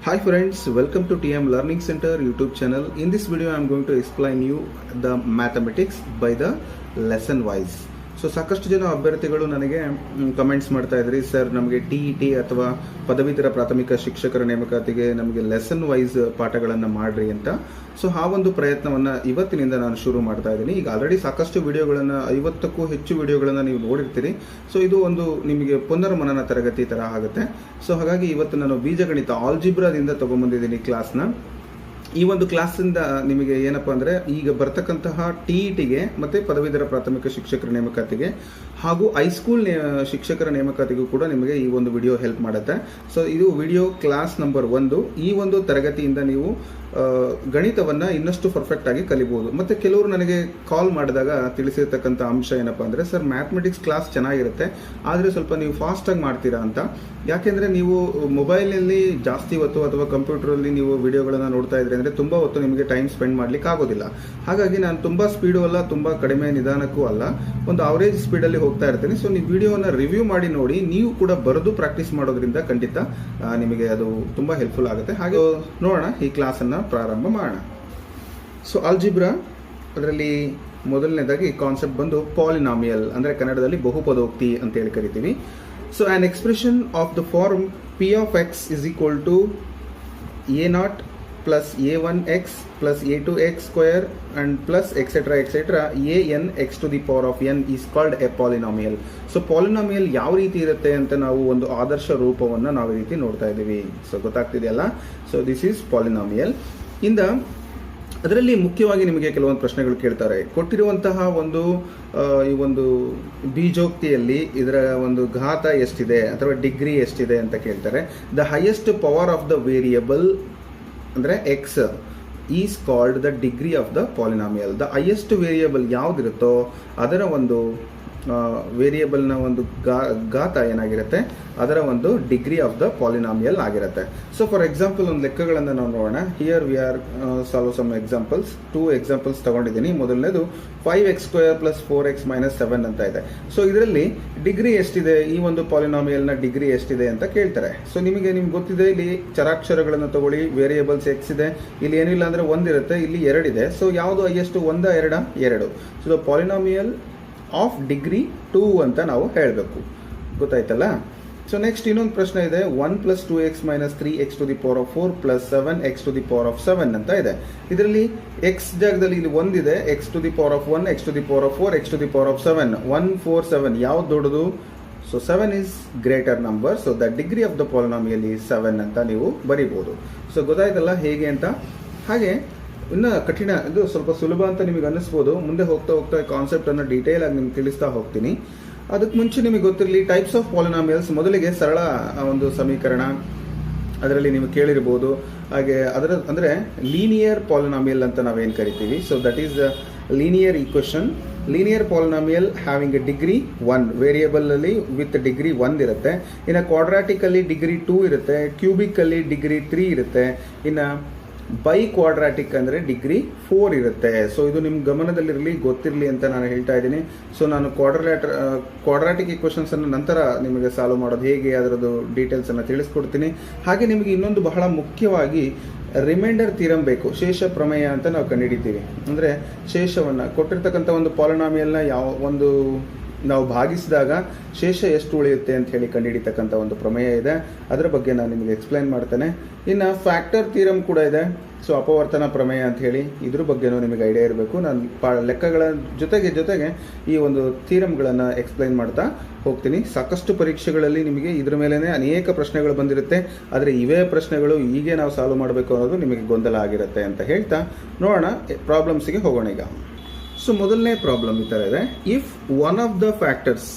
Hi friends, welcome to TM Learning Center YouTube channel. In this video I am going to explain you the mathematics by the lesson wise. So ಸಾಕಷ್ಟು ಜನ ಅಭ್ಯರ್ಥಿಗಳು ನನಗೆ comments ಮಾಡ್ತಾ ಇದ್ರಿ, sir ನಮಗೆ T ಅಥವಾ ಪದವೀಧರ ಪ್ರಾಥಮಿಕ ಶಿಕ್ಷಕರ ನೇಮಕಾತಿಗೆ ನಮಗೆ ಲೆಸನ್ ವೈಸ್ ಪಾಠಗಳನ್ನು ಮಾಡ್ರಿ ಅಂತ. ಸೊ ಆ ಒಂದು ಪ್ರಯತ್ನವನ್ನು ಇವತ್ತಿನಿಂದ ನಾನು ಶುರು ಮಾಡ್ತಾ ಇದ್ದೀನಿ. ಈಗ ಆಲ್ರೆಡಿ ಸಾಕಷ್ಟು ವಿಡಿಯೋಗಳನ್ನು 50ಕ್ಕೂ ಹೆಚ್ಚು ವಿಡಿಯೋಗಳನ್ನು ನೀವು ನೋಡಿರ್ತೀರಿ. ಸೊ ಇದು ಒಂದು ನಿಮಗೆ ಪುನರ್ಮನನ ತರಗತಿ ತರ ಆಗುತ್ತೆ. ಸೊ ಹಾಗಾಗಿ ಇವತ್ತು ನಾನು ಬೀಜಗಣಿತ ಆಲ್ಜಿಬ್ರಾದಿಂದ ತಗೊಂಡ್ಬಂದಿದ್ದೀನಿ ಕ್ಲಾಸ್ನ. ಈ ಒಂದು ಕ್ಲಾಸಿಂದ ನಿಮಗೆ ಏನಪ್ಪಾ ಅಂದರೆ ಈಗ ಬರ್ತಕ್ಕಂತಹ ಟಿಇಟಿಗೆ ಮತ್ತು ಪದವೀಧರ ಪ್ರಾಥಮಿಕ ಶಿಕ್ಷಕರ ನೇಮಕಾತಿಗೆ ಹಾಗೂ ಹೈಸ್ಕೂಲ್ ಶಿಕ್ಷಕರ ನೇಮಕಾತಿಗೂ ಕೂಡ ನಿಮಗೆ ಈ ಒಂದು ವಿಡಿಯೋ ಹೆಲ್ಪ್ ಮಾಡುತ್ತೆ. ಸೊ ಇದು ವಿಡಿಯೋ ಕ್ಲಾಸ್ ನಂಬರ್ 1. ಈ ಒಂದು ತರಗತಿಯಿಂದ ನೀವು ಗಣಿತವನ್ನು ಇನ್ನಷ್ಟು ಪರ್ಫೆಕ್ಟ್ ಆಗಿ ಕಲಿಬಹುದು. ಮತ್ತು ಕೆಲವರು ನನಗೆ ಕಾಲ್ ಮಾಡಿದಾಗ ತಿಳಿಸಿರ್ತಕ್ಕಂಥ ಅಂಶ ಏನಪ್ಪಾ ಅಂದರೆ, ಸರ್ ಮ್ಯಾಥಮೆಟಿಕ್ಸ್ ಕ್ಲಾಸ್ ಚೆನ್ನಾಗಿರುತ್ತೆ ಆದರೆ ಸ್ವಲ್ಪ ನೀವು ಫಾಸ್ಟಾಗಿ ಮಾಡ್ತೀರಾ ಅಂತ. ಯಾಕೆಂದರೆ ನೀವು ಮೊಬೈಲ್ನಲ್ಲಿ ಜಾಸ್ತಿ ಹೊತ್ತು ಅಥವಾ ಕಂಪ್ಯೂಟರಲ್ಲಿ ನೀವು ವಿಡಿಯೋಗಳನ್ನು ನೋಡ್ತಾ ಇದ್ರೆ ಅಂದರೆ ತುಂಬ ಹೊತ್ತು ನಿಮಗೆ ಟೈಮ್ ಸ್ಪೆಂಡ್ ಮಾಡ್ಲಿಕ್ಕೆ ಆಗೋದಿಲ್ಲ. ಹಾಗಾಗಿ ನಾನು ತುಂಬ ಸ್ಪೀಡು ಅಲ್ಲ, ತುಂಬ ಕಡಿಮೆ ನಿಧಾನಕ್ಕೂ ಅಲ್ಲ, ಒಂದು ಅವರೇಜ್ ಸ್ಪೀಡಲ್ಲಿ ಹೋಗ್ತಾ ಇರ್ತೀನಿ. ಸೊ ನೀವು ವಿಡಿಯೋನ ರಿವ್ಯೂ ಮಾಡಿ ನೋಡಿ, ನೀವು ಕೂಡ ಬರೆದು ಪ್ರಾಕ್ಟೀಸ್ ಮಾಡೋದ್ರಿಂದ ಖಂಡಿತ ನಿಮಗೆ ಅದು ತುಂಬ ಹೆಲ್ಪ್ಫುಲ್ ಆಗುತ್ತೆ. ಹಾಗೆ ನೋಡೋಣ, ಈ ಕ್ಲಾಸನ್ನು ಪ್ರಾರಂಭ ಮಾಡೋಣ. ಸೊ ಆಲ್ಜಿಬ್ರಾ ಅದರಲ್ಲಿ ಮೊದಲನೇದಾಗಿ ಕಾನ್ಸೆಪ್ಟ್ ಬಂದು ಪಾಲಿನಾಮಿಯಲ್, ಅಂದರೆ ಕನ್ನಡದಲ್ಲಿ ಬಹುಪದೋಕ್ತಿ ಅಂತ ಹೇಳಿ ಕರಿತೀವಿ. So an expression of the form p of x is equal to a0 plus a1x plus a2x square and plus etc an x to the power of n is called a polynomial. So polynomial ಯಾವ ರೀತಿ ಇರುತ್ತೆ ಅಂತ ನಾವು ಒಂದು ಆದರ್ಶ ರೂಪವನ್ನು ನಾವು ಈ ರೀತಿ ನೋಡ್ತಾ ಇದ್ದೀವಿ. ಸೊ ಗೊತ್ತಾಗ್ತಿದೆಯಲ್ಲ. So this is polynomial. ಇಂದ ಅದರಲ್ಲಿ ಮುಖ್ಯವಾಗಿ ನಿಮಗೆ ಕೆಲವೊಂದು ಪ್ರಶ್ನೆಗಳು ಕೇಳ್ತಾರೆ. ಕೊಟ್ಟಿರುವಂತಹ ಈ ಒಂದು ಬೀಜೋಕ್ತಿಯಲ್ಲಿ ಇದರ ಒಂದು ಘಾತ ಎಷ್ಟಿದೆ ಅಥವಾ ಡಿಗ್ರಿ ಎಷ್ಟಿದೆ ಅಂತ ಕೇಳ್ತಾರೆ. The highest power of the variable ಅಂದರೆ x is called the degree of the polynomial. The highest variable ಯಾವುದಿರುತ್ತೋ ಅದರ ಒಂದು ವೇರಿಯಬಲ್ನ ಒಂದು ಘಾತ ಏನಾಗಿರುತ್ತೆ, ಅದರ ಒಂದು ಡಿಗ್ರಿ ಆಫ್ ದ ಪಾಲಿನಾಮಿಯಲ್ ಆಗಿರುತ್ತೆ. ಸೊ ಫಾರ್ ಎಕ್ಸಾಂಪಲ್ ಒಂದು ಲೆಕ್ಕಗಳನ್ನು ನಾವು ನೋಡೋಣ. Here we are solve some examples. 2 examples ತಗೊಂಡಿದ್ದೀನಿ. ಮೊದಲನೇದು 5x² + 4x - 7 ಅಂತ ಇದೆ. ಸೊ ಇದರಲ್ಲಿ ಡಿಗ್ರಿ ಎಷ್ಟಿದೆ, ಈ ಒಂದು ಪಾಲಿನಾಮಿಯಲ್ನ ಡಿಗ್ರಿ ಎಷ್ಟಿದೆ ಅಂತ ಕೇಳ್ತಾರೆ. ಸೊ ನಿಮಗೆ ಗೊತ್ತಿದೆ, ಇಲ್ಲಿ ಚರಾಕ್ಷರಗಳನ್ನು ತಗೊಳ್ಳಿ. ವೇರಿಯಬಲ್ಸ್ ಎಕ್ಸ್ ಇದೆ, ಇಲ್ಲಿ ಏನಿಲ್ಲ ಅಂದರೆ 1 ಇರುತ್ತೆ, ಇಲ್ಲಿ 2 ಇದೆ. ಸೊ ಯಾವುದು highest, 1 2 2. So the polynomial of degree 2 ಅಂತ ನಾವು ಹೇಳಬೇಕು. ಗೊತ್ತಾಯ್ತಲ್ಲ. ಸೊ ನೆಕ್ಸ್ಟ್ ಇನ್ನೊಂದು ಪ್ರಶ್ನೆ ಇದೆ. 1 + 2x - 3x to the power of 4 + 7x to the power of 7 ಅಂತ ಇದೆ. ಇದರಲ್ಲಿ ಎಕ್ಸ್ ಜಾಗದಲ್ಲಿ ಇಲ್ಲಿ 1 ಇದೆ, x to the power of 1, x to the power of 4, x to the power of 7. 1 4 7 ಯಾವ್ದು ದೊಡ್ಡದು? So 7 is greater number. So the degree of the polynomial is 7 ಅಂತ ನೀವು ಬರೀಬಹುದು. ಸೊ ಗೊತ್ತಾಯ್ತಲ್ಲ ಹೇಗೆ ಅಂತ. ಹಾಗೆ ಇನ್ನು ಕಠಿಣ, ಇದು ಸ್ವಲ್ಪ ಸುಲಭ ಅಂತ ನಿಮಗೆ ಅನ್ನಿಸ್ಬೋದು. ಮುಂದೆ ಹೋಗ್ತಾ ಹೋಗ್ತಾ ಕಾನ್ಸೆಪ್ಟ್ ಅನ್ನು ಡೀಟೇಲ್ ಆಗಿ ನಿಮ್ಗೆ ತಿಳಿಸ್ತಾ ಹೋಗ್ತೀನಿ. ಅದಕ್ಕೆ ಮುಂಚೆ ನಿಮಗೆ ಗೊತ್ತಿರಲಿ ಟೈಪ್ಸ್ ಆಫ್ ಪಾಲಿನಾಮಿಯಲ್ಸ್. ಮೊದಲಿಗೆ ಸರಳ ಒಂದು ಸಮೀಕರಣ, ಅದರಲ್ಲಿ ನೀವು ಕೇಳಿರ್ಬೋದು. ಹಾಗೆ ಅದರ ಅಂದರೆ ಲೀನಿಯರ್ ಪಾಲಿನಾಮಿಯಲ್ ಅಂತ ನಾವೇನು ಕರಿತೀವಿ. So that is linear equation. Linear polynomial having A degree 1, variable ಅಲ್ಲಿ ವಿತ್ ಡಿಗ್ರಿ 1 ಇರುತ್ತೆ. ಇನ್ನು ಕ್ವಾಡ್ರಾಟಿಕ್ ಅಲ್ಲಿ ಡಿಗ್ರಿ 2 ಇರುತ್ತೆ, ಕ್ಯೂಬಿಕ್ ಅಲ್ಲಿ ಡಿಗ್ರಿ 3 ಇರುತ್ತೆ, ಇನ್ನು ಬೈ ಕ್ವಾಡ್ರಾಟಿಕ್ ಅಂದರೆ ಡಿಗ್ರಿ 4 ಇರುತ್ತೆ. ಸೊ ಇದು ನಿಮ್ಮ ಗಮನದಲ್ಲಿರಲಿ, ಗೊತ್ತಿರಲಿ ಅಂತ ನಾನು ಹೇಳ್ತಾ ಇದ್ದೀನಿ. ಸೊ ನಾನು ಕ್ವಾಡ್ರಾಟಿಕ್ ಈಕ್ವೇಷನ್ಸ್ ಅನ್ನು ನಂತರ ನಿಮಗೆ ಸಾಲ್ವ್ ಮಾಡೋದು ಹೇಗೆ ಅದರದ್ದು ಡೀಟೇಲ್ಸ್ ಅನ್ನು ತಿಳಿಸ್ಕೊಡ್ತೀನಿ. ಹಾಗೆ ನಿಮಗೆ ಇನ್ನೊಂದು ಬಹಳ ಮುಖ್ಯವಾಗಿ ರಿಮೈಂಡರ್ ಥಿಯರಮ್ ಬೇಕು. ಶೇಷ ಪ್ರಮೇಯ ಅಂತ ನಾವು ಕಂಡುಹಿಡಿತೀವಿ. ಅಂದರೆ ಶೇಷವನ್ನು ಕೊಟ್ಟಿರ್ತಕ್ಕಂಥ ಒಂದು ಪಾಲಿನಾಮಿಯಲ್ನ ನಾವು ಭಾಗಿಸಿದಾಗ ಶೇಷ ಎಷ್ಟು ಉಳಿಯುತ್ತೆ ಅಂತ ಹೇಳಿ ಕಂಡುಹಿಡಿತಕ್ಕಂಥ ಒಂದು ಪ್ರಮೇಯ ಇದೆ. ಅದರ ಬಗ್ಗೆ ನಾನು ನಿಮಗೆ ಎಕ್ಸ್ಪ್ಲೈನ್ ಮಾಡ್ತೇನೆ. ಇನ್ನು ಫ್ಯಾಕ್ಟರ್ ಥಿಯರಮ್ ಕೂಡ ಇದೆ. ಸೊ ಅಪವರ್ತನ ಪ್ರಮೇಯ ಅಂತ ಹೇಳಿ, ಇದ್ರ ಬಗ್ಗೆನೂ ನಿಮಗೆ ಐಡಿಯಾ ಇರಬೇಕು. ನಾನು ಲೆಕ್ಕಗಳ ಜೊತೆಗೆ ಈ ಒಂದು ಥಿಯರಮ್ಗಳನ್ನು ಎಕ್ಸ್ಪ್ಲೈನ್ ಮಾಡ್ತಾ ಹೋಗ್ತೀನಿ. ಸಾಕಷ್ಟು ಪರೀಕ್ಷೆಗಳಲ್ಲಿ ನಿಮಗೆ ಇದ್ರ ಮೇಲೇ ಅನೇಕ ಪ್ರಶ್ನೆಗಳು ಬಂದಿರುತ್ತೆ. ಆದರೆ ಇವೇ ಪ್ರಶ್ನೆಗಳು ಹೀಗೆ ನಾವು ಸಾಲ್ವ್ ಮಾಡಬೇಕು ಅನ್ನೋದು ನಿಮಗೆ ಗೊಂದಲ ಆಗಿರುತ್ತೆ ಅಂತ ಹೇಳ್ತಾ ನೋಡೋಣ, ಪ್ರಾಬ್ಲಮ್ಸಿಗೆ ಹೋಗೋಣ ಈಗ. ಸೊ ಮೊದಲನೇ ಪ್ರಾಬ್ಲಮ್ ಈ ಥರ ಇದೆ. If one of the factors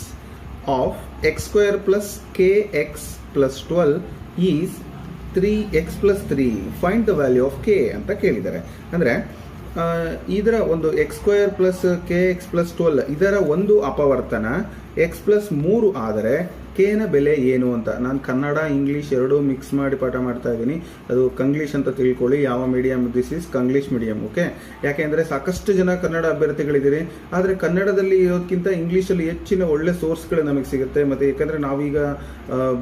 of x² + kx + 12 is 3x + 3, find the value of k ಅಂತ ಕೇಳಿದ್ದಾರೆ. ಅಂದರೆ ಇದರ ಒಂದು x² + kx + 12 ಇದರ ಒಂದು ಅಪವರ್ತನ x + 3 ಆದರೆ ಕೆನ ಬೆಲೆ ಏನು ಅಂತ. ನಾನು ಕನ್ನಡ ಇಂಗ್ಲೀಷ್ ಎರಡೂ ಮಿಕ್ಸ್ ಮಾಡಿ ಪಾಠ ಮಾಡ್ತಾ ಇದ್ದೀನಿ. ಅದು ಕಂಗ್ಲೀಷ್ ಅಂತ ತಿಳ್ಕೊಳ್ಳಿ. ಯಾವ medium? This is Kanglish medium. Okay, ಯಾಕೆಂದರೆ ಸಾಕಷ್ಟು ಜನ ಕನ್ನಡ ಅಭ್ಯರ್ಥಿಗಳಿದ್ದೀರಿ, ಆದರೆ ಕನ್ನಡದಲ್ಲಿ ಇರೋದಕ್ಕಿಂತ ಇಂಗ್ಲೀಷಲ್ಲಿ ಹೆಚ್ಚಿನ ಒಳ್ಳೆ ಸೋರ್ಸ್ಗಳು ನಮಗೆ ಸಿಗುತ್ತೆ. ಮತ್ತು ಯಾಕಂದರೆ ನಾವೀಗ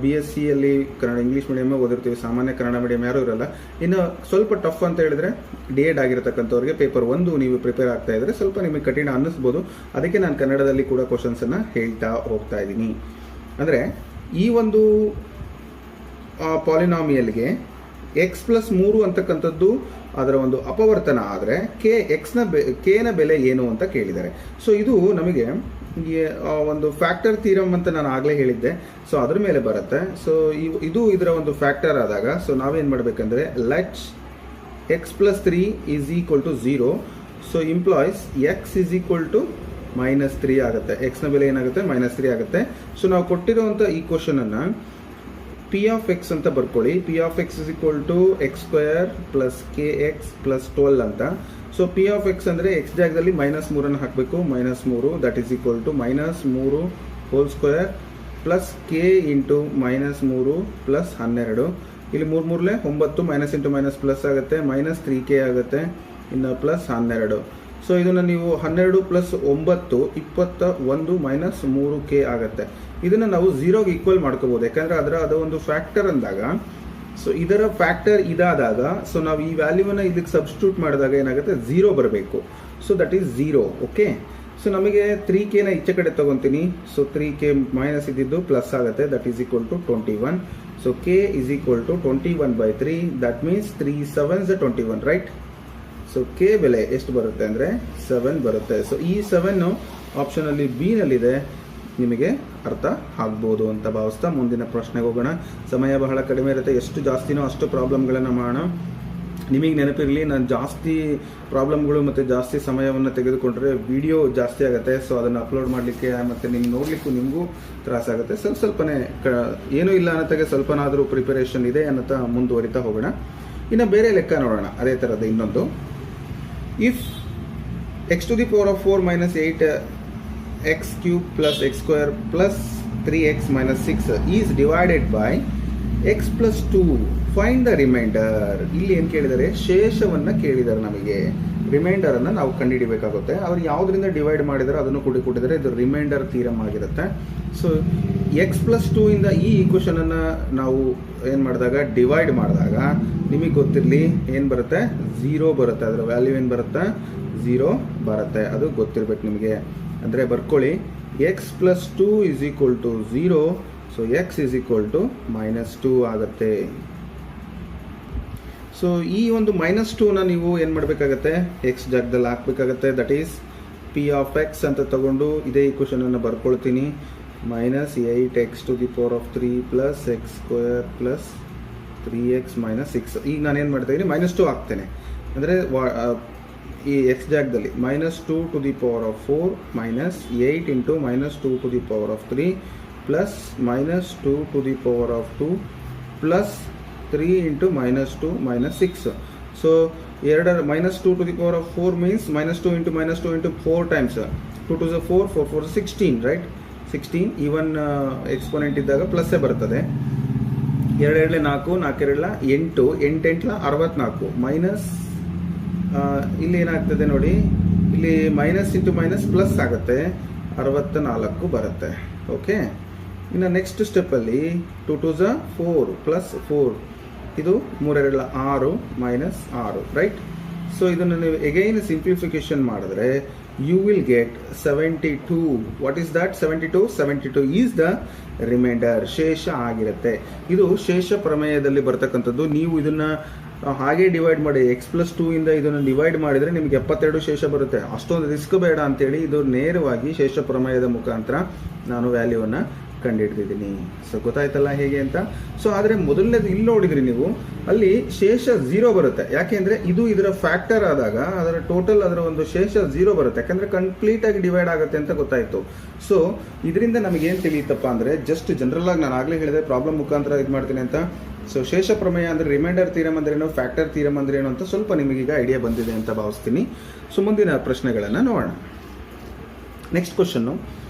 BSc ಅಲ್ಲಿ ಕನ್ನಡ ಇಂಗ್ಲೀಷ್ ಮೀಡಿಯಮ್ ಓದಿರ್ತೀವಿ, ಸಾಮಾನ್ಯ ಕನ್ನಡ ಮೀಡಿಯಂ ಯಾರೂ ಇರಲ್ಲ. ಇನ್ನು ಸ್ವಲ್ಪ ಟಫ್ ಅಂತ ಹೇಳಿದ್ರೆ D.Ed ಆಗಿರತಕ್ಕಂಥವ್ರಿಗೆ ಪೇಪರ್ 1 ನೀವು ಪ್ರಿಪೇರ್ ಆಗ್ತಾ ಇದ್ರೆ ಸ್ವಲ್ಪ ನಿಮಗೆ ಕಠಿಣ ಅನ್ನಿಸ್ಬೋದು. ಅದಕ್ಕೆ ನಾನು ಕನ್ನಡದಲ್ಲಿ ಕೂಡ ಕ್ವಶನ್ಸನ್ನು ಹೇಳ್ತಾ ಹೋಗ್ತಾ ಇದ್ದೀನಿ. ಅಂದರೆ ಈ ಒಂದು ಪಾಲಿನಾಮಿಯಲ್ಗೆ x+3 ಅಂತಕ್ಕಂಥದ್ದು ಅದರ ಒಂದು ಅಪವರ್ತನ ಆದರೆ ಕೆನ ಬೆಲೆ ಏನು ಅಂತ ಕೇಳಿದ್ದಾರೆ. ಸೊ ಇದು ನಮಗೆ ಒಂದು ಫ್ಯಾಕ್ಟರ್ ಥಿಯರಮ್ ಅಂತ ನಾನು ಆಗಲೇ ಹೇಳಿದ್ದೆ. ಸೊ ಅದ್ರ ಮೇಲೆ ಬರುತ್ತೆ. ಸೊ ಇದು ಇದರ ಒಂದು ಫ್ಯಾಕ್ಟರ್ ಆದಾಗ ಸೊ ನಾವೇನು ಮಾಡಬೇಕಂದ್ರೆ let's x+3 is equal to 0. So implies x is equal to -3 ಆಗುತ್ತೆ. ಎಕ್ಸ್ನ ಬೆಲೆ ಏನಾಗುತ್ತೆ? -3 ಆಗುತ್ತೆ. ಸೊ ನಾವು ಕೊಟ್ಟಿರುವಂಥ ಈ ಕ್ವಶನ್ ಅನ್ನು P of x ಅಂತ ಬರ್ಕೊಳ್ಳಿ. P of x is equal to x² + kx + 12 ಅಂತ. ಸೊ P of x ಅಂದರೆ x ಜಾಗದಲ್ಲಿ -3 ಹಾಕಬೇಕು. -3 that is equal to -3 whole square plus k into -3 plus 12. ಇಲ್ಲಿ 3 3 9, ಮೈನಸ್ ಇಂಟು ಮೈನಸ್ ಪ್ಲಸ್ ಆಗುತ್ತೆ, -3k ಆಗುತ್ತೆ, ಇನ್ನು ಪ್ಲಸ್ 12. ಸೊ ಇದನ್ನು ನೀವು 12 + 9 21 -3k ಆಗುತ್ತೆ. ಇದನ್ನು ನಾವು 0ಗೆ ಈಕ್ವಲ್ ಮಾಡ್ಕೋಬೋದು, ಯಾಕಂದರೆ ಅದು ಒಂದು ಫ್ಯಾಕ್ಟರ್ ಅಂದಾಗ. ಸೊ ಇದರ ಫ್ಯಾಕ್ಟರ್ ಇದಾದಾಗ ಸೊ ನಾವು ಈ ವ್ಯಾಲ್ಯೂವನ್ನು ಇದಕ್ಕೆ ಸಬ್ಸ್ಟಿಟ್ಯೂಟ್ ಮಾಡಿದಾಗ ಏನಾಗುತ್ತೆ? 0 ಬರಬೇಕು. So that is 0. Okay, so ನಮಗೆ 3kನ ಈಚೆ ಕಡೆ ತಗೊತೀನಿ. ಸೊ 3k ಮೈನಸ್ ಇದ್ದಿದ್ದು ಪ್ಲಸ್ ಆಗುತ್ತೆ, that is equal to 21. So k is equal to 21/3. That means 3 7s 21, right? So k ಬೆಲೆ ಎಷ್ಟು ಬರುತ್ತೆ ಅಂದರೆ 7 ಬರುತ್ತೆ. ಸೊ ಈ 7 ಆಪ್ಷನಲ್ಲಿ ಬಿ ನಲ್ಲಿದೆ. ನಿಮಗೆ ಅರ್ಥ ಆಗ್ಬೋದು ಅಂತ ಭಾವಿಸ್ತಾ ಮುಂದಿನ ಪ್ರಶ್ನೆಗೆ ಹೋಗೋಣ. ಸಮಯ ಬಹಳ ಕಡಿಮೆ ಇರುತ್ತೆ, ಎಷ್ಟು ಜಾಸ್ತಿನೋ ಅಷ್ಟು ಪ್ರಾಬ್ಲಮ್ಗಳನ್ನು ಮಾಡೋಣ. ನಿಮಗೆ ನೆನಪಿರಲಿ, ನಾನು ಜಾಸ್ತಿ ಪ್ರಾಬ್ಲಮ್ಗಳು ಮತ್ತು ಜಾಸ್ತಿ ಸಮಯವನ್ನು ತೆಗೆದುಕೊಂಡ್ರೆ ವಿಡಿಯೋ ಜಾಸ್ತಿ ಆಗುತ್ತೆ. ಸೊ ಅದನ್ನು ಅಪ್ಲೋಡ್ ಮಾಡಲಿಕ್ಕೆ ಮತ್ತು ನಿಮ್ಗೆ ನೋಡಲಿಕ್ಕೂ ನಿಮಗೂ ತ್ರಾಸಾಗುತ್ತೆ. ಸ್ವಲ್ಪನೇ ಏನೂ ಇಲ್ಲ ಅನ್ನತ್ತಾಗೆ ಸ್ವಲ್ಪನಾದರೂ ಪ್ರಿಪರೇಷನ್ ಇದೆ ಅನ್ನತ್ತಾ ಮುಂದುವರಿತಾ ಹೋಗೋಣ. ಇನ್ನು ಬೇರೆ ಲೆಕ್ಕ ನೋಡೋಣ ಅದೇ ಥರದ ಇನ್ನೊಂದು. If x⁴ - 8x³ + x² + 3x - 6 is divided by x+2, find the reminder. ಇಲ್ಲಿ ಏನು ಕೇಳಿದ್ದಾರೆ? ಶೇಷವನ್ನು ಕೇಳಿದ್ದಾರೆ. ನಮಗೆ ರಿಮೈಂಡರನ್ನು ನಾವು ಕಂಡುಹಿಡಿಬೇಕಾಗುತ್ತೆ. ಅವ್ರು ಯಾವುದರಿಂದ ಡಿವೈಡ್ ಮಾಡಿದರೆ ಅದನ್ನು ಕೊಟ್ಟಿದ್ದಾರೆ. ಇದು ರಿಮೈಂಡರ್ ಥಿಯರಮ್ ಆಗಿರುತ್ತೆ. ಸೊ x+2 ಇಂದ ಈ ಈಕ್ವೇಷನನ್ನು ನಾವು ಏನು ಮಾಡಿದಾಗ ಡಿವೈಡ್ ಮಾಡಿದಾಗ ನಿಮಗೆ ಗೊತ್ತಿರಲಿ ಏನು ಬರುತ್ತೆ? 0 ಬರುತ್ತೆ. ಅದರ ವ್ಯಾಲ್ಯೂ ಏನು ಬರುತ್ತೆ? 0 ಬರುತ್ತೆ. ಅದು ಗೊತ್ತಿರಬೇಕು ನಿಮಗೆ. ಅಂದರೆ ಬರ್ಕೊಳ್ಳಿ, x+2 is equal to 0. So x is equal to -2 ಆಗುತ್ತೆ. ಸೊ ಈ ಒಂದು -2ನ ನೀವು ಏನು ಮಾಡಬೇಕಾಗತ್ತೆ? x ಜಾಗದಲ್ಲಿ ಹಾಕಬೇಕಾಗತ್ತೆ. That is P of x ಅಂತ ತಗೊಂಡು ಇದೇ ಈಕ್ವೇಷನನ್ನು ಬರ್ಕೊಳ್ತೀನಿ. -8x⁴ + x² + 3x - 6. ಈಗ ನಾನೇನು ಮಾಡ್ತಾ ಇದ್ದೀನಿ? -2 ಹಾಕ್ತೇನೆ. ಅಂದರೆ ಈ x ಜಾಗದಲ್ಲಿ -2⁴ - 8 × -2⁴ plus -2⁴ plus 3 × -2 - 6. So -2⁴ means -2 × -2 × 4 times. 2 2 4 4 4 16, right? 16 even exponent ಇದ್ದಾಗ ಪ್ಲಸ್ಸೇ ಬರ್ತದೆ. 2 2 4 4 2 8 8 8 64 ಮೈನಸ್ ಇಲ್ಲಿ ಏನಾಗ್ತದೆ ನೋಡಿ, ಇಲ್ಲಿ ಮೈನಸ್ ಇಂಟು ಮೈನಸ್ ಪ್ಲಸ್ ಆಗುತ್ತೆ, 64 ಬರುತ್ತೆ. ಓಕೆ, ಇನ್ನು ನೆಕ್ಸ್ಟ್ ಸ್ಟೆಪ್ಪಲ್ಲಿ 2 2 4 ಪ್ಲಸ್ 4, ಇದು 3 2 6 ಮೈನಸ್ 6, ರೈಟ್? ಸೊ ಇದನ್ನು ನೀವು ಎಗೈನ್ ಸಿಂಪ್ಲಿಫಿಕೇಶನ್ ಮಾಡಿದ್ರೆ you will get 72. what is that? 72 is the remainder. ಶೇಷ ಆಗಿರುತ್ತೆ. ಇದು ಶೇಷ ಪ್ರಮೇಯದಲ್ಲಿ ಬರ್ತಕ್ಕಂಥದ್ದು. ನೀವು ಇದನ್ನ ಹಾಗೆ ಡಿವೈಡ್ ಮಾಡಿ, x+2 ಇಂದ ಇದನ್ನು ಡಿವೈಡ್ ಮಾಡಿದರೆ ನಿಮಗೆ 72 ಶೇಷ ಬರುತ್ತೆ. ಅಷ್ಟೊಂದು ರಿಸ್ಕ್ ಬೇಡ ಅಂತೇಳಿ ಇದು ನೇರವಾಗಿ ಶೇಷ ಪ್ರಮೇಯದ ಮುಖಾಂತರ ನಾನು ವ್ಯಾಲ್ಯೂವನ್ನು ಕಂಡುಹಿಡಿದಿದ್ದೀನಿ. ಸೊ ಗೊತ್ತಾಯ್ತಲ್ಲ ಹೇಗೆ ಅಂತ. ಸೊ ಆದರೆ ಮೊದಲನೇದು ಇಲ್ಲಿ ನೋಡಿದ್ರಿ ನೀವು, ಅಲ್ಲಿ ಶೇಷ 0 ಬರುತ್ತೆ. ಯಾಕೆಂದರೆ ಇದು ಇದರ ಫ್ಯಾಕ್ಟರ್ ಆದಾಗ ಅದರ ಟೋಟಲ್ ಅದರ ಒಂದು ಶೇಷ 0 ಬರುತ್ತೆ. ಯಾಕಂದರೆ ಕಂಪ್ಲೀಟಾಗಿ ಡಿವೈಡ್ ಆಗುತ್ತೆ ಅಂತ ಗೊತ್ತಾಯಿತು. ಸೊ ಇದರಿಂದ ನಮಗೇನು ತಿಳಿಯುತ್ತಪ್ಪ ಅಂದರೆ, ಜಸ್ಟ್ ಜನರಲ್ ಆಗಿ ನಾನು ಆಗಲೇ ಹೇಳಿದೆ ಪ್ರಾಬ್ಲಮ್ ಮುಖಾಂತರ ಇದು ಮಾಡ್ತೀನಿ ಅಂತ. ಸೊ ಶೇಷ ಪ್ರಮೇಯ ಅಂದರೆ ರಿಮೈಂಡರ್ ಥಿಯರಮ್ ಅಂದ್ರೇನು, ಫ್ಯಾಕ್ಟರ್ ಥಿಯರಮ್ ಅಂದ್ರೇನು ಅಂತ ಸ್ವಲ್ಪ ನಿಮಗೀಗ ಐಡಿಯಾ ಬಂದಿದೆ ಅಂತ ಭಾವಿಸ್ತೀನಿ. ಸೊ ಮುಂದಿನ ಪ್ರಶ್ನೆಗಳನ್ನು ನೋಡೋಣ. Next question,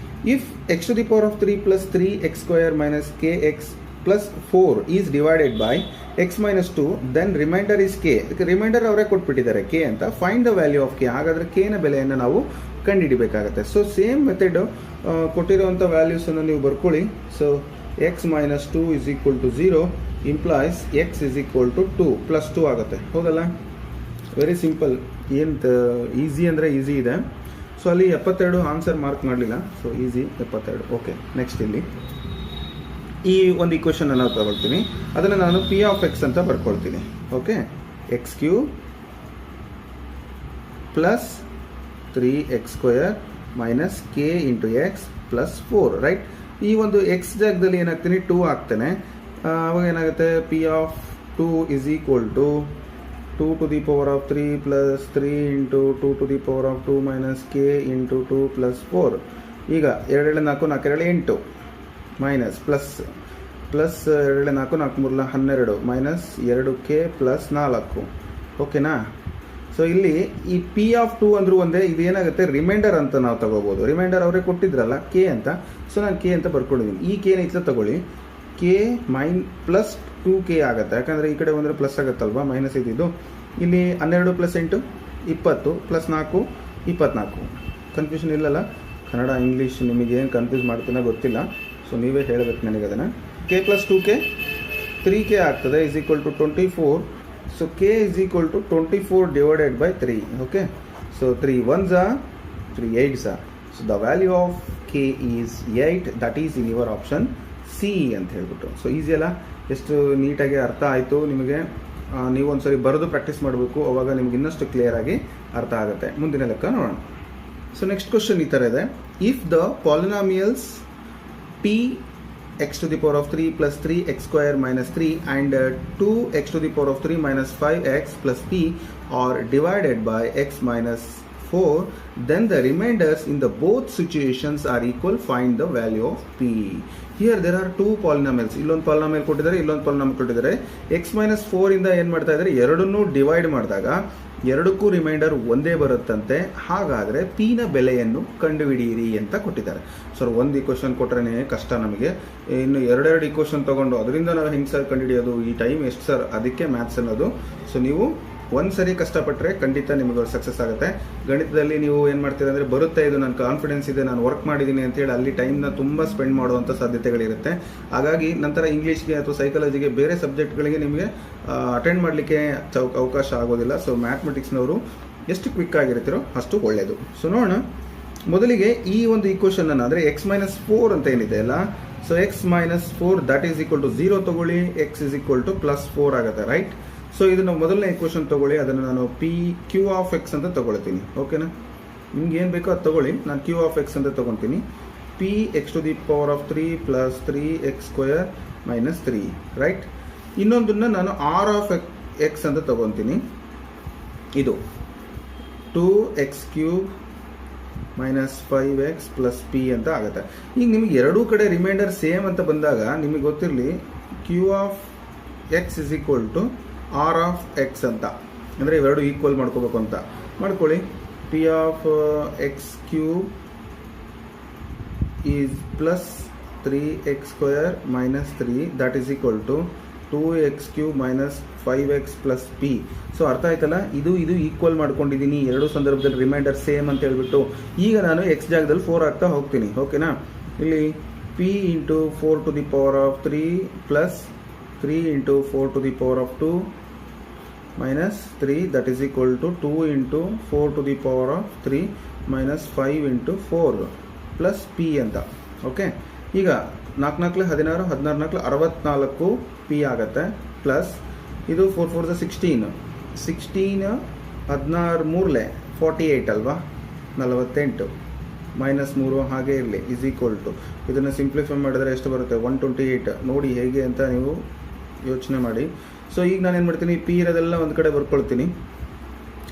if x to the power of 3 plus 3x square minus kx plus 4 is divided by x minus 2, then remainder is k. Remainder ಅವರೇ ಕೊಟ್ಬಿಟ್ಟಿದ್ದಾರೆ k ಅಂತ. Find the value of k. ಹಾಗಾದ್ರೆ k ನ ಬೆಲೆಯನ್ನು ನಾವು ಕಂಡುಹಿಡಿಬೇಕಾಗುತ್ತೆ. So same method ಕೊಟ್ಟಿರುವಂಥ ವ್ಯಾಲ್ಯೂಸನ್ನು ನೀವು ಬರ್ಕೊಳ್ಳಿ. So x minus 2 is equal to 0 implies x is equal to 2 plus 2 ಆಗುತ್ತೆ. ಹೌದಲ್ಲ? Very simple. ಏನು ಈಸಿ ಅಂದರೆ ಈಸಿ ಇದೆ. ಸೊ ಅಲ್ಲಿ 72 ಆನ್ಸರ್ ಮಾರ್ಕ್ ಮಾಡಲಿಲ್ಲ. So easy 72. ಓಕೆ, ನೆಕ್ಸ್ಟ್ ಇಲ್ಲಿ ಈ ಒಂದು ಈಕ್ವೇಷನ್ ನಾವು ತಗೊಳ್ತೀನಿ. ಅದನ್ನು ನಾನು ಪಿ ಆಫ್ ಎಕ್ಸ್ ಅಂತ ಬರ್ಕೊಳ್ತೀನಿ. Okay, x cube plus 3x square minus K into x plus 4, right? ಈ ಒಂದು ಎಕ್ಸ್ ಜಾಗದಲ್ಲಿ ಏನಾಗ್ತೀನಿ, 2 ಆಗ್ತಾನೆ. ಅವಾಗ ಏನಾಗುತ್ತೆ, P of 2 is equal to 2 to the power of 3 plus 3 into 2 to the power of 2 minus k into 2 plus 4. ಈಗ 2 4 4 8 minus plus 2 4 4 3 12 minus 2k plus 4. ಓಕೆನಾ? So ಇಲ್ಲಿ ಈ ಪಿ ಆಫ್ 2 ಅಂದ್ರೂ ಒಂದೇ. ಇದು ಏನಾಗುತ್ತೆ, ರಿಮೈಂಡರ್ ಅಂತ ನಾವು ತಗೋಬೋದು. ರಿಮೈಂಡರ್ ಅವರೇ ಕೊಟ್ಟಿದ್ರಲ್ಲ ಕೆ ಅಂತ. ಸೊ ನಾನು ಕೆ ಅಂತ ಬರ್ಕೊಂಡಿದ್ದೀನಿ. ಈ ಕೆ ಇತ್ತ ತಗೊಳ್ಳಿ. ಕೆ ಪ್ಲಸ್ 2k ಆಗುತ್ತೆ. ಯಾಕಂದರೆ ಈ ಕಡೆ ಬಂದರೆ ಪ್ಲಸ್ ಆಗುತ್ತಲ್ವಾ, ಮೈನಸ್ ಇದ್ದಿದ್ದು. ಇಲ್ಲಿ 12 ಪ್ಲಸ್ 8 20 ಪ್ಲಸ್ 4 24. ಕನ್ಫ್ಯೂಷನ್ ಇಲ್ಲಲ್ಲ? ಕನ್ನಡ ಇಂಗ್ಲೀಷ್ ನಿಮಗೆ ಏನು ಕನ್ಫ್ಯೂಸ್ ಮಾಡ್ತೀನೋ ಗೊತ್ತಿಲ್ಲ. ಸೊ ನೀವೇ ಹೇಳಬೇಕು ನನಗೆ ಅದನ್ನು. ಕೆ ಪ್ಲಸ್ 2k 3k ಆಗ್ತದೆ, is equal to 24. So k is equal to 24 divided by 3. Okay, so 3 1s are 3 8s are. So the value of k is 8. That is in your option C ಅಂತ ಹೇಳ್ಬಿಟ್ಟು. So easy ಅಲ್ಲ? ಎಷ್ಟು ನೀಟಾಗಿ ಅರ್ಥ ಆಯಿತು ನಿಮಗೆ. ನೀವು ಒಂದ್ಸರಿ ಬರೆದು ಪ್ರಾಕ್ಟೀಸ್ ಮಾಡಬೇಕು, ಅವಾಗ ನಿಮ್ಗೆ ಇನ್ನಷ್ಟು ಕ್ಲಿಯರ್ ಆಗಿ ಅರ್ಥ ಆಗುತ್ತೆ. ಮುಂದಿನ ಲೆಕ್ಕ ನೋಡೋಣ. ಸೊ ನೆಕ್ಸ್ಟ್ ಕ್ವಶನ್ ಈ ಥರ ಇದೆ. If the polynomials P x to the power of 3 plus 3x square minus 3 and 2x to the power of 3 minus 5x plus p are divided by x minus 4, then the remainders in the both situations are equal. Find the value of p. Here there are two polynomials. ಇಲ್ಲೊಂದು polynomial ಕೊಟ್ಟಿದ್ದಾರೆ, ಇಲ್ಲೊಂದು polynomial ಕೊಟ್ಟಿದ್ದಾರೆ. x minus 4 ಇಂದ ಏನು ಮಾಡ್ತಾ ಇದ್ದಾರೆ, ಎರಡನ್ನೂ divide ಮಾಡಿದಾಗ ಎರಡಕ್ಕೂ ರಿಮೈಂಡರ್ ಒಂದೇ ಬರುತ್ತಂತೆ. ಹಾಗಾದರೆ ಪಿ ನ ಬೆಲೆಯನ್ನು ಕಂಡುಹಿಡಿಯಿರಿ ಅಂತ ಕೊಟ್ಟಿದ್ದಾರೆ. ಸರ್ ಒಂದು ಈಕ್ವೇಷನ್ ಕೊಟ್ಟರೆ ಕಷ್ಟ ನಮಗೆ, ಇನ್ನು ಎರಡೆರಡು ಈಕ್ವೇಷನ್ ತೊಗೊಂಡು ಅದರಿಂದ ನಾವು ಹೆಂಗೆ ಸರ್ ಕಂಡುಹಿಡಿಯೋದು, ಈ ಟೈಮ್ ಎಷ್ಟು ಸರ್? ಅದಕ್ಕೆ ಮ್ಯಾಥ್ಸ್ ಅನ್ನೋದು. ಸೊ ನೀವು ಒಂದು ಸರಿ ಕಷ್ಟಪಟ್ಟರೆ ಖಂಡಿತ ನಿಮಗೆ ಸಕ್ಸಸ್ ಆಗುತ್ತೆ. ಗಣಿತದಲ್ಲಿ ನೀವು ಏನು ಮಾಡ್ತೀರಾ ಅಂದರೆ, ಬರುತ್ತೆ ಇದು ನನ್ನ ಕಾನ್ಫಿಡೆನ್ಸ್ ಇದೆ, ನಾನು ವರ್ಕ್ ಮಾಡಿದ್ದೀನಿ ಅಂತೇಳಿ ಅಲ್ಲಿ ಟೈಮ್ನ ತುಂಬ ಸ್ಪೆಂಡ್ ಮಾಡುವಂಥ ಸಾಧ್ಯತೆಗಳಿರುತ್ತೆ. ಹಾಗಾಗಿ ನಂತರ ಇಂಗ್ಲೀಷ್ಗೆ ಅಥವಾ ಸೈಕಾಲಜಿಗೆ ಬೇರೆ ಸಬ್ಜೆಕ್ಟ್ಗಳಿಗೆ ನಿಮಗೆ ಅಟೆಂಡ್ ಮಾಡಲಿಕ್ಕೆ ಅವಕಾಶ ಆಗೋದಿಲ್ಲ. ಸೊ ಮ್ಯಾಥಮೆಟಿಕ್ಸ್ನವರು ಎಷ್ಟು ಕ್ವಿಕ್ ಆಗಿರ್ತೀರೋ ಅಷ್ಟು ಒಳ್ಳೆಯದು. ಸೊ ನೋಡೋಣ. ಮೊದಲಿಗೆ ಈ ಒಂದು ಈಕ್ವೇಷನ್ ಅಂದರೆ ಎಕ್ಸ್ ಮೈನಸ್ 4 ಅಂತ ಏನಿದೆ ಅಲ್ಲ, so x minus 4 that is equal to 0 ತಗೊಳ್ಳಿ, x is equal to plus 4 ಆಗುತ್ತೆ, ರೈಟ್? ಸೊ ಇದನ್ನು ಮೊದಲನೇ ಈಕ್ವೇಷನ್ ತಗೊಳ್ಳಿ, ಅದನ್ನು ನಾನು ಪಿ ಕ್ಯೂ ಆಫ್ ಎಕ್ಸ್ ಅಂತ ತಗೊಳ್ತೀನಿ. ಓಕೆನಾ? ನಿಮ್ಗೆ ಏನು ಬೇಕೋ ಅದು ತಗೊಳ್ಳಿ. ನಾನು ಕ್ಯೂ ಆಫ್ ಎಕ್ಸ್ ಅಂತ ತಗೊತೀನಿ. P x to the power of 3 plus 3x square minus 3, right? ಇನ್ನೊಂದನ್ನು ನಾನು ಆರ್ ಆಫ್ ಎಕ್ಸ್ ಅಂತ ತಗೊತೀನಿ. ಇದು 2x cube minus 5x plus P ಅಂತ ಆಗುತ್ತೆ. ಈಗ ನಿಮಗೆ ಎರಡೂ ಕಡೆ ರಿಮೈಂಡರ್ ಸೇಮ್ ಅಂತ ಬಂದಾಗ ನಿಮಗೆ ಗೊತ್ತಿರಲಿ, q of x is equal to r of x ಅಂತ. ಅಂದರೆ ಇವೆರಡು ಈಕ್ವಲ್ ಮಾಡ್ಕೋಬೇಕು ಅಂತ ಮಾಡ್ಕೊಳ್ಳಿ. P of x cube is plus 3x square minus 3 that is equal to 2x cube minus 5x plus p. So ಅರ್ಥ ಆಯ್ತಲ್ಲ? ಇದು ಈಕ್ವಲ್ ಮಾಡ್ಕೊಂಡಿದ್ದೀನಿ ಎರಡು ಸಂದರ್ಭದಲ್ಲಿ, ರಿಮೈಂಡರ್ ಸೇಮ್ ಅಂತ ಹೇಳ್ಬಿಟ್ಟು. ಈಗ ನಾನು ಎಕ್ಸ್ ಜಾಗದಲ್ಲಿ 4 ಆಗ್ತಾ ಹೋಗ್ತೀನಿ. ಓಕೆನಾ? ಇಲ್ಲಿ p into 4 to the power of 3 plus 3 into 4 to the power of 2 minus 3 that is equal to 2 into 4 to the power of 3 minus 5 into 4 plus p ಅಂತ. ಓಕೆ, ಈಗ 4 4 16 16 64 p ಆಗುತ್ತೆ. ಪ್ಲಸ್ ಇದು 4 4 16 16 16 3 48 ಅಲ್ವಾ, 48 ಮೈನಸ್ 3 ಹಾಗೆ ಇರಲಿ, ಇಸ್ ಈಕ್ವಲ್ ಟು ಇದನ್ನು simplify ಮಾಡಿದ್ರೆ ಎಷ್ಟು ಬರುತ್ತೆ, 128. ನೋಡಿ ಹೇಗೆ ಅಂತ ನೀವು ಯೋಚನೆ ಮಾಡಿ. ಸೊ ಈಗ ನಾನು ಏನು ಮಾಡ್ತೀನಿ, ಪಿ ಇರೋದೆಲ್ಲ ಒಂದು ಕಡೆ ಬರ್ಕೊಳ್ತೀನಿ.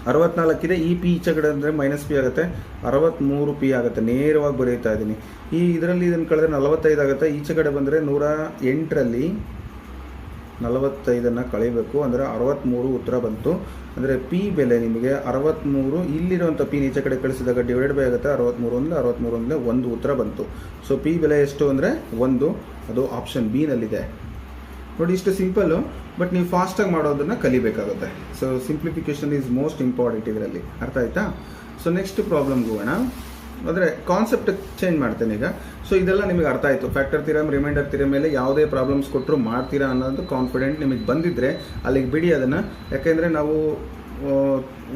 64 ಇದೆ, ಈ ಪಿ ಈಚೆ ಕಡೆ ಅಂದರೆ ಮೈನಸ್ ಪಿ ಆಗುತ್ತೆ, 63 ಪಿ ಆಗುತ್ತೆ. ನೇರವಾಗಿ ಬರೀತಾ ಇದ್ದೀನಿ. ಈ ಇದರಲ್ಲಿ ಇದನ್ನು ಕಳೆದ್ರೆ 45 ಆಗುತ್ತೆ. ಈಚೆ ಕಡೆ ಬಂದರೆ 108ರಲ್ಲಿ 45 ಕಳಿಬೇಕು, ಅಂದರೆ 63 ಉತ್ತರ ಬಂತು. ಅಂದರೆ ಪಿ ಬೆಲೆ ನಿಮಗೆ 63, ಇಲ್ಲಿರುವಂಥ ಪಿ ಈಚೆ ಕಡೆ ಕಳಿಸಿದಾಗ ಡಿವೈಡ್ ಬೈ ಆಗುತ್ತೆ, 63 1 ಉತ್ತರ ಬಂತು. ಸೊ ಪಿ ಬೆಲೆ ಎಷ್ಟು ಅಂದರೆ 1, ಅದು ಆಪ್ಷನ್ ಬಿ ನಲ್ಲಿದೆ. ನೋಡಿ, ಇಷ್ಟು ಸಿಂಪಲ್ಲು, ಬಟ್ ನೀವು ಫಾಸ್ಟಾಗಿ ಮಾಡೋದನ್ನು ಕಲಿಬೇಕಾಗುತ್ತೆ. So simplification is most important ಇದರಲ್ಲಿ, ಅರ್ಥ ಆಯ್ತಾ? ಸೊ ನೆಕ್ಸ್ಟ್ ಪ್ರಾಬ್ಲಮ್ಗೆ ಹೋಗೋಣ. ಅಂದರೆ ಕಾನ್ಸೆಪ್ಟ್ ಚೇಂಜ್ ಮಾಡ್ತೇನೆ ಈಗ. ಸೊ ಇದೆಲ್ಲ ನಿಮಗೆ ಅರ್ಥ ಆಯಿತು. ಫ್ಯಾಕ್ಟರ್ ಥಿಯರಮ್, ರಿಮೈಂಡರ್ ಥಿಯರಮ್ ಮೇಲೆ ಯಾವುದೇ ಪ್ರಾಬ್ಲಮ್ಸ್ ಕೊಟ್ಟರು ಮಾಡ್ತೀರಾ ಅನ್ನೋದು ಕಾನ್ಫಿಡೆಂಟ್ ನಿಮಗೆ ಬಂದಿದ್ದರೆ ಅಲ್ಲಿಗೆ ಬಿಡಿ ಅದನ್ನು. ಯಾಕೆಂದರೆ ನಾವು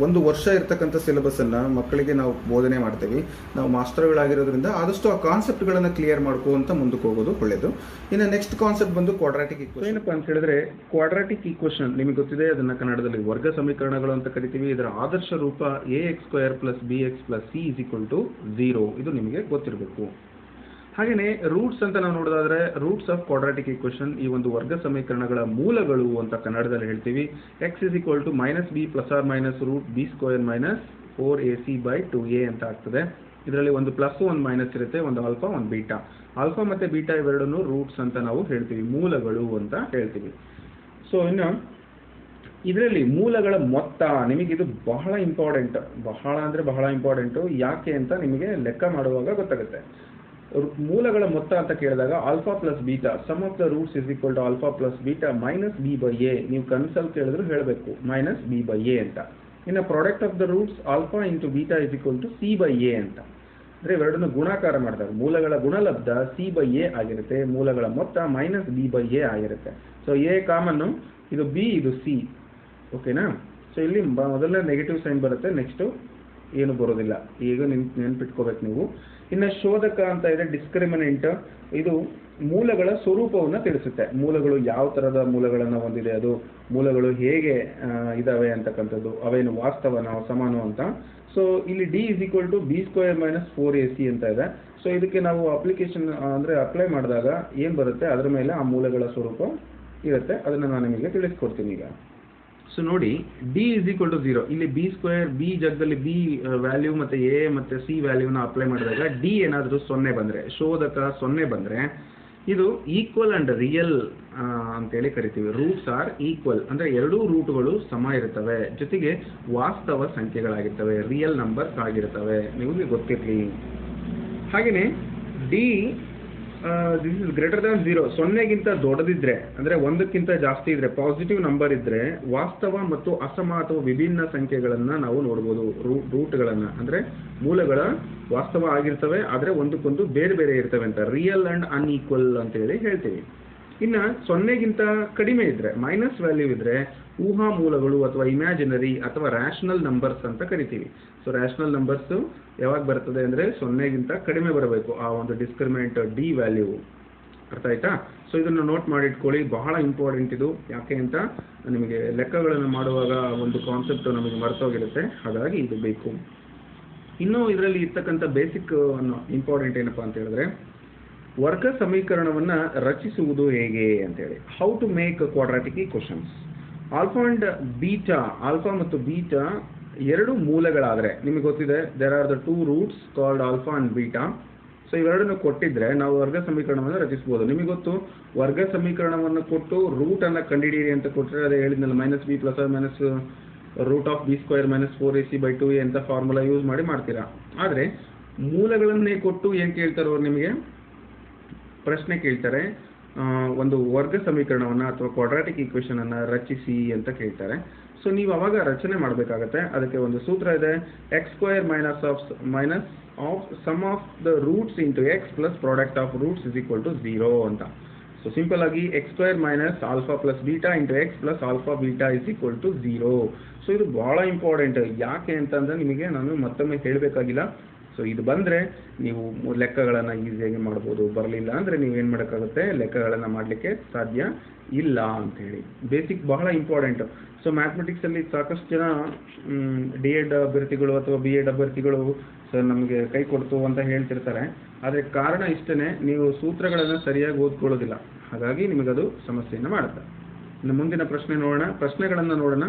1 ವರ್ಷ ಇರ್ತಕ್ಕಂಥ ಸಿಲೆಬಸ್ಸನ್ನು ಮಕ್ಕಳಿಗೆ ನಾವು ಬೋಧನೆ ಮಾಡ್ತೀವಿ. ನಾವು ಮಾಸ್ಟರ್ಗಳಾಗಿರೋದ್ರಿಂದ ಆದಷ್ಟು ಆ ಕಾನ್ಸೆಪ್ಟ್ಗಳನ್ನು ಕ್ಲಿಯರ್ ಮಾಡ್ಕೊಂತ ಮುಂದಕ್ಕೆ ಹೋಗೋದು ಒಳ್ಳೆಯದು. ಇನ್ನು ನೆಕ್ಸ್ಟ್ ಕಾನ್ಸೆಪ್ಟ್ ಬಂದು ಕ್ವಾಡ್ರಾಟಿಕ್ ಈಕ್ವೇಷನ್. ಏನಪ್ಪ ಅಂತ ಹೇಳಿದ್ರೆ, ಕ್ವಾಡ್ರಾಟಿಕ್ ಈಕ್ವೇಷನ್ ನಿಮಗೆ ಗೊತ್ತಿದೆ, ಅದನ್ನು ಕನ್ನಡದಲ್ಲಿ ವರ್ಗ ಸಮೀಕರಣಗಳು ಅಂತ ಕರಿತೀವಿ. ಇದರ ಆದರ್ಶ ರೂಪ ax² + bx + c = 0. ಇದು ನಿಮಗೆ ಗೊತ್ತಿರಬೇಕು. ಹಾಗೆಯೇ ರೂಟ್ಸ್ ಅಂತ ನಾವು ನೋಡೋದಾದ್ರೆ, ರೂಟ್ಸ್ ಆಫ್ ಕ್ವಾಡ್ರಾಟಿಕ್ ಈಕ್ವೇಷನ್, ಈ ಒಂದು ವರ್ಗ ಸಮೀಕರಣಗಳ ಮೂಲಗಳು ಅಂತ ಕನ್ನಡದಲ್ಲಿ ಹೇಳ್ತೀವಿ. x = -b ± √b² - 4ac/2a ಅಂತ ಆಗ್ತದೆ. ಇದರಲ್ಲಿ ಒಂದು ಪ್ಲಸ್, ಒಂದು ಮೈನಸ್ ಇರುತ್ತೆ, ಒಂದು ಆಲ್ಫಾ, ಒಂದು ಬೀಟಾ. ಆಲ್ಫಾ ಮತ್ತು ಬೀಟಾ ಇವೆರಡನ್ನು ರೂಟ್ಸ್ ಅಂತ ನಾವು ಹೇಳ್ತೀವಿ, ಮೂಲಗಳು ಅಂತ ಹೇಳ್ತೀವಿ. ಸೊ ಇನ್ನು ಇದರಲ್ಲಿ ಮೂಲಗಳ ಮೊತ್ತ, ನಿಮಗಿದು ಬಹಳ ಇಂಪಾರ್ಟೆಂಟ್, ಬಹಳ ಅಂದರೆ ಬಹಳ ಇಂಪಾರ್ಟೆಂಟು. ಯಾಕೆ ಅಂತ ನಿಮಗೆ ಲೆಕ್ಕ ಮಾಡುವಾಗ ಗೊತ್ತಾಗುತ್ತೆ. ಮೂಲಗಳ ಮೊತ್ತ ಅಂತ ಕೇಳಿದಾಗ alpha plus beta, sum of the roots = alpha plus beta minus b/a. ನೀವು ಕನ್ಸಲ್ಲಿ ಕೇಳಿದ್ರು ಹೇಳಬೇಕು -b/a ಅಂತ. ಇನ್ನು product of the roots alpha into beta = c/a ಅಂತ. ಅಂದರೆ ಇವೆರಡನ್ನು ಗುಣಾಕಾರ ಮಾಡಿದಾಗ ಮೂಲಗಳ ಗುಣಲಬ್ಧ c/a ಆಗಿರುತ್ತೆ, ಮೂಲಗಳ ಮೊತ್ತ -b/a ಆಗಿರುತ್ತೆ. ಸೊ a ಕಾಮನ್ನು, ಇದು b, ಇದು c, ಓಕೆನಾ? ಸೊ ಇಲ್ಲಿ ಮೊದಲನೇ ನೆಗೆಟಿವ್ ಸೈನ್ ಬರುತ್ತೆ, ನೆಕ್ಸ್ಟು ಏನು ಬರೋದಿಲ್ಲ. ಈಗ ನೆನ್ಪಿಟ್ಕೋಬೇಕು ನೀವು. ಇನ್ನು ಶೋಧಕ ಅಂತ ಇದೆ, ಡಿಸ್ಕ್ರಿಮಿನೆಂಟ್. ಇದು ಮೂಲಗಳ ಸ್ವರೂಪವನ್ನು ತಿಳಿಸುತ್ತೆ. ಮೂಲಗಳು ಯಾವ ಥರದ ಮೂಲಗಳನ್ನು ಹೊಂದಿದೆ, ಅದು ಮೂಲಗಳು ಹೇಗೆ ಇದ್ದಾವೆ ಅಂತಕ್ಕಂಥದ್ದು, ಅವೇನು ವಾಸ್ತವನೋ ಸಮಾನೋ ಅಂತ. ಸೊ ಇಲ್ಲಿ d = b² - 4ac ಅಂತ ಇದೆ. ಸೊ ಇದಕ್ಕೆ ನಾವು ಅಪ್ಲೈ ಮಾಡಿದಾಗ ಏನು ಬರುತ್ತೆ, ಅದರ ಮೇಲೆ ಆ ಮೂಲಗಳ ಸ್ವರೂಪ ಇರುತ್ತೆ. ಅದನ್ನು ನಾನು ನಿಮಗೆ ತಿಳಿಸ್ಕೊಡ್ತೀನಿ ಈಗ. ಸೊ ನೋಡಿ, d = 0. ಇಲ್ಲಿ b², b ಜಾಗದಲ್ಲಿ b ವ್ಯಾಲ್ಯೂ ಮತ್ತು a ಮತ್ತು c ವ್ಯಾಲ್ಯೂನ ಅಪ್ಲೈ ಮಾಡಿದಾಗ d ಏನಾದರೂ 0 ಬಂದರೆ, ಶೋಧಕ 0 ಬಂದರೆ, ಇದು ಈಕ್ವಲ್ ಆ್ಯಂಡ್ ರಿಯಲ್ ಅಂತೇಳಿ ಕರಿತೀವಿ. ರೂಟ್ಸ್ ಆರ್ ಈಕ್ವಲ್ ಅಂದರೆ ಎರಡೂ ರೂಟ್ಗಳು ಸಮ ಇರ್ತವೆ, ಜೊತೆಗೆ ವಾಸ್ತವ ಸಂಖ್ಯೆಗಳಾಗಿರ್ತವೆ, ರಿಯಲ್ ನಂಬರ್ಸ್ ಆಗಿರ್ತವೆ, ನಿಮಗೆ ಗೊತ್ತಿರಲಿ. ಹಾಗೆಯೇ d this is greater than 0, 0ಗಿಂತ ದೊಡ್ಡದಿದ್ರೆ, ಅಂದರೆ 1ಕ್ಕಿಂತ ಜಾಸ್ತಿ ಇದ್ರೆ, ಪಾಸಿಟಿವ್ ನಂಬರ್ ಇದ್ದರೆ, ವಾಸ್ತವ ಮತ್ತು ಅಸಮ ಅಥವಾ ವಿಭಿನ್ನ ಸಂಖ್ಯೆಗಳನ್ನು ನಾವು ನೋಡ್ಬೋದು. ರೂಟ್ಗಳನ್ನು ಅಂದರೆ ಮೂಲಗಳ ವಾಸ್ತವ ಆಗಿರ್ತವೆ, ಆದರೆ ಒಂದಕ್ಕೊಂದು ಬೇರೆ ಬೇರೆ ಇರ್ತವೆ ಅಂತ, ರಿಯಲ್ ಆ್ಯಂಡ್ ಅನ್ಈಕ್ವಲ್ ಅಂತೇಳಿ ಹೇಳ್ತೀವಿ. ಇನ್ನು 0ಗಿಂತ ಕಡಿಮೆ ಇದ್ದರೆ, ಮೈನಸ್ ವ್ಯಾಲ್ಯೂ ಇದ್ದರೆ, ಊಹಾ ಮೂಲಗಳು ಅಥವಾ ಇಮ್ಯಾಜಿನರಿ ಅಥವಾ ರ್ಯಾಷನಲ್ ನಂಬರ್ಸ್ ಅಂತ ಕರಿತೀವಿ. ಸೊ ರ್ಯಾಷನಲ್ ನಂಬರ್ಸು ಯಾವಾಗ ಬರ್ತದೆ ಅಂದರೆ 0ಗಿಂತ ಕಡಿಮೆ ಬರಬೇಕು ಆ ಒಂದು ಡಿಸ್ಕ್ರಿಮಿನೆಂಟ್ ಡಿ ವ್ಯಾಲ್ಯೂ. ಅರ್ಥ ಆಯ್ತಾ? ಸೊ ಇದನ್ನು ನೋಟ್ ಮಾಡಿಟ್ಕೊಳ್ಳಿ, ಬಹಳ ಇಂಪಾರ್ಟೆಂಟ್ ಇದು. ಯಾಕೆ ಅಂತ ನಿಮಗೆ ಲೆಕ್ಕಗಳನ್ನು ಮಾಡುವಾಗ ಒಂದು ಕಾನ್ಸೆಪ್ಟ್ ನಮಗೆ ಮರ್ತೋಗಿರುತ್ತೆ, ಹಾಗಾಗಿ ಇದು ಬೇಕು. ಇನ್ನು ಇದರಲ್ಲಿ ಇರ್ತಕ್ಕಂಥ ಬೇಸಿಕ್ ಇಂಪಾರ್ಟೆಂಟ್ ಏನಪ್ಪ ಅಂತ ಹೇಳಿದ್ರೆ, ವರ್ಗ ಸಮೀಕರಣವನ್ನು ರಚಿಸುವುದು ಹೇಗೆ ಅಂತೇಳಿ. How to make quadratic equations. Alpha and beta, alpha ಮತ್ತು ಬೀಟಾ ಎರಡು ಮೂಲಗಳಾದರೆ, ನಿಮಗೆ ಗೊತ್ತಿದೆ there are the 2 roots called alpha and beta. So ಇವೆರಡನ್ನು ಕೊಟ್ಟಿದ್ರೆ ನಾವು ವರ್ಗ ಸಮೀಕರಣವನ್ನು ರಚಿಸ್ಬೋದು. ನಿಮಗೆ ಗೊತ್ತು, ವರ್ಗ ಸಮೀಕರಣವನ್ನು ಕೊಟ್ಟು ರೂಟನ್ನು ಕಂಡುಹಿಡಿಯಿರಿ ಅಂತ ಕೊಟ್ಟರೆ, ಅದೇ ಹೇಳಿದ್ನಲ್ಲ, -b ± √b² - 4ac/2a ಅಂತ ಫಾರ್ಮುಲಾ ಯೂಸ್ ಮಾಡಿ ಮಾಡ್ತೀರಾ. ಆದರೆ ಮೂಲಗಳನ್ನೇ ಕೊಟ್ಟು ಏನು ಕೇಳ್ತಾರೆ ಅವರು, ನಿಮಗೆ ಪ್ರಶ್ನೆ ಕೇಳ್ತಾರೆ, ಒಂದು ವರ್ಗ ಸಮೀಕರಣವನ್ನು ಅಥವಾ ಕ್ವಾಡ್ರಾಟಿಕ್ ಈಕ್ವೇಷನನ್ನು ರಚಿಸಿ ಅಂತ ಕೇಳ್ತಾರೆ. ಸೊ ನೀವು ಅವಾಗ ರಚನೆ ಮಾಡಬೇಕಾಗತ್ತೆ. ಅದಕ್ಕೆ ಒಂದು ಸೂತ್ರ ಇದೆ, x² of sum of the roots into x plus product of roots = 0 ಅಂತ. ಸೊ ಸಿಂಪಲ್ ಆಗಿ x² - alpha plus beta into x plus alpha beta = 0. So ಇದು ಬಹಳ ಇಂಪಾರ್ಟೆಂಟ್. ಯಾಕೆ ಅಂತಂದರೆ ನಿಮಗೆ ನಾನು ಮತ್ತೊಮ್ಮೆ ಹೇಳಬೇಕಾಗಿಲ್ಲ. ಸೊ ಇದು ಬಂದರೆ ನೀವು ಲೆಕ್ಕಗಳನ್ನು ಈಸಿಯಾಗಿ ಮಾಡ್ಬೋದು, ಬರಲಿಲ್ಲ ಅಂದರೆ ನೀವೇನು ಮಾಡೋಕ್ಕಾಗುತ್ತೆ, ಲೆಕ್ಕಗಳನ್ನು ಮಾಡಲಿಕ್ಕೆ ಸಾಧ್ಯ ಇಲ್ಲ ಅಂಥೇಳಿ. ಬೇಸಿಕ್ ಬಹಳ ಇಂಪಾರ್ಟೆಂಟು. ಸೊ ಮ್ಯಾಥಮೆಟಿಕ್ಸಲ್ಲಿ ಸಾಕಷ್ಟು ಜನ D.Ed ಅಭ್ಯರ್ಥಿಗಳು ಅಥವಾ B.Ed ಅಭ್ಯರ್ಥಿಗಳು ಸರ್ ನಮಗೆ ಕೈ ಕೊಡ್ತು ಅಂತ ಹೇಳ್ತಿರ್ತಾರೆ. ಆದರೆ ಕಾರಣ ಇಷ್ಟೇ, ನೀವು ಸೂತ್ರಗಳನ್ನು ಸರಿಯಾಗಿ ಓದ್ಕೊಳ್ಳೋದಿಲ್ಲ, ಹಾಗಾಗಿ ನಿಮಗದು ಸಮಸ್ಯೆಯನ್ನು ಮಾಡುತ್ತೆ. ಇನ್ನು ಮುಂದಿನ ಪ್ರಶ್ನೆಗಳನ್ನು ನೋಡೋಣ.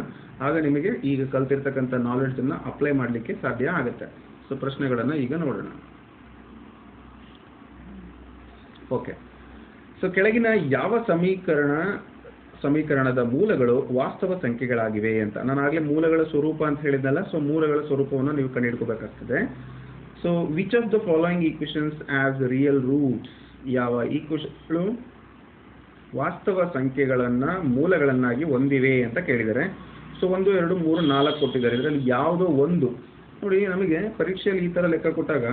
ಆಗ ನಿಮಗೆ ಈಗ ಕಲ್ತಿರ್ತಕ್ಕಂಥ ನಾಲೆಡ್ಜನ್ನು ಅಪ್ಲೈ ಮಾಡಲಿಕ್ಕೆ ಸಾಧ್ಯ ಆಗುತ್ತೆ. ಸೊ ಪ್ರಶ್ನೆಗಳನ್ನು ಈಗ ನೋಡೋಣ. ಓಕೆ. ಸೊ ಕೆಳಗಿನ ಯಾವ ಸಮೀಕರಣದ ಮೂಲಗಳು ವಾಸ್ತವ ಸಂಖ್ಯೆಗಳಾಗಿವೆ ಅಂತ. ನಾನು ಆಗಲೇ ಮೂಲಗಳ ಸ್ವರೂಪ ಅಂತ ಹೇಳಿದ್ನಲ್ಲ, ಸೊ ಮೂಲಗಳ ಸ್ವರೂಪವನ್ನು ನೀವು ಕಂಡುಹಿಡ್ಕೋಬೇಕಾಗ್ತದೆ. So which of the following equations as real roots, ಯಾವ ಈಕ್ವೇಷನ್ಗಳು ವಾಸ್ತವ ಸಂಖ್ಯೆಗಳನ್ನ ಮೂಲಗಳನ್ನಾಗಿ ಹೊಂದಿವೆ ಅಂತ ಕೇಳಿದ್ದಾರೆ. ಸೊ 1, 2, 3, 4 ಕೊಟ್ಟಿದ್ದಾರೆ. ಇದರಲ್ಲಿ ಯಾವುದೋ ಒಂದು ನೋಡಿ, ನಮಗೆ ಪರೀಕ್ಷೆಯಲ್ಲಿ ಈ ತರ ಲೆಕ್ಕ ಕೊಟ್ಟಾಗ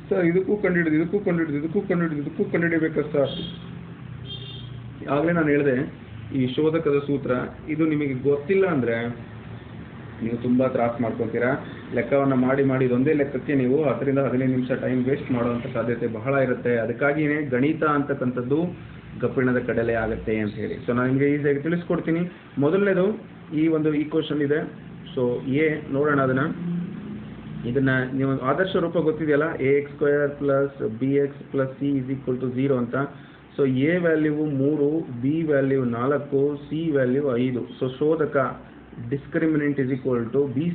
ಸರ್ ಇದಕ್ಕೂ ಕಂಡುಹಿಡಿಬೇಕು ಸರ್. ಆಗಲೇ ನಾನು ಹೇಳಿದೆ, ಈ ಶೋಧಕದ ಸೂತ್ರ ಇದು ನಿಮಗೆ ಗೊತ್ತಿಲ್ಲ ಅಂದರೆ ನೀವು ತುಂಬ ತ್ರಾಸ ಮಾಡ್ಕೊತೀರಾ. ಲೆಕ್ಕವನ್ನು ಮಾಡಿ ಇದೊಂದೇ ಲೆಕ್ಕಕ್ಕೆ ನೀವು 10 ರಿಂದ 15 ನಿಮಿಷ ಟೈಮ್ ವೇಸ್ಟ್ ಮಾಡುವಂಥ ಸಾಧ್ಯತೆ ಬಹಳ ಇರುತ್ತೆ. ಅದಕ್ಕಾಗಿಯೇ ಗಣಿತ ಅಂತಕ್ಕಂಥದ್ದು ಕಬ್ಬಿಣದ ಕಡಲೆ ಆಗುತ್ತೆ ಅಂತ ಹೇಳಿ. ಸೊ ನಾನು ನಿಮಗೆ ಈಸಿಯಾಗಿ ತಿಳಿಸ್ಕೊಡ್ತೀನಿ. ಮೊದಲನೇದು ಈ ಒಂದು ಈಕ್ವೇಷನ್ ಇದೆ. ಸೊ ನೋಡೋಣ ಇದನ್ನ ನೀವು ಆದರ್ಶ ರೂಪ ಗೊತ್ತಿದೆಯಲ್ಲ, ax² + bx + c = 0 ಅಂತ. So a value 3, b value 4, c value 5. So ಶೋಧಕ ಡಿಸ್ಕ್ರಿಮಿನೆಂಟ್ b² -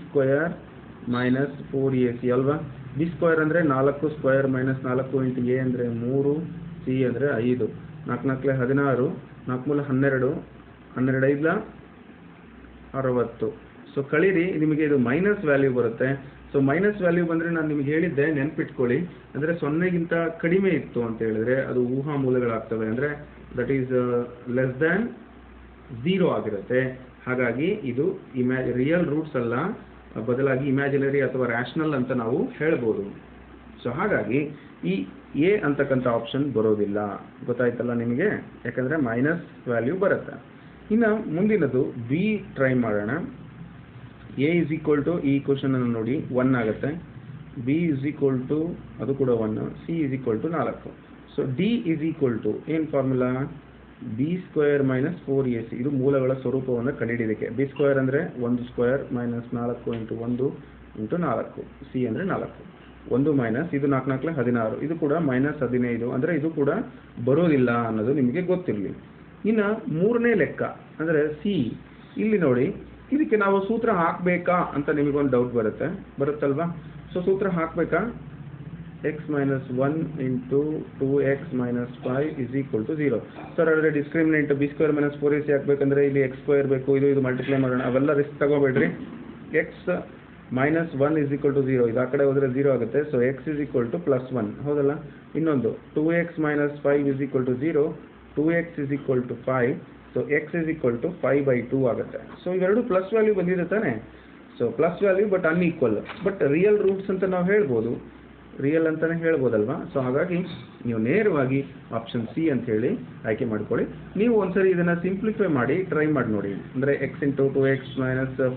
4ac ಅಲ್ವಾ. b² ಅಂದರೆ 4² - 4 × a ಅಂದರೆ 3, c ಅಂದರೆ 5, 4 4 16, 4 3 12, 12 5 60. ಸೊ ಕಳೀರಿ, ನಿಮಗೆ ಇದು ಮೈನಸ್ ವ್ಯಾಲ್ಯೂ ಬರುತ್ತೆ. ಸೊ ಮೈನಸ್ ವ್ಯಾಲ್ಯೂ ಬಂದರೆ ನಾನು ನಿಮಗೆ ಹೇಳಿದ್ದೆ, ನೆನ್ಪಿಟ್ಕೊಳ್ಳಿ, ಅಂದರೆ 0ಗಿಂತ ಕಡಿಮೆ ಇತ್ತು ಅಂತ ಹೇಳಿದ್ರೆ ಅದು ಊಹಾ ಮೂಲಗಳಾಗ್ತವೆ, ಅಂದರೆ ದಟ್ ಈಸ್ ಲೆಸ್ ದ್ಯಾನ್ 0 ಆಗಿರುತ್ತೆ. ಹಾಗಾಗಿ ಇದು ರಿಯಲ್ ರೂಟ್ಸ್ ಅಲ್ಲ, ಬದಲಾಗಿ ಇಮ್ಯಾಜಿನರಿ ಅಥವಾ ರ್ಯಾಷನಲ್ ಅಂತ ನಾವು ಹೇಳ್ಬೋದು. ಸೊ ಹಾಗಾಗಿ ಈ ಎ ಅಂತಕ್ಕಂಥ ಆಪ್ಷನ್ ಬರೋದಿಲ್ಲ. ಗೊತ್ತಾಯ್ತಲ್ಲ ನಿಮಗೆ, ಯಾಕಂದರೆ ಮೈನಸ್ ವ್ಯಾಲ್ಯೂ ಬರುತ್ತೆ. ಇನ್ನು ಮುಂದಿನದು ಬಿ ಟ್ರೈ ಮಾಡೋಣ. a = ಈ ಈಕ್ವೇಷನ್ ಅನ್ನು ನೋಡಿ 1 ಆಗುತ್ತೆ, b = ಅದು ಕೂಡ 1, c = 4. ಸೊ d = ಏನು ಫಾರ್ಮುಲಾ, b² - 4ac. ಇದು ಮೂಲಗಳ ಸ್ವರೂಪವನ್ನು ಕಂಡುಹಿಡಿಯೋದಕ್ಕೆ. b² ಅಂದರೆ 1² - 4 × 1 × 4, c ಅಂದರೆ 4, 1 ಮೈನಸ್ ಇದು 4 4 16, ಇದು ಕೂಡ -15, ಅಂದರೆ ಇದು ಕೂಡ ಬರೋದಿಲ್ಲ ಅನ್ನೋದು ನಿಮಗೆ ಗೊತ್ತಿರಲಿ. ಇನ್ನು ಮೂರನೇ ಲೆಕ್ಕ ಅಂದರೆ ಸಿ. ಇಲ್ಲಿ ನೋಡಿ, ಇದಕ್ಕೆ ನಾವು ಸೂತ್ರ ಹಾಕಬೇಕಾ ಅಂತ ನಿಮಗೊಂದು ಡೌಟ್ ಬರುತ್ತಲ್ವಾ. ಸೊ ಸೂತ್ರ ಹಾಕಬೇಕಾ, x - 1 × 2x - 5 = 0. ಸರ್ ಆದರೆ ಡಿಸ್ಕ್ರಿಮಿನೆಂಟ್ b² - 4ac ಹಾಕಬೇಕಂದ್ರೆ ಇಲ್ಲಿ x² ಬೇಕು, ಇದು ಮಲ್ಟಿಪ್ಲೈ ಮಾಡೋಣ. ಅವೆಲ್ಲ ರಿಸ್ಕ್ ತಗೋಬೇಡ್ರಿ. x - 1 = 0, ಇದು ಆ ಕಡೆ ಹೋದರೆ 0 ಆಗುತ್ತೆ. ಸೊ x = +1, ಹೌದಲ್ಲ. ಇನ್ನೊಂದು 2x - 5 = 0, 2x = 5. ಸೊ x = 5/2 ಆಗುತ್ತೆ. ಸೊ ಇವೆರಡು ಪ್ಲಸ್ ವ್ಯಾಲ್ಯೂ ಬಂದಿದೆ ತಾನೆ. So plus value but unequal, but real roots ಅಂತ ನಾವು ಹೇಳ್ಬೋದು, ರಿಯಲ್ ಅಂತಲೇ ಹೇಳ್ಬೋದಲ್ವಾ. ಸೊ ಹಾಗಾಗಿ ನೀವು ನೇರವಾಗಿ ಆಪ್ಷನ್ ಸಿ ಅಂತ ಹೇಳಿ ಆಯ್ಕೆ ಮಾಡ್ಕೊಳ್ಳಿ. ನೀವು ಒಂದ್ಸರಿ ಇದನ್ನು ಸಿಂಪ್ಲಿಫೈ ಮಾಡಿ ಟ್ರೈ ಮಾಡಿ ನೋಡಿ. ಅಂದರೆ x × 2x -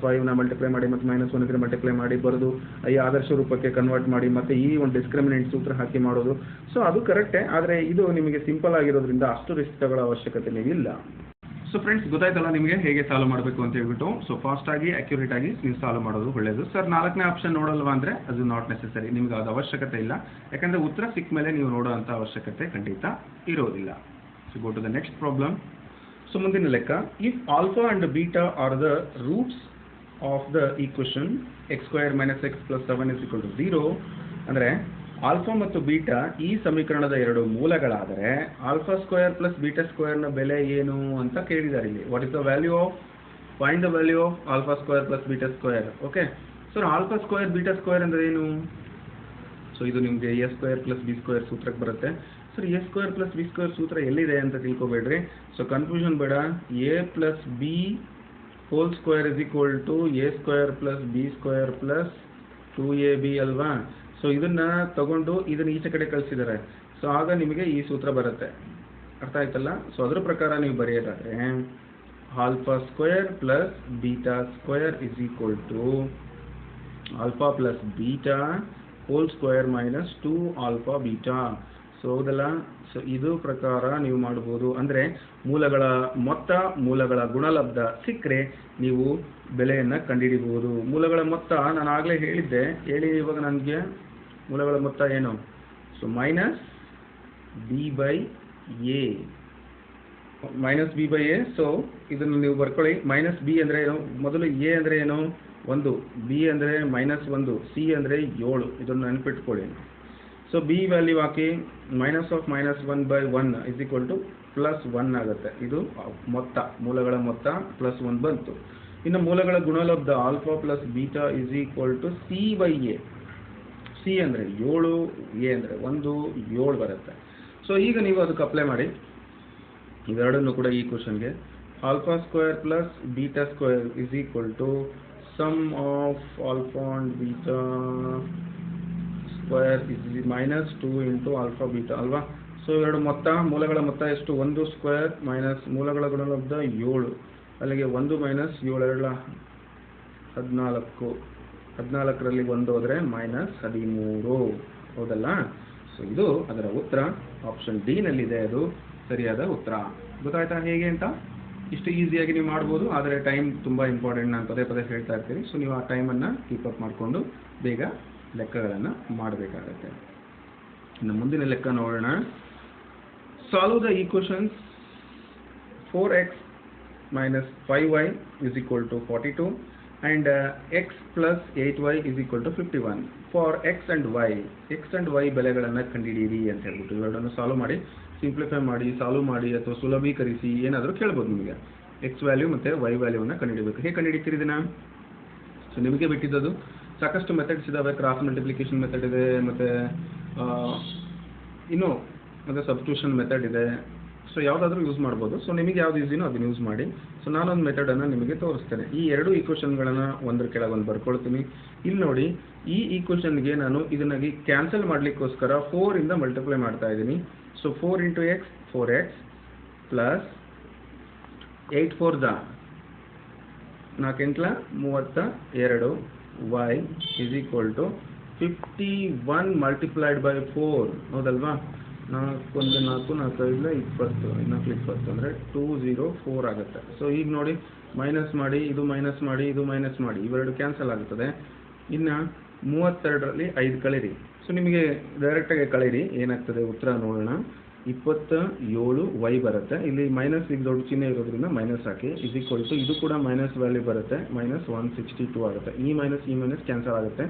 5ನ ಮಲ್ಟಿಪ್ಲೈ ಮಾಡಿ ಮತ್ತು -1 ಇದ್ರೆ ಮಲ್ಟಿಪ್ಲೈ ಮಾಡಿ ಬರೋದು, ಈ ಆದರ್ಶ ರೂಪಕ್ಕೆ ಕನ್ವರ್ಟ್ ಮಾಡಿ ಮತ್ತೆ ಈ ಒಂದು ಡಿಸ್ಕ್ರಿಮಿನೆಂಟ್ ಸೂತ್ರ ಹಾಕಿ ಮಾಡೋದು. ಸೊ ಅದು ಕರೆಕ್ಟೇ, ಆದರೆ ಇದು ನಿಮಗೆ ಸಿಂಪಲ್ ಆಗಿರೋದ್ರಿಂದ ಅಷ್ಟು ರಿಸ್ಕ್ ತಗೊಳ್ಳೋ ಅವಶ್ಯಕತೆ ಇಲ್ಲ. ಸೊ ಫ್ರೆಂಡ್ಸ್, ಗೊತ್ತಾಯ್ತಲ್ಲ ನಿಮಗೆ ಹೇಗೆ ಸಾಲ್ವ್ ಮಾಡಬೇಕು ಅಂತ ಹೇಳ್ಬಿಟ್ಟು. ಸೊ ಫಾಸ್ಟಾಗಿ ಅಕ್ಯುರೇಟ್ ಆಗಿ ನೀವು ಸಾಲ್ವ್ ಮಾಡೋದು ಒಳ್ಳೆಯದು. ಸರ್ 4ನೇ ಆಪ್ಷನ್ ನೋಡಲ್ವಾ ಅಂದರೆ ಅದು ನಾಟ್ ನೆಸೆಸರಿ, ನಿಮ್ಗೆ ಅದು ಅವಶ್ಯಕತೆ ಇಲ್ಲ. ಯಾಕಂದರೆ ಉತ್ತರ ಸಿಕ್ಕ ಮೇಲೆ ನೀವು ನೋಡೋವಂಥ ಅವಶ್ಯಕತೆ ಖಂಡಿತ ಇರೋದಿಲ್ಲ. So go to the next problem. So ಮುಂದಿನ ಲೆಕ್ಕ, if alpha and beta are the roots of the equation x² - x + 7 = 0, ಅಂದರೆ ಆಲ್ಫಾ ಮತ್ತು ಬೀಟಾ ಈ ಸಮೀಕರಣದ ಎರಡು ಮೂಲಗಳಾದರೆ α² + β² ನ ಬೆಲೆ ಏನು ಅಂತ ಕೇಳಿದ್ದಾರೆ ಇಲ್ಲಿ. What is the value of, find the value of α² + β². Okay sir, α² β² ಅಂದರೆ ಏನು? ಸೊ ಇದು ನಿಮಗೆ a² + b² ಸೂತ್ರಕ್ಕೆ ಬರುತ್ತೆ. ಸರ್ a² + b² ಸೂತ್ರ ಎಲ್ಲಿದೆ ಅಂತ ತಿಳ್ಕೊಬೇಡ್ರಿ. ಸೊ ಕನ್ಫ್ಯೂಷನ್ ಬೇಡ. a + b² = a² + b² + 2ab ಅಲ್ವಾ. ಸೊ ಇದನ್ನ ತಗೊಂಡು ಇದನ್ನ ಈಚೆ ಕಡೆ ಕಳಿಸಿದ್ದಾರೆ. ಸೊ ಆಗ ನಿಮಗೆ ಈ ಸೂತ್ರ ಬರುತ್ತೆ. ಅರ್ಥ ಆಯ್ತಲ್ಲ. ಸೊ ಅದರ ಪ್ರಕಾರ ನೀವು ಬರೆಯೋದಾದ್ರೆ α² + β² = α + β² - 2αβ. ಸೊ ಹೌದಲ್ಲ. ಸೊ ಇದು ಪ್ರಕಾರ ನೀವು ಮಾಡಬಹುದು. ಅಂದರೆ ಮೂಲಗಳ ಮೊತ್ತ, ಮೂಲಗಳ ಗುಣಲಬ್ಧ ಸಿಕ್ಕರೆ ನೀವು ಬೆಲೆಯನ್ನು ಕಂಡುಹಿಡಿಬಹುದು. ಮೂಲಗಳ ಮೊತ್ತ ನಾನು ಆಗಲೇ ಹೇಳಿದ್ದೆ, ಇವಾಗ ನನಗೆ ಮೂಲಗಳ ಮೊತ್ತ ಏನು? So -b/a. ಸೊ ಇದನ್ನು ನೀವು ಬರ್ಕೊಳ್ಳಿ. -b ಅಂದರೆ ಏನು? ಮೊದಲು a ಅಂದರೆ ಏನು? 1, b ಅಂದರೆ -1, c ಅಂದರೆ 7. ಇದನ್ನು ನೆನಪಿಟ್ಕೊಳ್ಳಿ. ಸೊ b ವ್ಯಾಲ್ಯೂ ಹಾಕಿ, -1/1 = +1 ಆಗುತ್ತೆ. ಇದು ಮೊತ್ತ, ಮೂಲಗಳ ಮೊತ್ತ +1 ಬಂತು. ಇನ್ನು ಮೂಲಗಳ ಗುಣಲಬ್ಧ alpha plus beta is equal to C/A. C ಅಂದರೆ 7, ಎ ಅಂದರೆ 1, 7 ಬರುತ್ತೆ. ಸೊ ಈಗ ನೀವು ಅದಕ್ಕೆ ಅಪ್ಲೈ ಮಾಡಿ ಇವೆರಡನ್ನು ಕೂಡ ಈ ಕ್ವಶನ್ಗೆ. Alpha square plus beta square is equal to sum of alpha and beta square is -2 into alpha beta ಅಲ್ವಾ. ಸೊ ಎರಡು ಮೊತ್ತ, ಮೂಲಗಳ ಮೊತ್ತ ಎಷ್ಟು? 1 ಸ್ಕ್ವೇರ್ ಮೈನಸ್ ಮೂಲಗಳ ಗುಣಲಬ್ಧ 7, ಅಲ್ಲಿಗೆ 1 ಮೈನಸ್ 7 2 14, 14ರಲ್ಲಿ 1 ಹೋದರೆ -13, ಹೌದಲ್ಲ. ಸೊ ಇದು ಅದರ ಉತ್ತರ. ಆಪ್ಷನ್ ಡಿ ನಲ್ಲಿದೆ ಅದು ಸರಿಯಾದ ಉತ್ತರ. ಗೊತ್ತಾಯ್ತಾ ಹೇಗೆ ಅಂತ? ಇಷ್ಟು ಈಸಿಯಾಗಿ ನೀವು ಮಾಡ್ಬೋದು, ಆದರೆ ಟೈಮ್ ತುಂಬ ಇಂಪಾರ್ಟೆಂಟ್. ನಾನು ಪದೇ ಪದೇ ಹೇಳ್ತಾ ಇರ್ತೀನಿ. ಸೊ ನೀವು ಆ ಟೈಮನ್ನು ಕೀಪ್ ಅಪ್ ಮಾಡಿಕೊಂಡು ಬೇಗ ಲೆಕ್ಕಗಳನ್ನು ಮಾಡಬೇಕಾಗತ್ತೆ. ಇನ್ನು ಮುಂದಿನ ಲೆಕ್ಕ ನೋಡೋಣ. Solve the equations 4x minus 5y is equal to 42 and x plus 8y is equal to 51. For x and y ಬೆಲೆಗಳನ್ನು ಕಂಡುಹಿಡಿಯಿರಿ ಅಂತ ಹೇಳ್ಬಿಟ್ಟು ಇವೆರಡನ್ನು ಸಾಲ್ವ್ ಮಾಡಿ, ಸಿಂಪ್ಲಿಫೈ ಮಾಡಿ, ಸಾಲ್ವ್ ಮಾಡಿ ಅಥವಾ ಸುಲಭೀಕರಿಸಿ ಏನಾದರೂ ಕೇಳ್ಬೋದು ನಿಮಗೆ. x ವ್ಯಾಲ್ಯೂ ಮತ್ತು y ವ್ಯಾಲ್ಯೂವನ್ನು ಕಂಡುಹಿಡಬೇಕು. ಹೇಗೆ ಕಂಡುಹಿಡಿತೀರಿ ಇದನ್ನ? ಸೊ ನಿಮಗೆ ಬಿಟ್ಟಿದ್ದದು. ಸಾಕಷ್ಟು ಮೆಥಡ್ಸ್ ಇದ್ದಾವೆ. ಕ್ರಾಸ್ ಮಲ್ಟಿಪ್ಲಿಕೇಶನ್ ಮೆಥಡ್ ಇದೆ, ಮತ್ತು ಇನ್ನು ಮತ್ತು ಸಬ್ಸ್ಟಿಟ್ಯೂಷನ್ ಮೆಥಡ್ ಇದೆ. ಸೊ ಯಾವುದಾದ್ರೂ ಯೂಸ್ ಮಾಡ್ಬೋದು. ಸೊ ನಿಮಗೆ ಯಾವ್ದು ಈಸಿನೋ ಅದನ್ನು ಯೂಸ್ ಮಾಡಿ. ಸೊ ನಾನೊಂದು ಮೆಥಡನ್ನು ನಿಮಗೆ ತೋರಿಸ್ತೇನೆ. ಈ ಎರಡು ಈಕ್ವೇಷನ್ಗಳನ್ನು ಒಂದ್ರ ಕೆಳಗೊಂದು ಬರ್ಕೊಳ್ತೀನಿ. ಇಲ್ಲಿ ನೋಡಿ, ಈ ಈಕ್ವೇಷನ್ಗೆ ನಾನು ಇದನ್ನಾಗಿ ಕ್ಯಾನ್ಸಲ್ ಮಾಡಲಿಕ್ಕೋಸ್ಕರ 4 ಇಂದ ಮಲ್ಟಿಪ್ಲೈ ಮಾಡ್ತಾ ಇದ್ದೀನಿ. So 4 into x 4x plus 8 4 4 32 y is equal to 51 multiplied by 4, ಹೌದಲ್ವಾ. 4 1 4 4 5 20 20 ಅಂದರೆ 204 ಆಗುತ್ತೆ. ಸೊ ಈಗ ನೋಡಿ, ಮೈನಸ್ ಮಾಡಿ, ಇದು ಮೈನಸ್ ಮಾಡಿ, ಇದು ಮೈನಸ್ ಮಾಡಿ, ಇವೆರಡು ಕ್ಯಾನ್ಸಲ್ ಆಗುತ್ತದೆ. ಇನ್ನು 32ರಲ್ಲಿ 5 ಕಳೀರಿ. ಸೊ ನಿಮಗೆ ಡೈರೆಕ್ಟಾಗಿ ಕಳೀರಿ, ಏನಾಗ್ತದೆ ಉತ್ತರ ನೋಡೋಣ. 27 y ಬರುತ್ತೆ. ಇಲ್ಲಿ ಮೈನಸ್ ಈಗ ದೊಡ್ಡ ಚಿಹ್ನೆ ಇರೋದ್ರಿಂದ ಮೈನಸ್ ಹಾಕಿ. ಇಸ್ ಈಕ್ವಲ್ ಟು ಇದು ಕೂಡ ಮೈನಸ್ ವ್ಯಾಲ್ಯೂ ಬರುತ್ತೆ, -162 ಆಗುತ್ತೆ. ಈ ಮೈನಸ್ ಕ್ಯಾನ್ಸಲ್ ಆಗುತ್ತೆ.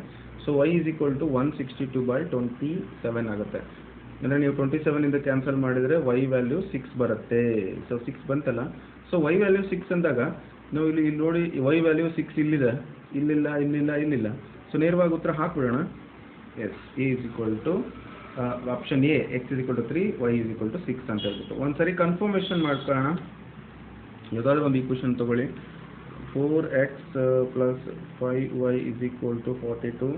So y is equal to 162/27 ಆಗುತ್ತೆ. ಅಂದರೆ ನೀವು 27 ಇಂದ ಕ್ಯಾನ್ಸಲ್ ಮಾಡಿದರೆ y ವ್ಯಾಲ್ಯೂ 6 ಬರುತ್ತೆ. ಸೊ 6 ಬಂತಲ್ಲ. ಸೊ y ವ್ಯಾಲ್ಯೂ 6 ಅಂದಾಗ ನಾವು ಇಲ್ಲಿ ನೋಡಿ, y ವ್ಯಾಲ್ಯೂ 6 ಇಲ್ಲಿದೆ, ಇಲ್ಲಿಲ್ಲ. ಸೊ ನೇರವಾಗಿ ಉತ್ತರ ಹಾಕ್ಬಿಡೋಣ. Yes, A is equal to option A, x is equal to 3, y is equal to 6 ಅಂತ ಹೇಳ್ಬಿಟ್ಟು ಒಂದ್ಸರಿ ಕನ್ಫರ್ಮೇಷನ್ ಮಾಡ್ಕೊಳ್ಳೋಣ. ಯಾವುದಾದ್ರೂ ಒಂದು ಈಕ್ವೇಷನ್ ತಗೊಳ್ಳಿ. 4x plus 5y is equal to 42,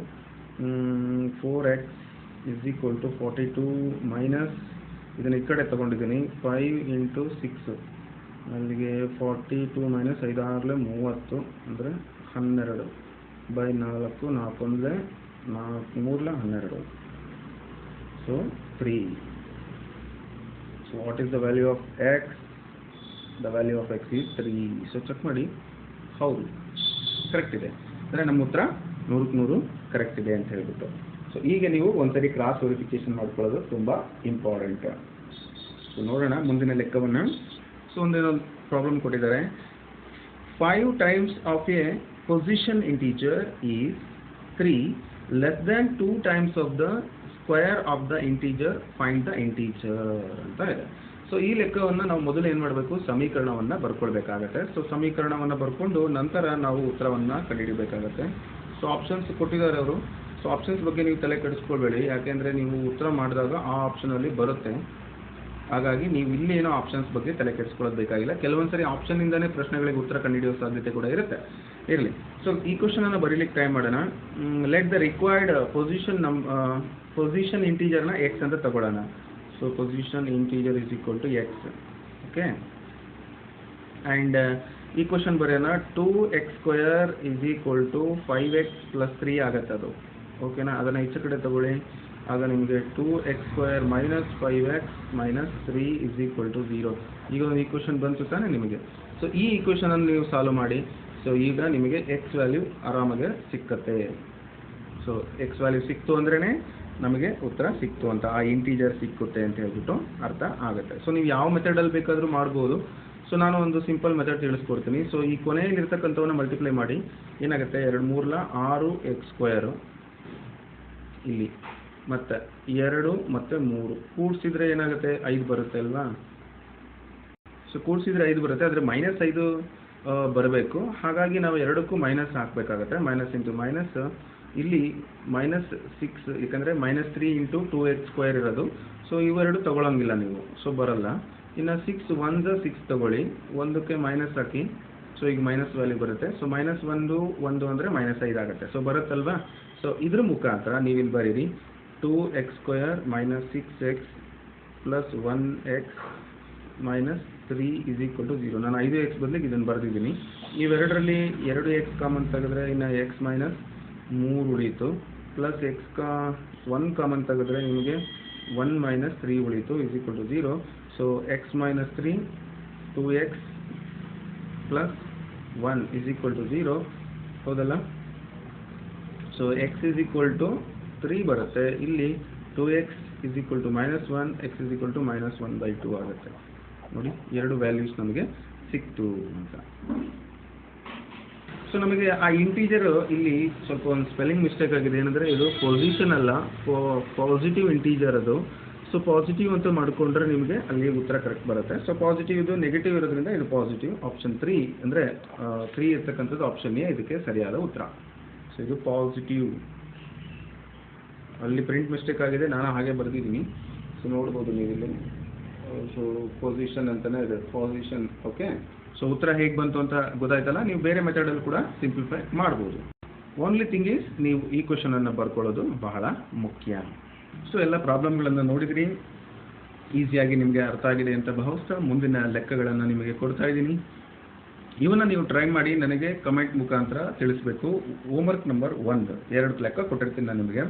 4x is equal to 42 minus ಇದನ್ನು ಈ ಕಡೆ ತೊಗೊಂಡಿದ್ದೀನಿ 5 ಇಂಟು 6, ಅಲ್ಲಿಗೆ 42 ಮೈನಸ್ 5 6 30 ಅಂದರೆ 12 by 4 4 1 4 3 12. So 3. So what is the value of x? The value of x is 3. So check ಮಾಡಿ, ಹೌದು ಕರೆಕ್ಟ್ ಇದೆ. ಅಂದರೆ ನಮ್ಮ ಉತ್ತರ 100ಕ್ಕೆ 100 ಕರೆಕ್ಟ್ ಇದೆ ಅಂತ ಹೇಳ್ಬಿಟ್ಟು. ಸೊ ಈಗ ನೀವು ಒಂದ್ಸರಿ ಕ್ರಾಸ್ ವೆರಿಫಿಕೇಶನ್ ಮಾಡ್ಕೊಳ್ಳೋದು ತುಂಬ ಇಂಪಾರ್ಟೆಂಟ್. ಸೊ ನೋಡೋಣ ಮುಂದಿನ ಲೆಕ್ಕವನ್ನು. ಸೊ ಒಂದೇನೋ ಪ್ರಾಬ್ಲಮ್ ಕೊಟ್ಟಿದ್ದಾರೆ. 5 times of A position integer is 3 less than 2 times of the square of the integer, find the integer ಅಂತ ಇದೆ. ಸೊ ಈ ಲೆಕ್ಕವನ್ನು ನಾವು ಮೊದಲು ಏನು ಮಾಡಬೇಕು? ಸಮೀಕರಣವನ್ನು ಬರ್ಕೊಳ್ಬೇಕಾಗತ್ತೆ. ಸೊ ಸಮೀಕರಣವನ್ನು ಬರ್ಕೊಂಡು ನಂತರ ನಾವು ಉತ್ತರವನ್ನು ಕಂಡುಹಿಡಿಬೇಕಾಗತ್ತೆ. ಸೊ ಆಪ್ಷನ್ಸ್ ಕೊಟ್ಟಿದ್ದಾರೆ ಅವರು. ಸೊ ಆಪ್ಷನ್ಸ್ ಬಗ್ಗೆ ನೀವು ತಲೆ ಕೆಡಿಸ್ಕೊಳ್ಬೇಡಿ, ಯಾಕೆಂದರೆ ನೀವು ಉತ್ತರ ಮಾಡಿದಾಗ ಆ ಆಪ್ಷನಲ್ಲಿ ಬರುತ್ತೆ. ಹಾಗಾಗಿ ನೀವು ಇಲ್ಲಿ ಏನೋ ಆಪ್ಷನ್ಸ್ ಬಗ್ಗೆ ತಲೆ ಕೆಡಿಸ್ಕೊಳ್ಳೋದು ಬೇಕಾಗಿಲ್ಲ. ಕೆಲವೊಂದು ಸರಿ ಆಪ್ಷನ್ನಿಂದನೇ ಪ್ರಶ್ನೆಗಳಿಗೆ ಉತ್ತರ ಕಂಡುಹಿಡಿಯೋ ಸಾಧ್ಯತೆ ಕೂಡ ಇರುತ್ತೆ. ಇರಲಿ. ಸೊ ಈ ಕ್ವಶನನ್ನು ಬರೀಲಿಕ್ಕೆ ಟ್ರೈ ಮಾಡೋಣ. ಲೆಟ್ ದ ರಿಕ್ವೈರ್ಡ್ ಪೊಸಿಷನ್ ಇಂಟೀಜರ್ನ ಎಕ್ಸ್ ಅಂತ ತಗೊಳ್ಳೋಣ. So position integer is equal to x. Okay, and ಈ ಕ್ವಶನ್ ಬರೆಯೋಣ. 2x² is equal to 5x plus 3 ಆಗುತ್ತೆ ಅದು. ಓಕೆನಾ, ಅದನ್ನು ಈಚೆ ಕಡೆ ತಗೊಳ್ಳಿ. ಆಗ ನಿಮಗೆ 2x² minus 5x minus 3 is equal to 0. ಈಗ ಒಂದು ಈಕ್ವೇಷನ್ ಬಂತು ತಾನೆ ನಿಮಗೆ. ಸೊ ಈ ಈಕ್ವೇಷನನ್ನು ನೀವು ಸಾಲ್ವ್ ಮಾಡಿ. ಸೊ ಈಗ ನಿಮಗೆ ಎಕ್ಸ್ ವ್ಯಾಲ್ಯೂ ಆರಾಮಾಗಿ ಸಿಕ್ಕತ್ತೆ. ಸೊ ಎಕ್ಸ್ ವ್ಯಾಲ್ಯೂ ಸಿಕ್ತು ಅಂದ್ರೇ ನಮಗೆ ಉತ್ತರ ಸಿಕ್ತು ಅಂತ, ಆ ಇಂಟೀಜರ್ ಸಿಕ್ಕುತ್ತೆ ಅಂತ ಹೇಳ್ಬಿಟ್ಟು ಅರ್ಥ ಆಗುತ್ತೆ. ಸೊ ನೀವು ಯಾವ ಮೆಥಡಲ್ಲಿ ಬೇಕಾದರೂ ಮಾಡ್ಬೋದು. ಸೊ ನಾನು ಒಂದು ಸಿಂಪಲ್ ಮೆಥಡ್ ತಿಳಿಸ್ಕೊಡ್ತೀನಿ. ಸೊ ಈ ಕೊನೆಯಲ್ಲಿರ್ತಕ್ಕಂಥವನ್ನ ಮಲ್ಟಿಪ್ಲೈ ಮಾಡಿ ಏನಾಗುತ್ತೆ? 2 3 6x² ಇಲ್ಲಿ ಮತ್ತು 2 ಮತ್ತು 3 ಕೂಡಿಸಿದ್ರೆ ಏನಾಗುತ್ತೆ? 5 ಬರುತ್ತೆ ಅಲ್ವಾ. ಸೊ ಕೂಡಿಸಿದ್ರೆ 5 ಬರುತ್ತೆ, ಆದರೆ -5 ಬರಬೇಕು. ಹಾಗಾಗಿ ನಾವು ಎರಡಕ್ಕೂ ಮೈನಸ್ ಹಾಕಬೇಕಾಗತ್ತೆ. ಮೈನಸ್ ಇಂಟು ಮೈನಸ್, ಇಲ್ಲಿ -6, ಯಾಕಂದರೆ -3 × 2x² ಇರೋದು. ಸೊ ಇವೆರಡು ತೊಗೊಳಂಗಿಲ್ಲ ನೀವು, ಸೊ ಬರಲ್ಲ. ಇನ್ನು 6 1 6 ತೊಗೊಳ್ಳಿ, ಒಂದಕ್ಕೆ ಮೈನಸ್ ಹಾಕಿ, ಸೊ ಈಗ ಮೈನಸ್ ವ್ಯಾಲ್ಯೂ ಬರುತ್ತೆ. ಸೊ -1 ಅಂದರೆ -5 ಆಗುತ್ತೆ. ಸೊ ಬರುತ್ತಲ್ವಾ? ಸೊ ಇದ್ರ ಮುಖಾಂತರ ನೀವು ಇಲ್ಲಿ ಬರೀರಿ 2x² - 6x + 1x - 3 = 0. ನಾನು 5x ಬದಲಿಗೆ ಇದನ್ನು ಬರೆದಿದ್ದೀನಿ. ಇವೆರಡರಲ್ಲಿ 2x ಕಾಮನ್ ತೆಗೆದ್ರೆ ಇನ್ನು x - 3 ಉಳೀತು, ಪ್ಲಸ್ x 1 ಕಾಮನ್ ತೆಗೆದ್ರೆ ನಿಮಗೆ 1 - 3 ಉಳೀತು = 0. So x - 3 2x + 1 = 0. ಹೌದಲ್ಲ? ಸೊ x = 3 ಬರುತ್ತೆ. ಇಲ್ಲಿ 2x = -1, x = -1/2 ಆಗುತ್ತೆ. ನೋಡಿ, ಎರಡು ವ್ಯಾಲ್ಯೂಸ್ ನಮಗೆ ಸಿಕ್ತು ಅಂತ. ಸೊ ನಮಗೆ ಆ ಇಂಟೀಜರ್ ಇಲ್ಲಿ ಸ್ವಲ್ಪ ಒಂದು ಸ್ಪೆಲ್ಲಿಂಗ್ ಮಿಸ್ಟೇಕ್ ಆಗಿದೆ. ಏನಂದರೆ ಇದು ಪೊಸಿಷನ್ ಅಲ್ಲ, ಪಾಸಿಟಿವ್ ಇಂಟೀಜರ್ ಅದು. ಸೊ ಪಾಸಿಟಿವ್ ಅಂತ ಮಾಡಿಕೊಂಡ್ರೆ ನಿಮಗೆ ಅಲ್ಲಿ ಉತ್ತರ ಕರೆಕ್ಟ್ ಬರುತ್ತೆ. ಸೊ ಪಾಸಿಟಿವ್ ಇದು ನೆಗೆಟಿವ್ ಇರೋದ್ರಿಂದ ಇದು ಪಾಸಿಟಿವ್. ಆಪ್ಷನ್ 3 ಅಂದರೆ 3 ಇರ್ತಕ್ಕಂಥದ್ದು ಆಪ್ಷನ್ ಎ ಇದಕ್ಕೆ ಸರಿಯಾದ ಉತ್ತರ. ಸೊ ಇದು ಪಾಸಿಟಿವ್. ಅಲ್ಲಿ ಪ್ರಿಂಟ್ ಮಿಸ್ಟೇಕ್ ಆಗಿದೆ, ನಾನು ಹಾಗೆ ಬರೆದಿದ್ದೀನಿ. ಸೊ ನೋಡ್ಬೋದು ನೀವು ಇಲ್ಲಿ. ಸೊ ಪೊಸಿಷನ್ ಅಂತಲೇ ಇದೆ, ಪೊಸಿಷನ್. ಓಕೆ, ಸೊ ಉತ್ತರ ಹೇಗೆ ಬಂತು ಅಂತ ಗೊತ್ತಾಯ್ತಲ್ಲ. ನೀವು ಬೇರೆ ಮೆಥಡಲ್ಲಿ ಕೂಡ ಸಿಂಪ್ಲಿಫೈ ಮಾಡ್ಬೋದು. ಓನ್ಲಿ ಥಿಂಗ್ ಈಸ್ ನೀವು ಈ ಕ್ವೆಶನನ್ನು ಬರ್ಕೊಳ್ಳೋದು ಬಹಳ ಮುಖ್ಯ. ಸೊ ಎಲ್ಲ ಪ್ರಾಬ್ಲಮ್ಗಳನ್ನು ನೋಡಿದ್ರಿ, ಈಸಿಯಾಗಿ ನಿಮಗೆ ಅರ್ಥ ಆಗಿದೆ ಅಂತ ಭಾವಿಸ್ತಾ ಮುಂದಿನ ಲೆಕ್ಕಗಳನ್ನು ನಿಮಗೆ ಕೊಡ್ತಾ ಇದ್ದೀನಿ. ಇವನ್ನ ನೀವು ಟ್ರೈ ಮಾಡಿ ನನಗೆ ಕಮೆಂಟ್ ಮುಖಾಂತರ ತಿಳಿಸ್ಬೇಕು. ಹೋಮ್ವರ್ಕ್ ನಂಬರ್ 1 2 ಲೆಕ್ಕ ಕೊಟ್ಟಿರ್ತೀನಿ ನಾನು ನಿಮಗೆ.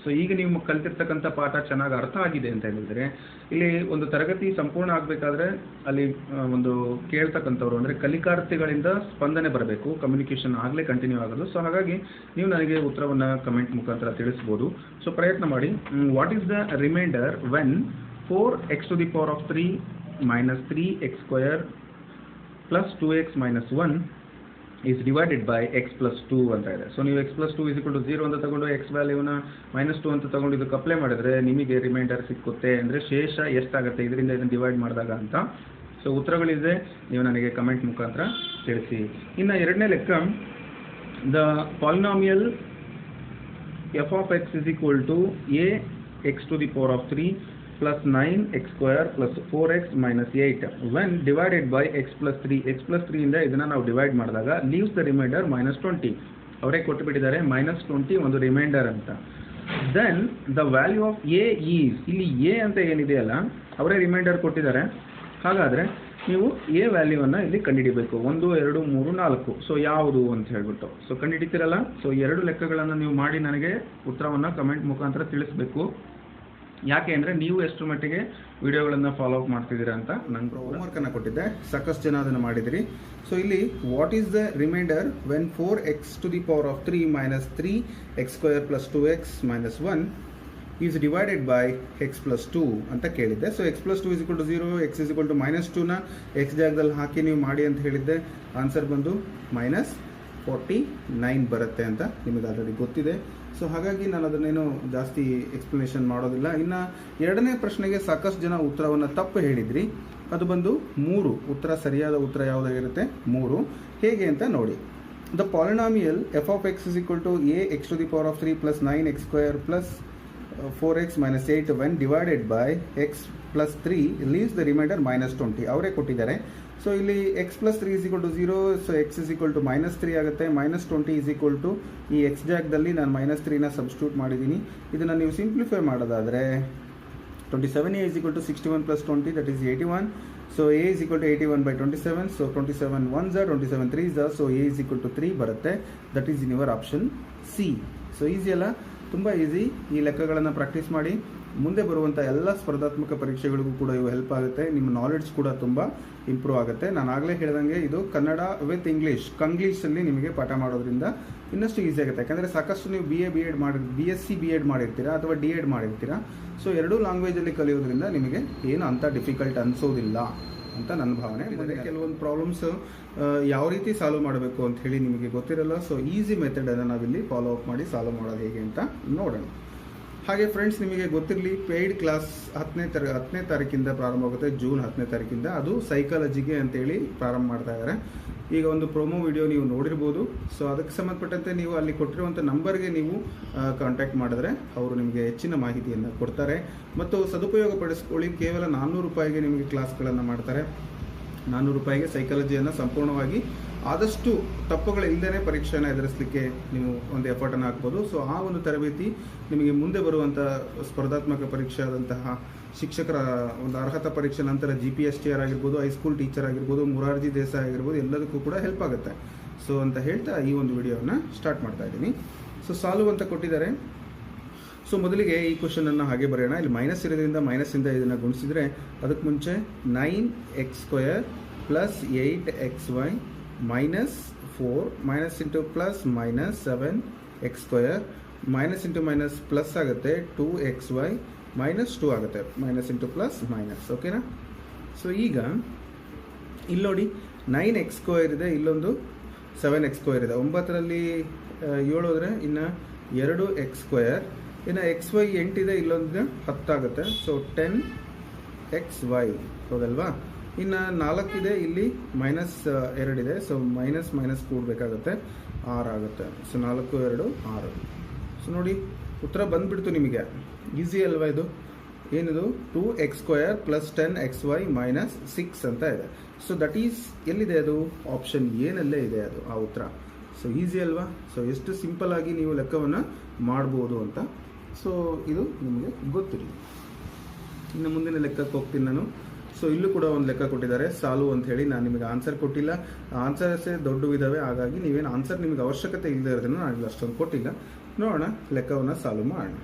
ಸೊ ಈಗ ನೀವು ಕಲಿತಿರ್ತಕ್ಕಂಥ ಪಾಠ ಚೆನ್ನಾಗಿ ಅರ್ಥ ಆಗಿದೆ ಅಂತ ಹೇಳಿದರೆ, ಇಲ್ಲಿ ಒಂದು ತರಗತಿ ಸಂಪೂರ್ಣ ಆಗಬೇಕಾದ್ರೆ ಅಲ್ಲಿ ಒಂದು ಕೇಳ್ತಕ್ಕಂಥವ್ರು ಅಂದರೆ ಕಲಿಕಾರ್ಥಿಗಳಿಂದ ಸ್ಪಂದನೆ ಬರಬೇಕು, ಕಮ್ಯುನಿಕೇಷನ್ ಆಗಲೇ ಕಂಟಿನ್ಯೂ ಆಗೋದು. ಸೊ ಹಾಗಾಗಿ ನೀವು ನನಗೆ ಉತ್ತರವನ್ನು ಕಮೆಂಟ್ ಮುಖಾಂತರ ತಿಳಿಸ್ಬೋದು. ಸೊ ಪ್ರಯತ್ನ ಮಾಡಿ. What is the reminder when 4x⁻³ - 3x² + 2x - 1 is divided by x + 2 ಅಂತ ಇದೆ. ಸೊ ನೀವು x + 2 = 0 ಅಂತ ತಗೊಂಡು x ವ್ಯಾಲ್ಯೂನ -2 ಅಂತ ತಗೊಂಡು ಇದಕ್ಕೆ ಅಪ್ಲೈ ಮಾಡಿದ್ರೆ ನಿಮಗೆ ರಿಮೈಂಡರ್ ಸಿಕ್ಕುತ್ತೆ. ಅಂದರೆ ಶೇಷ ಎಷ್ಟಾಗುತ್ತೆ ಇದರಿಂದ ಇದನ್ನು ಡಿವೈಡ್ ಮಾಡಿದಾಗ ಅಂತ. ಸೊ ಉತ್ತರಗಳಿದೆ, ನೀವು ನನಗೆ ಕಮೆಂಟ್ ಮುಖಾಂತರ ತಿಳಿಸಿ. ಇನ್ನು ಎರಡನೇ ಲೆಕ್ಕ, the polynomial f of x = ax⁻³ + 9x² + 4x - 8 when divided by x + 3. x + 3 ಇಂದ ಇದನ್ನು ನಾವು ಡಿವೈಡ್ ಮಾಡಿದಾಗ leaves the remainder -20. ಅವರೇ ಕೊಟ್ಟುಬಿಟ್ಟಿದ್ದಾರೆ -20 ಒಂದು ರಿಮೈಂಡರ್ ಅಂತ. Then the value of a is, ಇಲ್ಲಿ ಎ ಅಂತ ಏನಿದೆಯಲ್ಲ ಅವರೇ ರಿಮೈಂಡರ್ ಕೊಟ್ಟಿದ್ದಾರೆ. ಹಾಗಾದರೆ ನೀವು ಎ ವ್ಯಾಲ್ಯೂವನ್ನು ಇಲ್ಲಿ ಕಂಡುಹಿಡಿಬೇಕು. 1 2 3 4. ಸೊ ಯಾವುದು ಅಂತ ಹೇಳ್ಬಿಟ್ಟು ಸೊ ಕಂಡುಹಿಡಿತೀರಲ್ಲ. ಸೊ ಎರಡು ಲೆಕ್ಕಗಳನ್ನು ನೀವು ಮಾಡಿ ನನಗೆ ಉತ್ತರವನ್ನು ಕಮೆಂಟ್ ಮುಖಾಂತರ ತಿಳಿಸ್ಬೇಕು. ಯಾಕೆ ಅಂದರೆ ನೀವು ಎಷ್ಟು ಮಟ್ಟಿಗೆ ವಿಡಿಯೋಗಳನ್ನು ಫಾಲೋ ಅಪ್ ಮಾಡ್ತಿದ್ದೀರಾ ಅಂತ. ನಂಗೆ ಹೋಮ್ವರ್ಕನ್ನು ಕೊಟ್ಟಿದ್ದೆ, ಸಾಕಷ್ಟು ಜನ ಅದನ್ನು ಮಾಡಿದಿರಿ. ಸೊ ಇಲ್ಲಿ what is the reminder when 4x⁻³ - 3x² + 2x - 1 is divided by x + 2 ಅಂತ ಕೇಳಿದ್ದೆ. ಸೊ x + 2 = 0, x = -2ನ x ಜಾಗದಲ್ಲಿ ಹಾಕಿ ನೀವು ಮಾಡಿ ಅಂತ ಹೇಳಿದ್ದೆ. ಆನ್ಸರ್ ಬಂದು -49 ಬರುತ್ತೆ ಅಂತ ನಿಮಗೆ ಆಲ್ರೆಡಿ ಗೊತ್ತಿದೆ. ಸೊ ಹಾಗಾಗಿ ನಾನು ಅದನ್ನೇನು ಜಾಸ್ತಿ ಎಕ್ಸ್ಪ್ಲನೇಷನ್ ಮಾಡೋದಿಲ್ಲ. ಇನ್ನು ಎರಡನೇ ಪ್ರಶ್ನೆಗೆ ಸಾಕಷ್ಟು ಜನ ಉತ್ತರವನ್ನು ತಪ್ಪು ಹೇಳಿದ್ರಿ. ಅದು ಬಂದು 3. ಉತ್ತರ ಸರಿಯಾದ ಉತ್ತರ ಯಾವುದಾಗಿರುತ್ತೆ 3. ಹೇಗೆ ಅಂತ ನೋಡಿ. The polynomial f of x = ax⁻³ + 9x² + 4x - 8 when divided by x + 3 leaves the remainder -20. ಅವರೇ ಕೊಟ್ಟಿದ್ದಾರೆ. ಸೊ ಇಲ್ಲಿ x + 3 = 0. ಸೊ x -3 ಆಗುತ್ತೆ. -20 ಈ x ಜಾಗದಲ್ಲಿ ನಾನು -3ನ ಸಬ್ಸ್ಟಿಟ್ಯೂಟ್ ಮಾಡಿದ್ದೀನಿ. ಇದನ್ನು ನೀವು ಸಿಂಪ್ಲಿಫೈ ಮಾಡೋದಾದರೆ 27a = 61 + 20 that is 81. So a = 81/27. So 27 1s are 27 3s are. So a = 3 ಬರುತ್ತೆ. That is in your option C. So easy ಅಲ್ಲ, ತುಂಬ ಈಸಿ. ಈ ಲೆಕ್ಕಗಳನ್ನು ಪ್ರಾಕ್ಟೀಸ್ ಮಾಡಿ. ಮುಂದೆ ಬರುವಂಥ ಎಲ್ಲ ಸ್ಪರ್ಧಾತ್ಮಕ ಪರೀಕ್ಷೆಗಳಿಗೂ ಕೂಡ ಇವು ಹೆಲ್ಪ್ ಆಗುತ್ತೆ. ನಿಮ್ಮ ನಾಲೆಡ್ಜ್ ಕೂಡ ತುಂಬ ಇಂಪ್ರೂವ್ ಆಗುತ್ತೆ. ನಾನು ಆಗಲೇ ಹೇಳಿದಂಗೆ ಇದು ಕನ್ನಡ ವಿತ್ ಇಂಗ್ಲೀಷ್, ಕಂಗ್ಲೀಷಲ್ಲಿ ನಿಮಗೆ ಪಾಠ ಮಾಡೋದ್ರಿಂದ ಇನ್ನಷ್ಟು ಈಸಿ ಆಗುತ್ತೆ. ಯಾಕಂದರೆ ಸಾಕಷ್ಟು ನೀವು BSc B.Ed ಮಾಡಿರ್ತೀರಾ ಅಥವಾ D.Ed ಮಾಡಿರ್ತೀರಾ. ಸೊ ಎರಡೂ ಲ್ಯಾಂಗ್ವೇಜಲ್ಲಿ ಕಲಿಯೋದ್ರಿಂದ ನಿಮಗೆ ಏನು ಅಂಥ ಡಿಫಿಕಲ್ಟ್ ಅನಿಸೋದಿಲ್ಲ ಅಂತ ನನ್ನ ಭಾವನೆ. ಕೆಲವೊಂದು ಪ್ರಾಬ್ಲಮ್ಸ್ ಯಾವ ರೀತಿ ಸಾಲ್ವ್ ಮಾಡಬೇಕು ಅಂತ ಹೇಳಿ ನಿಮಗೆ ಗೊತ್ತಿರಲ್ಲ. ಸೊ ಈಸಿ ಮೆಥಡನ್ನು ನಾವಿಲ್ಲಿ ಫಾಲೋ ಅಪ್ ಮಾಡಿ ಸಾಲ್ವ್ ಮಾಡೋದು ಹೇಗೆ ಅಂತ ನೋಡೋಣ. ಹಾಗೆ ಫ್ರೆಂಡ್ಸ್, ನಿಮಗೆ ಗೊತ್ತಿರಲಿ, ಪೇಯ್ಡ್ ಕ್ಲಾಸ್ 10ನೇ ತಾರೀಕಿಂದ ಪ್ರಾರಂಭ ಆಗುತ್ತೆ. ಜೂನ್ 10ನೇ ತಾರೀಕಿಂದ. ಅದು ಸೈಕಾಲಜಿಗೆ ಅಂತೇಳಿ ಪ್ರಾರಂಭ ಮಾಡ್ತಾ ಇದ್ದಾರೆ. ಈಗ ಒಂದು ಪ್ರೋಮೋ ವಿಡಿಯೋ ನೀವು ನೋಡಿರ್ಬೋದು. ಸೊ ಅದಕ್ಕೆ ಸಂಬಂಧಪಟ್ಟಂತೆ ನೀವು ಅಲ್ಲಿ ಕೊಟ್ಟಿರುವಂಥ ನಂಬರ್ಗೆ ನೀವು ಕಾಂಟ್ಯಾಕ್ಟ್ ಮಾಡಿದ್ರೆ ಅವರು ನಿಮಗೆ ಹೆಚ್ಚಿನ ಮಾಹಿತಿಯನ್ನು ಕೊಡ್ತಾರೆ. ಮತ್ತು ಸದುಪಯೋಗ ಪಡಿಸ್ಕೊಳ್ಳಿ. ಕೇವಲ 400 ರೂಪಾಯಿಗೆ ನಿಮಗೆ ಕ್ಲಾಸ್ಗಳನ್ನು ಮಾಡ್ತಾರೆ. 400 ರೂಪಾಯಿಗೆ ಸೈಕಾಲಜಿಯನ್ನು ಸಂಪೂರ್ಣವಾಗಿ ಆದಷ್ಟು ತಪ್ಪುಗಳಿಲ್ಲದೇ ಪರೀಕ್ಷೆಯನ್ನು ಎದುರಿಸಲಿಕ್ಕೆ ನೀವು ಒಂದು ಎಫರ್ಟನ್ನು ಹಾಕ್ಬೋದು. ಸೊ ಆ ಒಂದು ತರಬೇತಿ ನಿಮಗೆ ಮುಂದೆ ಬರುವಂಥ ಸ್ಪರ್ಧಾತ್ಮಕ ಪರೀಕ್ಷೆ ಆದಂತಹ ಶಿಕ್ಷಕರ ಒಂದು ಅರ್ಹತಾ ಪರೀಕ್ಷೆ ನಂತರ GPSTR ಆಗಿರ್ಬೋದು, ಹೈಸ್ಕೂಲ್ ಟೀಚರ್ ಆಗಿರ್ಬೋದು, ಮೊರಾರ್ಜಿ ದೇಸಾಯಿ ಆಗಿರ್ಬೋದು, ಎಲ್ಲದಕ್ಕೂ ಕೂಡ ಹೆಲ್ಪ್ ಆಗುತ್ತೆ. ಸೊ ಅಂತ ಹೇಳ್ತಾ ಈ ಒಂದು ವಿಡಿಯೋವನ್ನು ಸ್ಟಾರ್ಟ್ ಮಾಡ್ತಾ ಇದ್ದೀನಿ. ಸೊ ಸಾಲ್ವ್ ಅಂತ ಕೊಟ್ಟಿದ್ದಾರೆ. ಸೊ ಮೊದಲಿಗೆ ಈ ಕ್ವಶನನ್ನು ಹಾಗೆ ಬರೆಯೋಣ. ಇಲ್ಲಿ ಮೈನಸ್ ಇರೋದ್ರಿಂದ ಮೈನಸ್ಸಿಂದ ಇದನ್ನು ಗುಣಿಸಿದರೆ ಅದಕ್ಕೆ ಮುಂಚೆ 9x² plus 8xy minus 4 minus into plus minus 7x² minus into minus plus ಆಗುತ್ತೆ 2xy ಮೈನಸ್ 2 ಆಗುತ್ತೆ. Minus into plus minus. ಓಕೆನಾ? ಸೊ ಈಗ ಇಲ್ಲಿ ನೋಡಿ 9x² ಇದೆ, ಇಲ್ಲೊಂದು 7x² ಇದೆ. 9ರಲ್ಲಿ 7 ಹೋದರೆ ಇನ್ನು 2x², ಇನ್ನು xy 8 ಇದೆ, ಇಲ್ಲೊಂದು 10 ಆಗುತ್ತೆ. ಸೊ 10xy ಹೌದಲ್ವಾ? ಇನ್ನು 4 ಇದೆ, ಇಲ್ಲಿ ಮೈನಸ್ 2 ಇದೆ. ಸೊ ಮೈನಸ್ ಮೈನಸ್ ಕೂಡಬೇಕಾಗುತ್ತೆ, 6 ಆಗುತ್ತೆ. ಸೊ 4 2 6. ಸೊ ನೋಡಿ ಉತ್ತರ ಬಂದುಬಿಡ್ತು ನಿಮಗೆ. ಈಸಿ ಅಲ್ವಾ ಇದು? ಏನಿದು? 2x² ಪ್ಲಸ್ 10xy ಮೈನಸ್ 6 ಅಂತ ಇದೆ. ಸೊ ದಟ್ ಈಸ್ ಎಲ್ಲಿದೆ ಅದು? ಆಪ್ಷನ್ ಏನಲ್ಲೇ ಇದೆ ಅದು ಆ ಉತ್ತರ. ಸೊ ಈಸಿ ಅಲ್ವಾ? ಸೊ ಎಷ್ಟು ಸಿಂಪಲ್ ಆಗಿ ನೀವು ಲೆಕ್ಕವನ್ನು ಮಾಡ್ಬೋದು ಅಂತ. ಸೊ ಇದು ನಿಮಗೆ ಗೊತ್ತಿರಲಿ. ಇನ್ನು ಮುಂದಿನ ಲೆಕ್ಕಕ್ಕೆ ಹೋಗ್ತೀನಿ ನಾನು. ಸೊ ಇಲ್ಲೂ ಕೂಡ ಒಂದು ಲೆಕ್ಕ ಕೊಟ್ಟಿದ್ದಾರೆ, ಸಾಲ್ವ್ ಅಂತ ಹೇಳಿ. ನಾನು ನಿಮಗೆ ಆನ್ಸರ್ ಕೊಟ್ಟಿಲ್ಲ. ಆನ್ಸರ್ಸೇ ದೊಡ್ಡವಿದ್ದಾವೆ, ಹಾಗಾಗಿ ನೀವೇನು ಆನ್ಸರ್ ನಿಮಗೆ ಅವಶ್ಯಕತೆ ಇಲ್ಲದೆ ಇರೋದನ್ನು ನಾನು ಅಷ್ಟೊಂದು ಕೊಟ್ಟಿಲ್ಲ. ನೋಡೋಣ, ಲೆಕ್ಕವನ್ನು ಸಾಲ್ವ್ ಮಾಡೋಣ.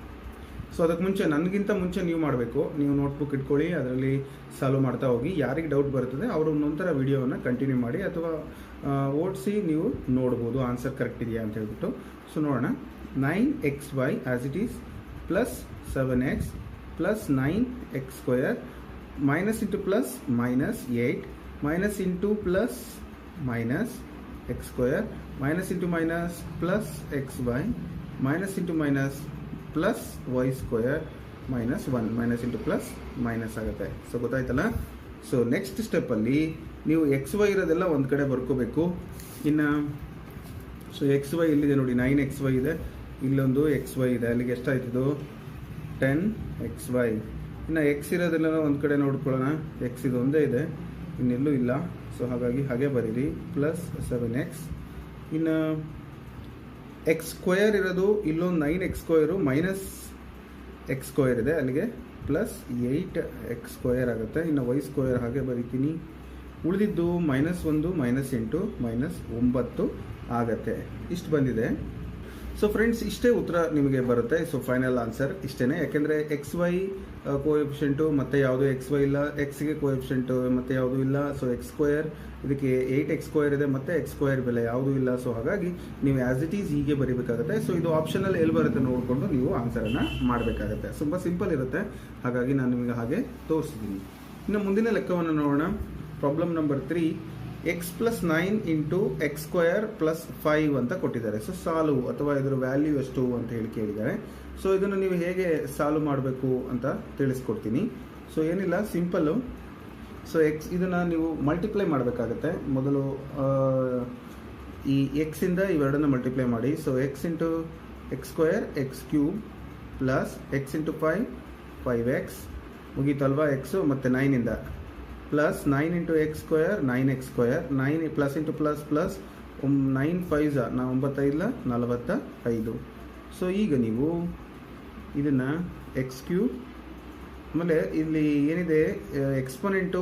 ಸೊ ಅದಕ್ಕೆ ಮುಂಚೆ, ನನಗಿಂತ ಮುಂಚೆ ನೀವು ಮಾಡಬೇಕು. ನೀವು ನೋಟ್ಬುಕ್ ಇಟ್ಕೊಳ್ಳಿ, ಅದರಲ್ಲಿ ಸಾಲ್ವ್ ಮಾಡ್ತಾ ಹೋಗಿ. ಯಾರಿಗೆ ಡೌಟ್ ಬರ್ತದೆ ಅವರು ಒಂದೊಂಥರ ವಿಡಿಯೋವನ್ನು ಕಂಟಿನ್ಯೂ ಮಾಡಿ ಅಥವಾ ಓಡಿಸಿ ನೀವು ನೋಡ್ಬೋದು ಆನ್ಸರ್ ಕರೆಕ್ಟ್ ಇದೆಯಾ ಅಂತ ಹೇಳ್ಬಿಟ್ಟು. ಸೊ ನೋಡೋಣ. 9xy as it is plus 7x plus 9x² minus into plus minus 8 minus into plus minus x² minus into minus plus xy minus into minus plus y² minus 1 minus into plus minus ಆಗುತ್ತೆ. So ಗೊತ್ತಾಯ್ತಲ್ಲ? So next ಸ್ಟೆಪ್ಪಲ್ಲಿ ನೀವು xy ಇರೋದೆಲ್ಲ ಒಂದು ಕಡೆ ಬರ್ಕೋಬೇಕು. ಇನ್ನು so xy ಇಲ್ಲಿದೆ ನೋಡಿ, 9xy ಇದೆ, ಇಲ್ಲೊಂದು xy ಇದೆ. ಅಲ್ಲಿಗೆ ಎಷ್ಟಾಯ್ತಿದು? 10xy. ಇನ್ನು x ಇರೋದೆಲ್ಲ ಒಂದು ಕಡೆ ನೋಡ್ಕೊಳ್ಳೋಣ. x ಇದು ಒಂದೇ ಇದೆ, ಇನ್ನೆಲ್ಲೂ ಇಲ್ಲ. ಸೊ ಹಾಗಾಗಿ ಹಾಗೆ ಬರೀರಿ, ಪ್ಲಸ್ 7x. ಇನ್ನು x² ಇರೋದು ಇಲ್ಲೊಂದು 9x² ಮೈನಸ್ x² ಇದೆ, ಅಲ್ಲಿಗೆ ಪ್ಲಸ್ 8x² ಆಗುತ್ತೆ. ಇನ್ನು y² ಹಾಗೆ ಬರೀತೀನಿ. ಉಳಿದಿದ್ದು -1 -8 -9 ಆಗುತ್ತೆ. ಇಷ್ಟು ಬಂದಿದೆ. ಸೊ ಫ್ರೆಂಡ್ಸ್, ಇಷ್ಟೇ ಉತ್ತರ ನಿಮಗೆ ಬರುತ್ತೆ. ಸೊ ಫೈನಲ್ ಆನ್ಸರ್ ಇಷ್ಟೇ. ಯಾಕೆಂದರೆ XY ಕೋಎಫಿಷಿಯಂಟು ಮತ್ತು ಯಾವುದೂ XY ಇಲ್ಲ, Xಗೆ ಕೋಎಫಿಷಿಯಂಟು ಮತ್ತು ಯಾವುದೂ ಇಲ್ಲ. ಸೊ x² ಇದಕ್ಕೆ 8x² ಇದೆ ಮತ್ತು x² ಬೆಲೆ ಯಾವುದೂ ಇಲ್ಲ. ಸೊ ಹಾಗಾಗಿ ನೀವು ಆ್ಯಸ್ ಇಟ್ ಈಸ್ ಹೀಗೆ ಬರೀಬೇಕಾಗುತ್ತೆ. ಸೊ ಇದು ಆಪ್ಷನಲ್ಲಿ ಎಲ್ಲಿ ಬರುತ್ತೆ ನೋಡಿಕೊಂಡು ನೀವು ಆನ್ಸರನ್ನು ಮಾಡಬೇಕಾಗುತ್ತೆ. ತುಂಬ ಸಿಂಪಲ್ ಇರುತ್ತೆ, ಹಾಗಾಗಿ ನಾನು ನಿಮಗೆ ಹಾಗೆ ತೋರಿಸಿದ್ದೀನಿ. ಇನ್ನು ಮುಂದಿನ ಲೆಕ್ಕವನ್ನು ನೋಡೋಣ. Problem number 3. x plus 9 into x² plus 5 ಅಂತ ಕೊಟ್ಟಿದ್ದಾರೆ. ಸೊ ಸಾಲ್ವ್ ಅಥವಾ ಇದರ ವ್ಯಾಲ್ಯೂ ಎಷ್ಟು ಅಂತ ಹೇಳಿ ಕೇಳಿದ್ದಾರೆ. ಸೊ ಇದನ್ನು ನೀವು ಹೇಗೆ ಸಾಲ್ವ್ ಮಾಡಬೇಕು ಅಂತ ತಿಳಿಸ್ಕೊಡ್ತೀನಿ. ಸೊ ಏನಿಲ್ಲ, ಸಿಂಪಲ್ಲು. ಸೊ ಇದನ್ನು ನೀವು ಮಲ್ಟಿಪ್ಲೈ ಮಾಡಬೇಕಾಗತ್ತೆ. ಮೊದಲು ಈ ಇಂದ ಇವೆರಡನ್ನು ಮಲ್ಟಿಪ್ಲೈ ಮಾಡಿ. So x into x² x³ plus x into 5 5x ಮುಗೀತಲ್ವಾ? x ಮತ್ತು 9ಇಂದ plus 9 into x² 9x², 9 plus into plus plus 9 5 9 45. So ಈಗ ನೀವು ಇದನ್ನು x³ ಆಮೇಲೆ ಇಲ್ಲಿ ಏನಿದೆ ಎಕ್ಸ್ಪೊನೆಂಟು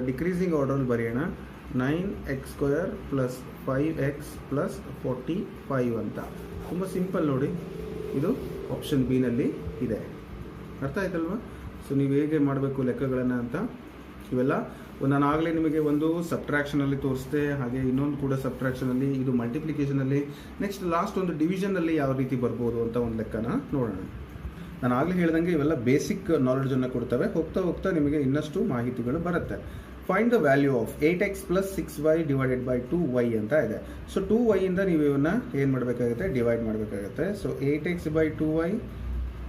ಡಿಕ್ರೀಸಿಂಗ್ ಆರ್ಡರಲ್ಲಿ ಬರೆಯೋಣ. 9x² ಪ್ಲಸ್ 5x ಪ್ಲಸ್ 45 ಅಂತ. ತುಂಬ ಸಿಂಪಲ್ ನೋಡಿ, ಇದು ಆಪ್ಷನ್ ಬಿನಲ್ಲಿ ಇದೆ. ಅರ್ಥ ಆಯ್ತಲ್ವಾ? ಸೊ ನೀವು ಹೇಗೆ ಮಾಡಬೇಕು ಲೆಕ್ಕಗಳನ್ನು ಅಂತ ಇವೆಲ್ಲ ನಾನು ಆಗಲೇ ನಿಮಗೆ ಒಂದು ಸಬ್ಟ್ರಾಕ್ಷನಲ್ಲಿ ತೋರಿಸಿದೆ, ಹಾಗೆ ಇನ್ನೊಂದು ಕೂಡ ಸಬ್ಟ್ರಾಕ್ಷನಲ್ಲಿ, ಇದು ಮಲ್ಟಿಪ್ಲಿಕೇಶನಲ್ಲಿ. ನೆಕ್ಸ್ಟ್ ಲಾಸ್ಟ್ ಒಂದು ಡಿವಿಷನಲ್ಲಿ ಯಾವ ರೀತಿ ಬರ್ಬೋದು ಅಂತ ಒಂದು ಲೆಕ್ಕನ ನೋಡೋಣ. ನಾನು ಆಗಲೇ ಹೇಳಿದಂಗೆ ಇವೆಲ್ಲ ಬೇಸಿಕ್ ನಾಲೆಡ್ಜನ್ನು ಕೊಡ್ತವೆ. ಹೋಗ್ತಾ ಹೋಗ್ತಾ ನಿಮಗೆ ಇನ್ನಷ್ಟು ಮಾಹಿತಿಗಳು ಬರುತ್ತೆ. Find the value of 8x plus 6y divided by 2y ಅಂತ ಇದೆ. ಸೊ 2y ಇಂದ ನೀವು ಇವನ್ನ ಏನು ಮಾಡಬೇಕಾಗುತ್ತೆ? ಡಿವೈಡ್ ಮಾಡಬೇಕಾಗುತ್ತೆ. So 8x by 2y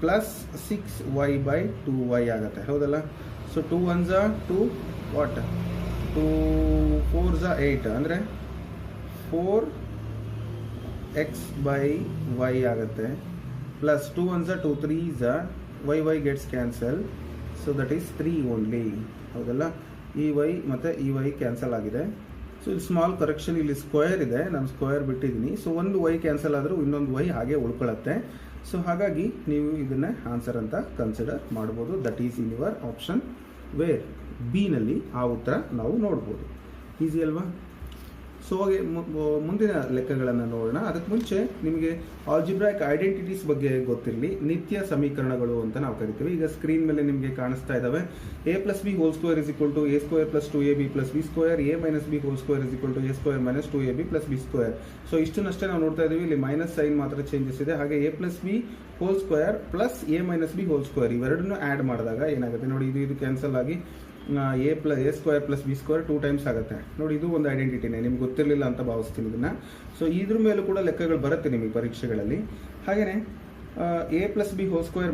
plus 6y/2y ಆಗುತ್ತೆ, ಹೌದಲ್ಲ? ಸೊ 2 1s 2, ವಾಟ್ 2 4s 8 ಅಂದರೆ 4x/y ಆಗುತ್ತೆ, plus 2 1s 2 3s y gets cancel, so that is 3 only, ಹೌದಲ್ಲ? ಈ y ಮತ್ತು ಈ y ಕ್ಯಾನ್ಸಲ್ ಆಗಿದೆ. ಸೊ ಇಲ್ಲಿ ಸ್ಮಾಲ್ ಕರೆಕ್ಷನ್, ಇಲ್ಲಿ ಸ್ಕ್ವೇರ್ ಇದೆ, ನಾನು ಸ್ಕ್ವೇರ್ ಬಿಟ್ಟಿದ್ದೀನಿ. ಸೊ ಒಂದು y ಕ್ಯಾನ್ಸಲ್ ಆದರೂ ಇನ್ನೊಂದು y ಹಾಗೆ ಉಳ್ಕೊಳ್ಳುತ್ತೆ. ಸೊ ಹಾಗಾಗಿ ನೀವು ಇದನ್ನು ಆನ್ಸರ್ ಅಂತ ಕನ್ಸಿಡರ್ ಮಾಡ್ಬೋದು. That is in your option where ಬಿನಲ್ಲಿ ಆ ಉತ್ತರ ನಾವು ನೋಡ್ಬೋದು. ಈಸಿ ಅಲ್ವಾ? ಸೊ ಹಾಗೆ ಮುಂದಿನ ಲೆಕ್ಕಗಳನ್ನು ನೋಡೋಣ. ಅದಕ್ಕೆ ಮುಂಚೆ ನಿಮಗೆ ಆಲ್ಜಿಬ್ರಾಯಿಕ್ ಐಡೆಂಟಿಟೀಸ್ ಬಗ್ಗೆ ಗೊತ್ತಿರಲಿ. ನಿತ್ಯ ಸಮೀಕರಣಗಳು ಅಂತ ನಾವು ಕರಿತೀವಿ. ಈಗ ಸ್ಕ್ರೀನ್ ಮೇಲೆ ನಿಮಗೆ ಕಾಣಿಸ್ತಾ ಇದ್ದಾವೆ. a + b² = a² + 2ab + b², a - b² = a² - 2ab + b². So ಇಷ್ಟನ್ನಷ್ಟೇ ನಾವು ನೋಡ್ತಾ ಇದ್ದೀವಿ. ಇಲ್ಲಿ ಮೈನಸ್ ಸೈನ್ ಮಾತ್ರ ಚೇಂಜಸ್ ಇದೆ. ಹಾಗೆ a + b² + a - b² ಇವೆರಡನ್ನು ಆ್ಯಡ್ ಮಾಡಿದಾಗ ಏನಾಗುತ್ತೆ ನೋಡಿ, ಇದು ಕ್ಯಾನ್ಸಲ್ ಆಗಿ a² + b² 2 ಟೈಮ್ಸ್ ಆಗುತ್ತೆ ನೋಡಿ. ಇದು ಒಂದು ಐಡೆಂಟಿಟಿನೇ, ನಿಮ್ಗೆ ಗೊತ್ತಿರಲಿಲ್ಲ ಅಂತ ಭಾವಿಸ್ತೀನಿ ಇದನ್ನು. ಸೊ ಇದ್ರ ಮೇಲೂ ಕೂಡ ಲೆಕ್ಕಗಳು ಬರುತ್ತೆ ನಿಮಗೆ ಪರೀಕ್ಷೆಗಳಲ್ಲಿ. ಹಾಗೆಯೇ a + b²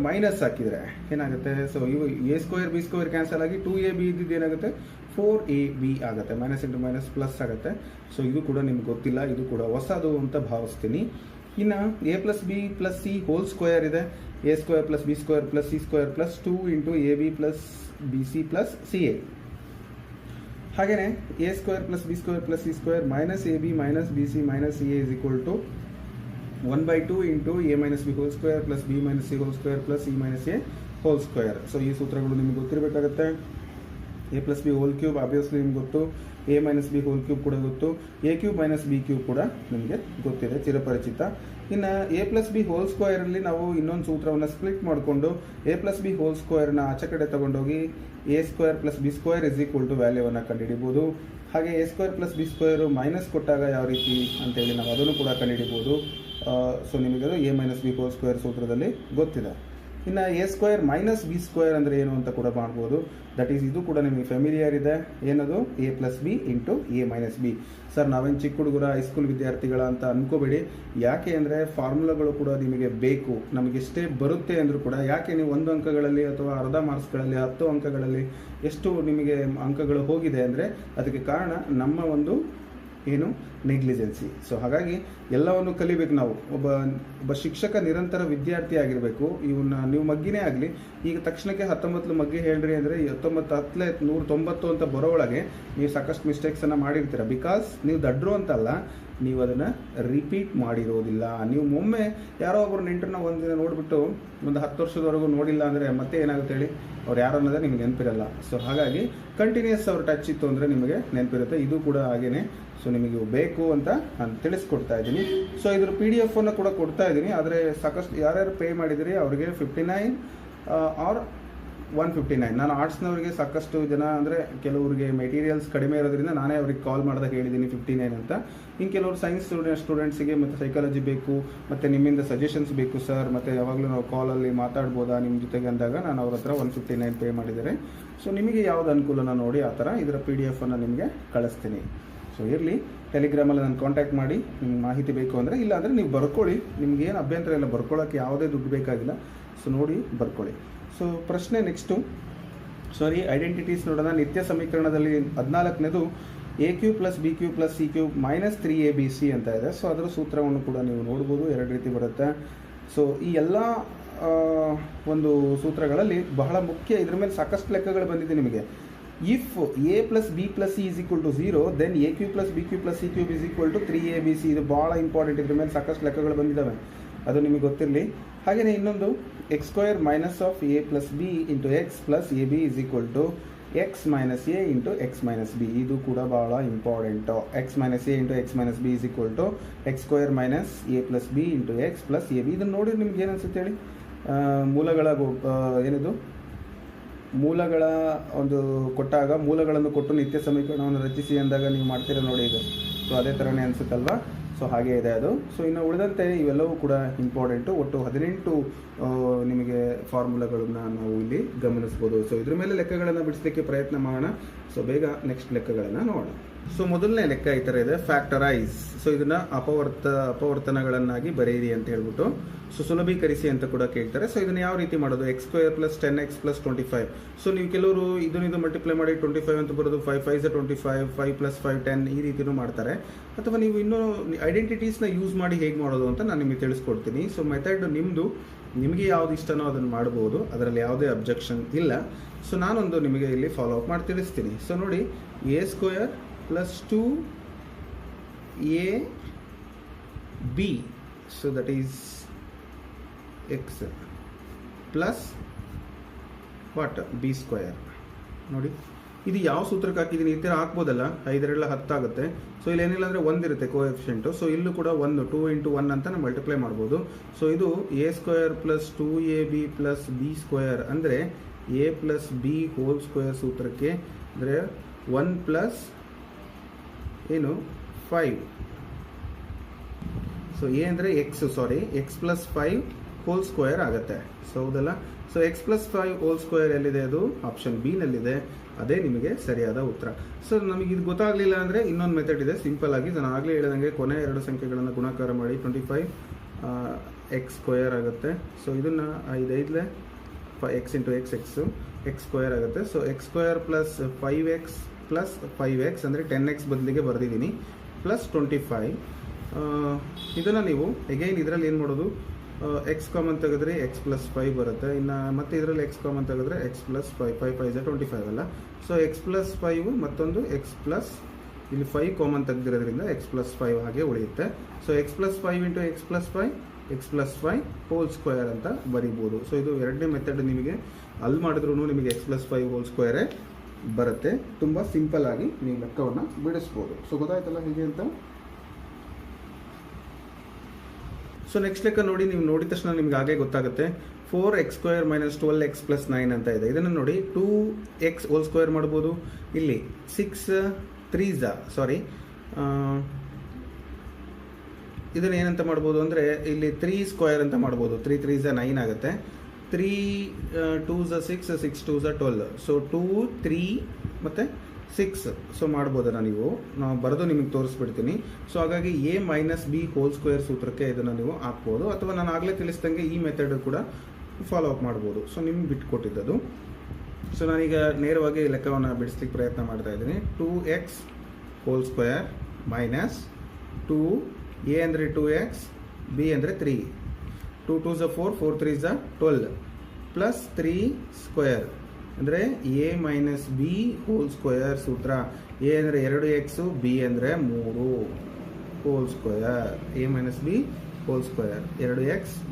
ಮೈನಸ್ ಹಾಕಿದರೆ ಏನಾಗುತ್ತೆ? ಸೊ ಇವು a² b² ಕ್ಯಾನ್ಸಲ್ ಆಗಿ 2ab ಇದ್ದಿದ್ದು ಏನಾಗುತ್ತೆ? 4ab ಆಗುತ್ತೆ. ಮೈನಸ್ ಇಂಟು ಮೈನಸ್ ಪ್ಲಸ್ ಆಗುತ್ತೆ. ಸೊ ಇದು ಕೂಡ ನಿಮ್ಗೆ ಗೊತ್ತಿಲ್ಲ, ಇದು ಕೂಡ ಹೊಸದು ಅಂತ ಭಾವಿಸ್ತೀನಿ. ಇನ್ನು a + b + c² ಇದೆ. a² + b² + c² + 2 × ab + bc + ca. ಹಾಗೆಯೇ a² + b² + c² - ab - bc - ca = 1/2 × a - b² + b - c² + e - a². So ಈ ಸೂತ್ರಗಳು ನಿಮ್ಗೆ ಗೊತ್ತಿರಬೇಕಾಗತ್ತೆ. a + b³ ಆಬ್ವಿಯಸ್ಲಿ ನಿಮ್ಗೆ ಗೊತ್ತು, a - b³ ಕೂಡ ಗೊತ್ತು, a³ - b³ ಕೂಡ ನಿಮಗೆ ಗೊತ್ತಿದೆ, ಚಿರಪರಿಚಿತ. ಇನ್ನು a + b² ನಾವು ಇನ್ನೊಂದು ಸೂತ್ರವನ್ನು ಸ್ಪ್ಲಿಟ್ ಮಾಡಿಕೊಂಡು a + b² ಆಚೆ ಕಡೆ ತಗೊಂಡೋಗಿ a² + b² ವ್ಯಾಲ್ಯೂವನ್ನು ಕಂಡುಹಿಡಿಬೋದು. ಹಾಗೆ a² + b² ಮೈನಸ್ ಕೊಟ್ಟಾಗ ಯಾವ ರೀತಿ ಅಂತೇಳಿ ನಾವು ಅದನ್ನು ಕೂಡ ಕಂಡುಹಿಡಿಬೋದು. ಸೊ ನಿಮಗದು a - b² ಸೂತ್ರದಲ್ಲಿ ಗೊತ್ತಿದೆ. ಇನ್ನು a² - b² ಅಂದರೆ ಏನು ಅಂತ ಕೂಡ ಮಾಡ್ಬೋದು. ದಟ್ ಈಸ್ ಇದು ಕೂಡ ನಿಮಗೆ ಫೆಮಿಲಿಯರ್ ಇದೆ. ಏನದು? a + b × a - b. Sir ನಾವೇನು ಚಿಕ್ಕ ಹುಡುಗರ ಹೈಸ್ಕೂಲ್ ವಿದ್ಯಾರ್ಥಿಗಳ ಅಂತ ಅನ್ಕೋಬೇಡಿ. ಯಾಕೆ ಅಂದರೆ ಫಾರ್ಮುಲಾಗಳು ಕೂಡ ನಿಮಗೆ ಬೇಕು. ನಮಗೆ ಎಷ್ಟೇ ಬರುತ್ತೆ ಅಂದರೂ ಕೂಡ, ಯಾಕೆ ನೀವು 1 ಅಂಕಗಳಲ್ಲಿ ಅಥವಾ ಅರ್ಧ ಮಾರ್ಕ್ಸ್ಗಳಲ್ಲಿ 10 ಅಂಕಗಳಲ್ಲಿ ಎಷ್ಟು ನಿಮಗೆ ಅಂಕಗಳು ಹೋಗಿದೆ ಅಂದರೆ ಅದಕ್ಕೆ ಕಾರಣ ನಮ್ಮ ಒಂದು ನೆಗ್ಲಿಜೆನ್ಸಿ. ಸೊ ಹಾಗಾಗಿ ಎಲ್ಲವನ್ನು ಕಲಿಬೇಕು ನಾವು. ಒಬ್ಬ ಶಿಕ್ಷಕ ನಿರಂತರ ವಿದ್ಯಾರ್ಥಿ ಆಗಿರಬೇಕು. ಇವನ್ನ ನೀವು ಮಗ್ಗಿನೇ ಆಗಲಿ, ಈಗ ತಕ್ಷಣಕ್ಕೆ 19 ಮಗ್ಗಿ ಹೇಳ್ರಿ ಅಂದರೆ 19 10 190 ಅಂತ ಬರೋ ಒಳಗೆ ನೀವು ಸಾಕಷ್ಟು ಮಿಸ್ಟೇಕ್ಸನ್ನು ಮಾಡಿರ್ತೀರ. ಬಿಕಾಸ್ ನೀವು ದಡ್ರು ಅಂತಲ್ಲ, ನೀವು ಅದನ್ನು ರಿಪೀಟ್ ಮಾಡಿರೋದಿಲ್ಲ. ನೀವು ಒಮ್ಮೆ ಯಾರೋ ಒಬ್ಬರು ನೆಂಟರನ್ನ ಒಂದಿನ ನೋಡಿಬಿಟ್ಟು ಒಂದು 10 ವರ್ಷದವರೆಗೂ ನೋಡಿಲ್ಲ ಅಂದರೆ ಮತ್ತೆ ಏನಾಗುತ್ತೆ ಹೇಳಿ, ಅವ್ರು ಯಾರು ಅನ್ನೋದೇ ನಿಮಗೆ ನೆನಪಿರಲ್ಲ. ಸೊ ಹಾಗಾಗಿ ಕಂಟಿನ್ಯೂಸ್ ಅವ್ರ ಟಚ್ ಇತ್ತು ಅಂದರೆ ನಿಮಗೆ ನೆನಪಿರುತ್ತೆ. ಇದು ಕೂಡ ಹಾಗೇನೆ. ಸೊ ನಿಮಗೆ ಬೇಕು ಅಂತ ನಾನು ತಿಳಿಸ್ಕೊಡ್ತಾ ಇದ್ದೀನಿ. ಸೊ ಇದ್ರ PDF ಅನ್ನು ಕೂಡ ಕೊಡ್ತಾ ಇದ್ದೀನಿ. ಆದರೆ ಸಾಕಷ್ಟು ಯಾರ್ಯಾರು ಪೇ ಮಾಡಿದಿರಿ ಅವರಿಗೆ 59 ಆರ್ 159. ನಾನು ಆರ್ಟ್ಸ್ನವರಿಗೆ ಸಾಕಷ್ಟು ಜನ ಅಂದರೆ ಕೆಲವರಿಗೆ ಮೆಟೀರಿಯಲ್ಸ್ ಕಡಿಮೆ ಇರೋದ್ರಿಂದ ನಾನೇ ಅವ್ರಿಗೆ ಕಾಲ್ ಮಾಡಿದಾಗ ಹೇಳಿದ್ದೀನಿ 59 ಅಂತ. ಇನ್ನು ಕೆಲವರು ಸೈನ್ಸ್ ಸ್ಟೂಡೆಂಟ್ಸಿಗೆ ಮತ್ತು ಸೈಕಾಲಜಿ ಬೇಕು ಮತ್ತು ನಿಮ್ಮಿಂದ ಸಜೆಷನ್ಸ್ ಬೇಕು ಸರ್, ಮತ್ತು ಯಾವಾಗಲೂ ನಾವು ಕಾಲಲ್ಲಿ ಮಾತಾಡ್ಬೋದಾ ನಿಮ್ಮ ಜೊತೆಗೆ ಅಂದಾಗ ನಾನು ಅವ್ರ ಹತ್ರ 159 ಪೇ ಮಾಡಿದ್ದಾರೆ. ಸೊ ನಿಮಗೆ ಯಾವ್ದು ಅನುಕೂಲನ ನೋಡಿ ಆ ಥರ ಇದರ PDF ಅನ್ನು ನಿಮಗೆ ಕಳಿಸ್ತೀನಿ. ಸೊ ಇರಲಿ, ಟೆಲಿಗ್ರಾಮಲ್ಲಿ ನಾನು ಕಾಂಟ್ಯಾಕ್ಟ್ ಮಾಡಿ ನಿಮ್ಗೆ ಮಾಹಿತಿ ಬೇಕು ಅಂದರೆ, ಇಲ್ಲ ಅಂದರೆ ನೀವು ಬರ್ಕೊಳ್ಳಿ. ನಿಮ್ಗೆ ಏನು ಅಭ್ಯಂತರ ಇಲ್ಲ, ಬರ್ಕೊಳ್ಳೋಕ್ಕೆ ಯಾವುದೇ ದುಡ್ಡು ಬೇಕಾಗಿಲ್ಲ. ಸೊ ನೋಡಿ ಬರ್ಕೊಳ್ಳಿ. ಸೊ ಪ್ರಶ್ನೆ ನೆಕ್ಸ್ಟು, ಐಡೆಂಟಿಟೀಸ್ ನೋಡೋಣ. ನಿತ್ಯ ಸಮೀಕರಣದಲ್ಲಿ 14ನೇದು a³ + b³ + c³ - 3abc ಅಂತ ಇದೆ. ಸೊ ಅದರ ಸೂತ್ರವನ್ನು ಕೂಡ ನೀವು ನೋಡ್ಬೋದು, 2 ರೀತಿ ಬರುತ್ತೆ. ಸೊ ಈ ಎಲ್ಲ ಒಂದು ಸೂತ್ರಗಳಲ್ಲಿ ಬಹಳ ಮುಖ್ಯ, ಇದ್ರ ಮೇಲೆ ಸಾಕಷ್ಟು ಲೆಕ್ಕಗಳು ಬಂದಿದೆ ನಿಮಗೆ. If a + b + c = 0, then a³ + b³ + c³ = 3abc. ಇದು ಭಾಳ ಇಂಪಾರ್ಟೆಂಟ್. ಇದ್ರ ಮೇಲೆ ಸಾಕಷ್ಟು ಲೆಕ್ಕಗಳು ಬಂದಿದ್ದಾವೆ, ಅದು ನಿಮಗೆ ಗೊತ್ತಿರಲಿ. ಹಾಗೆಯೇ ಇನ್ನೊಂದು x² - a + b × x + ab = x - a × x - b. ಇದು ಕೂಡ ಭಾಳ important. x - a × x - b = x² - a + b × x + ab. ಇದನ್ನು ನೋಡಿ ನಿಮ್ಗೆ ಏನು ಅನ್ಸುತ್ತೆ ಹೇಳಿ? ಮೂಲಗಳ ಒಂದು ಕೊಟ್ಟಾಗ ಮೂಲಗಳನ್ನು ಕೊಟ್ಟು ನಿತ್ಯ ಸಮೀಕರಣವನ್ನು ರಚಿಸಿ ಅಂದಾಗ ನೀವು ಮಾಡ್ತೀರಾ ನೋಡಿ ಇದು. ಸೊ ಅದೇ ಥರನೇ ಅನಿಸುತ್ತಲ್ವಾ? ಸೊ ಹಾಗೆ ಇದೆ ಅದು. ಸೊ ಇನ್ನು ಉಳಿದಂತೆ ಇವೆಲ್ಲವೂ ಕೂಡ ಇಂಪಾರ್ಟೆಂಟು. ಒಟ್ಟು 18 ನಿಮಗೆ ಫಾರ್ಮುಲಾಗಳನ್ನು ನಾವು ಇಲ್ಲಿ ಗಮನಿಸ್ಬೋದು. ಸೊ ಇದ್ರ ಮೇಲೆ ಲೆಕ್ಕಗಳನ್ನು ಬಿಡಿಸಲಿಕ್ಕೆ ಪ್ರಯತ್ನ ಮಾಡೋಣ. ಸೊ ಬೇಗ ನೆಕ್ಸ್ಟ್ ಲೆಕ್ಕಗಳನ್ನು ನೋಡೋಣ. ಸೊ ಮೊದಲನೇ ಲೆಕ್ಕ ಈ ಥರ ಇದೆ, ಫ್ಯಾಕ್ಟರೈಸ್. ಸೊ ಇದನ್ನ ಅಪವರ್ತನಗಳನ್ನಾಗಿ ಬರೆಯಿರಿ ಅಂತ ಹೇಳ್ಬಿಟ್ಟು, ಸೊ ಸುಲಭೀಕರಿಸಿ ಅಂತ ಕೂಡ ಕೇಳ್ತಾರೆ. ಸೊ ಇದನ್ನ ಯಾವ ರೀತಿ ಮಾಡೋದು? x² + 10x + 25. ಸೊ ನೀವು ಕೆಲವರು ಇದನ್ನು ಮಲ್ಟಿಪ್ಲೈ ಮಾಡಿ 25 ಅಂತ ಬರೋದು, 5 5 25, 5 + 5 10 ಈ ರೀತಿನೂ ಮಾಡ್ತಾರೆ. ಅಥವಾ ನೀವು ಇನ್ನೂ ಐಡೆಂಟಿಟೀಸ್ನ ಯೂಸ್ ಮಾಡಿ ಹೇಗೆ ಮಾಡೋದು ಅಂತ ನಾನು ನಿಮಗೆ ತಿಳಿಸ್ಕೊಡ್ತೀನಿ. ಸೊ ಮೆಥಡ್ ನಿಮಗೆ ಯಾವ್ದು ಇಷ್ಟನೋ ಅದನ್ನು ಮಾಡ್ಬೋದು, ಅದರಲ್ಲಿ ಯಾವುದೇ ಅಬ್ಜೆಕ್ಷನ್ ಇಲ್ಲ. ಸೊ ನಾನೊಂದು ನಿಮಗೆ ಇಲ್ಲಿ ಫಾಲೋ ಅಪ್ ಮಾಡಿ ತಿಳಿಸ್ತೀನಿ. ಸೊ ನೋಡಿ, a² + 2ab, so that is x plus what? b². ನೋಡಿ, ಇದು ಯಾವ ಸೂತ್ರಕ್ಕೆ ಹಾಕಿದ್ದೀನಿ? ಈ ಥರ ಹಾಕ್ಬೋದಲ್ಲ, 5 × 10 ಆಗುತ್ತೆ. ಸೊ ಇಲ್ಲಿ ಏನಿಲ್ಲ ಅಂದರೆ 1 ಇರುತ್ತೆ ಕೋಎಫಿಷಿಯೆಂಟು. ಸೊ ಇಲ್ಲೂ ಕೂಡ 1, 2 × 1 ಅಂತ ನಾವು ಮಲ್ಟಿಪ್ಲೈ ಮಾಡ್ಬೋದು. ಸೊ ಇದು a² + 2ab + b² ಅಂದರೆ a + b² ಸೂತ್ರಕ್ಕೆ, ಅಂದರೆ 1 + ಏನು 5. ಸೊ ಎ ಅಂದರೆ x + 5² ಆಗುತ್ತೆ. ಸೊ ಹೌದಲ್ಲ? ಸೊ x + 5² ಎಲ್ಲಿದೆ? ಅದು ಆಪ್ಷನ್ ಬಿ ನಲ್ಲಿದೆ. ಅದೇ ನಿಮಗೆ ಸರಿಯಾದ ಉತ್ತರ. ಸೊ ನಮಗೆ ಇದು ಗೊತ್ತಾಗಲಿಲ್ಲ ಅಂದರೆ ಇನ್ನೊಂದು ಮೆಥಡ್ ಇದೆ, ಸಿಂಪಲ್ ಆಗಿ. ನಾನು ಆಗಲೇ ಹೇಳಿದಂಗೆ ಕೊನೆ 2 ಸಂಖ್ಯೆಗಳನ್ನು ಗುಣಾಕಾರ ಮಾಡಿ 25 x² ಆಗುತ್ತೆ. ಸೊ ಇದನ್ನು 5 5 x × x² ಆಗುತ್ತೆ. ಸೊ x² + 5x + 5x ಅಂದರೆ 10x ಬದಲಿಗೆ ಬರೆದಿದ್ದೀನಿ, ಪ್ಲಸ್ 25. ಇದನ್ನು ನೀವು ಎಗೈನ್ ಇದರಲ್ಲಿ ಏನು ಮಾಡೋದು? x ಕಾಮನ್ ತೆಗೆದ್ರೆ x + 5 ಬರುತ್ತೆ. ಇನ್ನು ಮತ್ತೆ ಇದರಲ್ಲಿ x ಕಾಮನ್ ತೆಗೆದ್ರೆ x + 5, 5 5 25 ಅಲ್ಲ. ಸೊ x + 5 ಮತ್ತೊಂದು x ಪ್ಲಸ್ ಇಲ್ಲಿ 5 ಕಾಮನ್ ತೆಗೆದಿರೋದ್ರಿಂದ x + 5 ಹಾಗೆ ಉಳಿಯುತ್ತೆ. ಸೊ x + 5 × x + 5, x + 5² ಅಂತ ಬರಿಬೋದು. ಸೊ ಇದು ಎರಡನೇ ಮೆಥಡ್. ನಿಮಗೆ ಅಲ್ಲಿ ಮಾಡಿದ್ರೂ ನಿಮಗೆ x + 5² ಬರುತ್ತೆ. ತುಂಬ ಸಿಂಪಲ್ ಆಗಿ ನೀವು ಲೆಕ್ಕವನ್ನು ಬಿಡಿಸ್ಬೋದು. ಸೊ ಗೊತ್ತಾಯ್ತಲ್ಲ ಹೇಗೆ ಅಂತ? ಸೊ ನೆಕ್ಸ್ಟ್ ಲೆಕ್ಕ ನೋಡಿ, ನೀವು ನೋಡಿದ ತಕ್ಷಣ ನಿಮ್ಗೆ ಹಾಗೆ ಗೊತ್ತಾಗುತ್ತೆ. 4x² - 12x + 9 ಅಂತ ಇದೆ. ಇದನ್ನು ನೋಡಿ, 2x² ಮಾಡ್ಬೋದು. ಇಲ್ಲಿ 6 3s ಇದನ್ನು ಏನಂತ ಮಾಡ್ಬೋದು ಅಂದರೆ ಇಲ್ಲಿ 3² ಅಂತ ಮಾಡ್ಬೋದು. 3 3s 9 ಆಗುತ್ತೆ. 3 2s 6, 6 2s 12. ಸೊ 2 3 ಮತ್ತು 6. ಸೊ ಮಾಡ್ಬೋದಲ್ಲ ನೀವು? ನಾವು ಬರೆದು ನಿಮಗೆ ತೋರಿಸ್ಬಿಡ್ತೀನಿ. ಸೊ ಹಾಗಾಗಿ a - b² ಸೂತ್ರಕ್ಕೆ ಇದನ್ನು ನೀವು ಹಾಕ್ಬೋದು, ಅಥವಾ ನಾನು ಆಗಲೇ ತಿಳಿಸ್ದಂಗೆ ಈ ಮೆಥಡ್ ಕೂಡ ಫಾಲೋ ಅಪ್ ಮಾಡ್ಬೋದು. ಸೊ ನಿಮ್ಗೆ ಬಿಟ್ಕೊಟ್ಟಿದ್ದದು. ಸೊ ನಾನೀಗ ನೇರವಾಗಿ ಲೆಕ್ಕವನ್ನು ಬಿಡಿಸ್ಲಿಕ್ಕೆ ಪ್ರಯತ್ನ ಮಾಡ್ತಾ ಇದ್ದೀನಿ. 2x² - 2 a ಅಂದರೆ 2x, b ಅಂದರೆ 3, 2 2s 4, 4 3s 12 ಪ್ಲಸ್ 3² ಅಂದರೆ a - b² ಸೂತ್ರ. a ಅಂದರೆ 2x, b ಅಂದರೆ 3² a - b² 2x -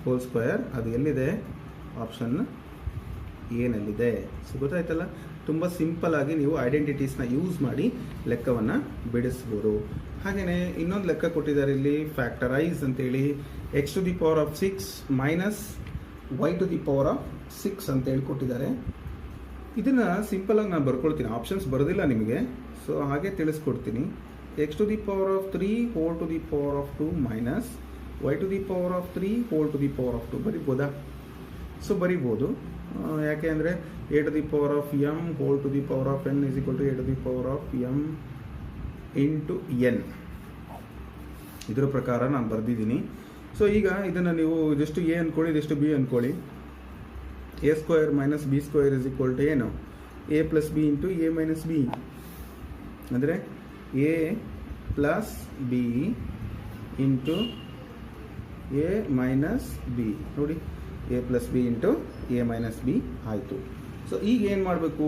3² ಅದು ಎಲ್ಲಿದೆ? ಆಪ್ಷನ್ ಏನಲ್ಲಿದೆ. ಸೊ ಗೊತ್ತಾಯ್ತಲ್ಲ? ತುಂಬ ಸಿಂಪಲ್ ಆಗಿ ನೀವು ಐಡೆಂಟಿಟೀಸ್ನ ಯೂಸ್ ಮಾಡಿ ಲೆಕ್ಕವನ್ನು ಬಿಡಿಸ್ಬೋದು. ಹಾಗೆಯೇ ಇನ್ನೊಂದು ಲೆಕ್ಕ ಕೊಟ್ಟಿದ್ದಾರೆ ಇಲ್ಲಿ, ಫ್ಯಾಕ್ಟರೈಸ್ ಅಂತೇಳಿ. x⁶ - y⁶ ಅಂತ ಹೇಳ್ಕೊಟ್ಟಿದ್ದಾರೆ. ಇದನ್ನು ಸಿಂಪಲಾಗಿ ನಾನು ಬರ್ಕೊಳ್ತೀನಿ, ಆಪ್ಷನ್ಸ್ ಬರೋದಿಲ್ಲ ನಿಮಗೆ. ಸೊ ಹಾಗೆ ತಿಳಿಸ್ಕೊಡ್ತೀನಿ. x⁴ - 3 y⁴ ಬರಿಬೋದಾ? ಸೊ ಬರಿಬೋದು. ಯಾಕೆ ಅಂದರೆ a⁴ m n a⁴ m × n ಇದರ ಪ್ರಕಾರ ನಾನು ಬರೆದಿದ್ದೀನಿ. ಸೊ ಈಗ ಇದನ್ನು ನೀವು ಇದೆಷ್ಟು a ಅಂದ್ಕೊಳ್ಳಿ, ಇದೆಷ್ಟು b ಅಂದ್ಕೊಳ್ಳಿ. a² - b² ಏನು? a + b × a - b ಅಂದರೆ a + b × a - b. ನೋಡಿ, a + b × a - b ಆಯಿತು. ಸೊ ಈಗ ಏನು ಮಾಡಬೇಕು?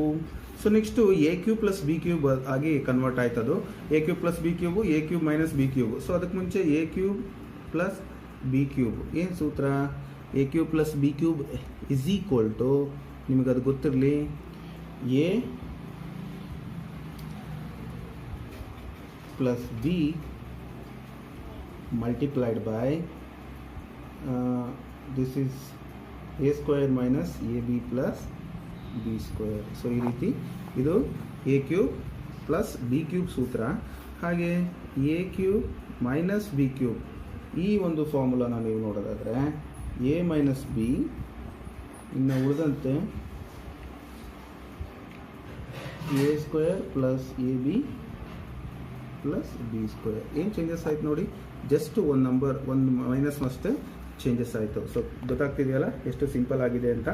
ಸೊ ನೆಕ್ಸ್ಟು a³ + b³ ಆಗಿ convert ಆಯ್ತದು. a³ + b³ a³ - b³. So ಅದಕ್ಕೆ ಮುಂಚೆ a³ + b³ ಏನು ಸೂತ್ರ? a³ + b³ ನಿಮಗದು ಗೊತ್ತಿರಲಿ, a + b multiplied by this is a² - ab + b². So ಈ ರೀತಿ ಇದು a³ + b³ ಸೂತ್ರ. ಹಾಗೆ a³ - b³ ಈ ಒಂದು ಫಾರ್ಮುಲಾನ ನೀವು ನೋಡೋದಾದರೆ a - b, ಇನ್ನು ಉಳಿದಂತೆ A square plus A B plus B square. ಏನು ಚೇಂಜಸ್ ಆಯ್ತು ನೋಡಿ, ಜಸ್ಟ್ ಒಂದು ನಂಬರ್ ಒಂದು ಮೈನಸ್ ಅಷ್ಟೇ ಚೇಂಜಸ್ ಆಯಿತು. ಸೊ ಗೊತ್ತಾಗ್ತಿದೆಯಲ್ಲ ಎಷ್ಟು ಸಿಂಪಲ್ ಆಗಿದೆ ಅಂತ.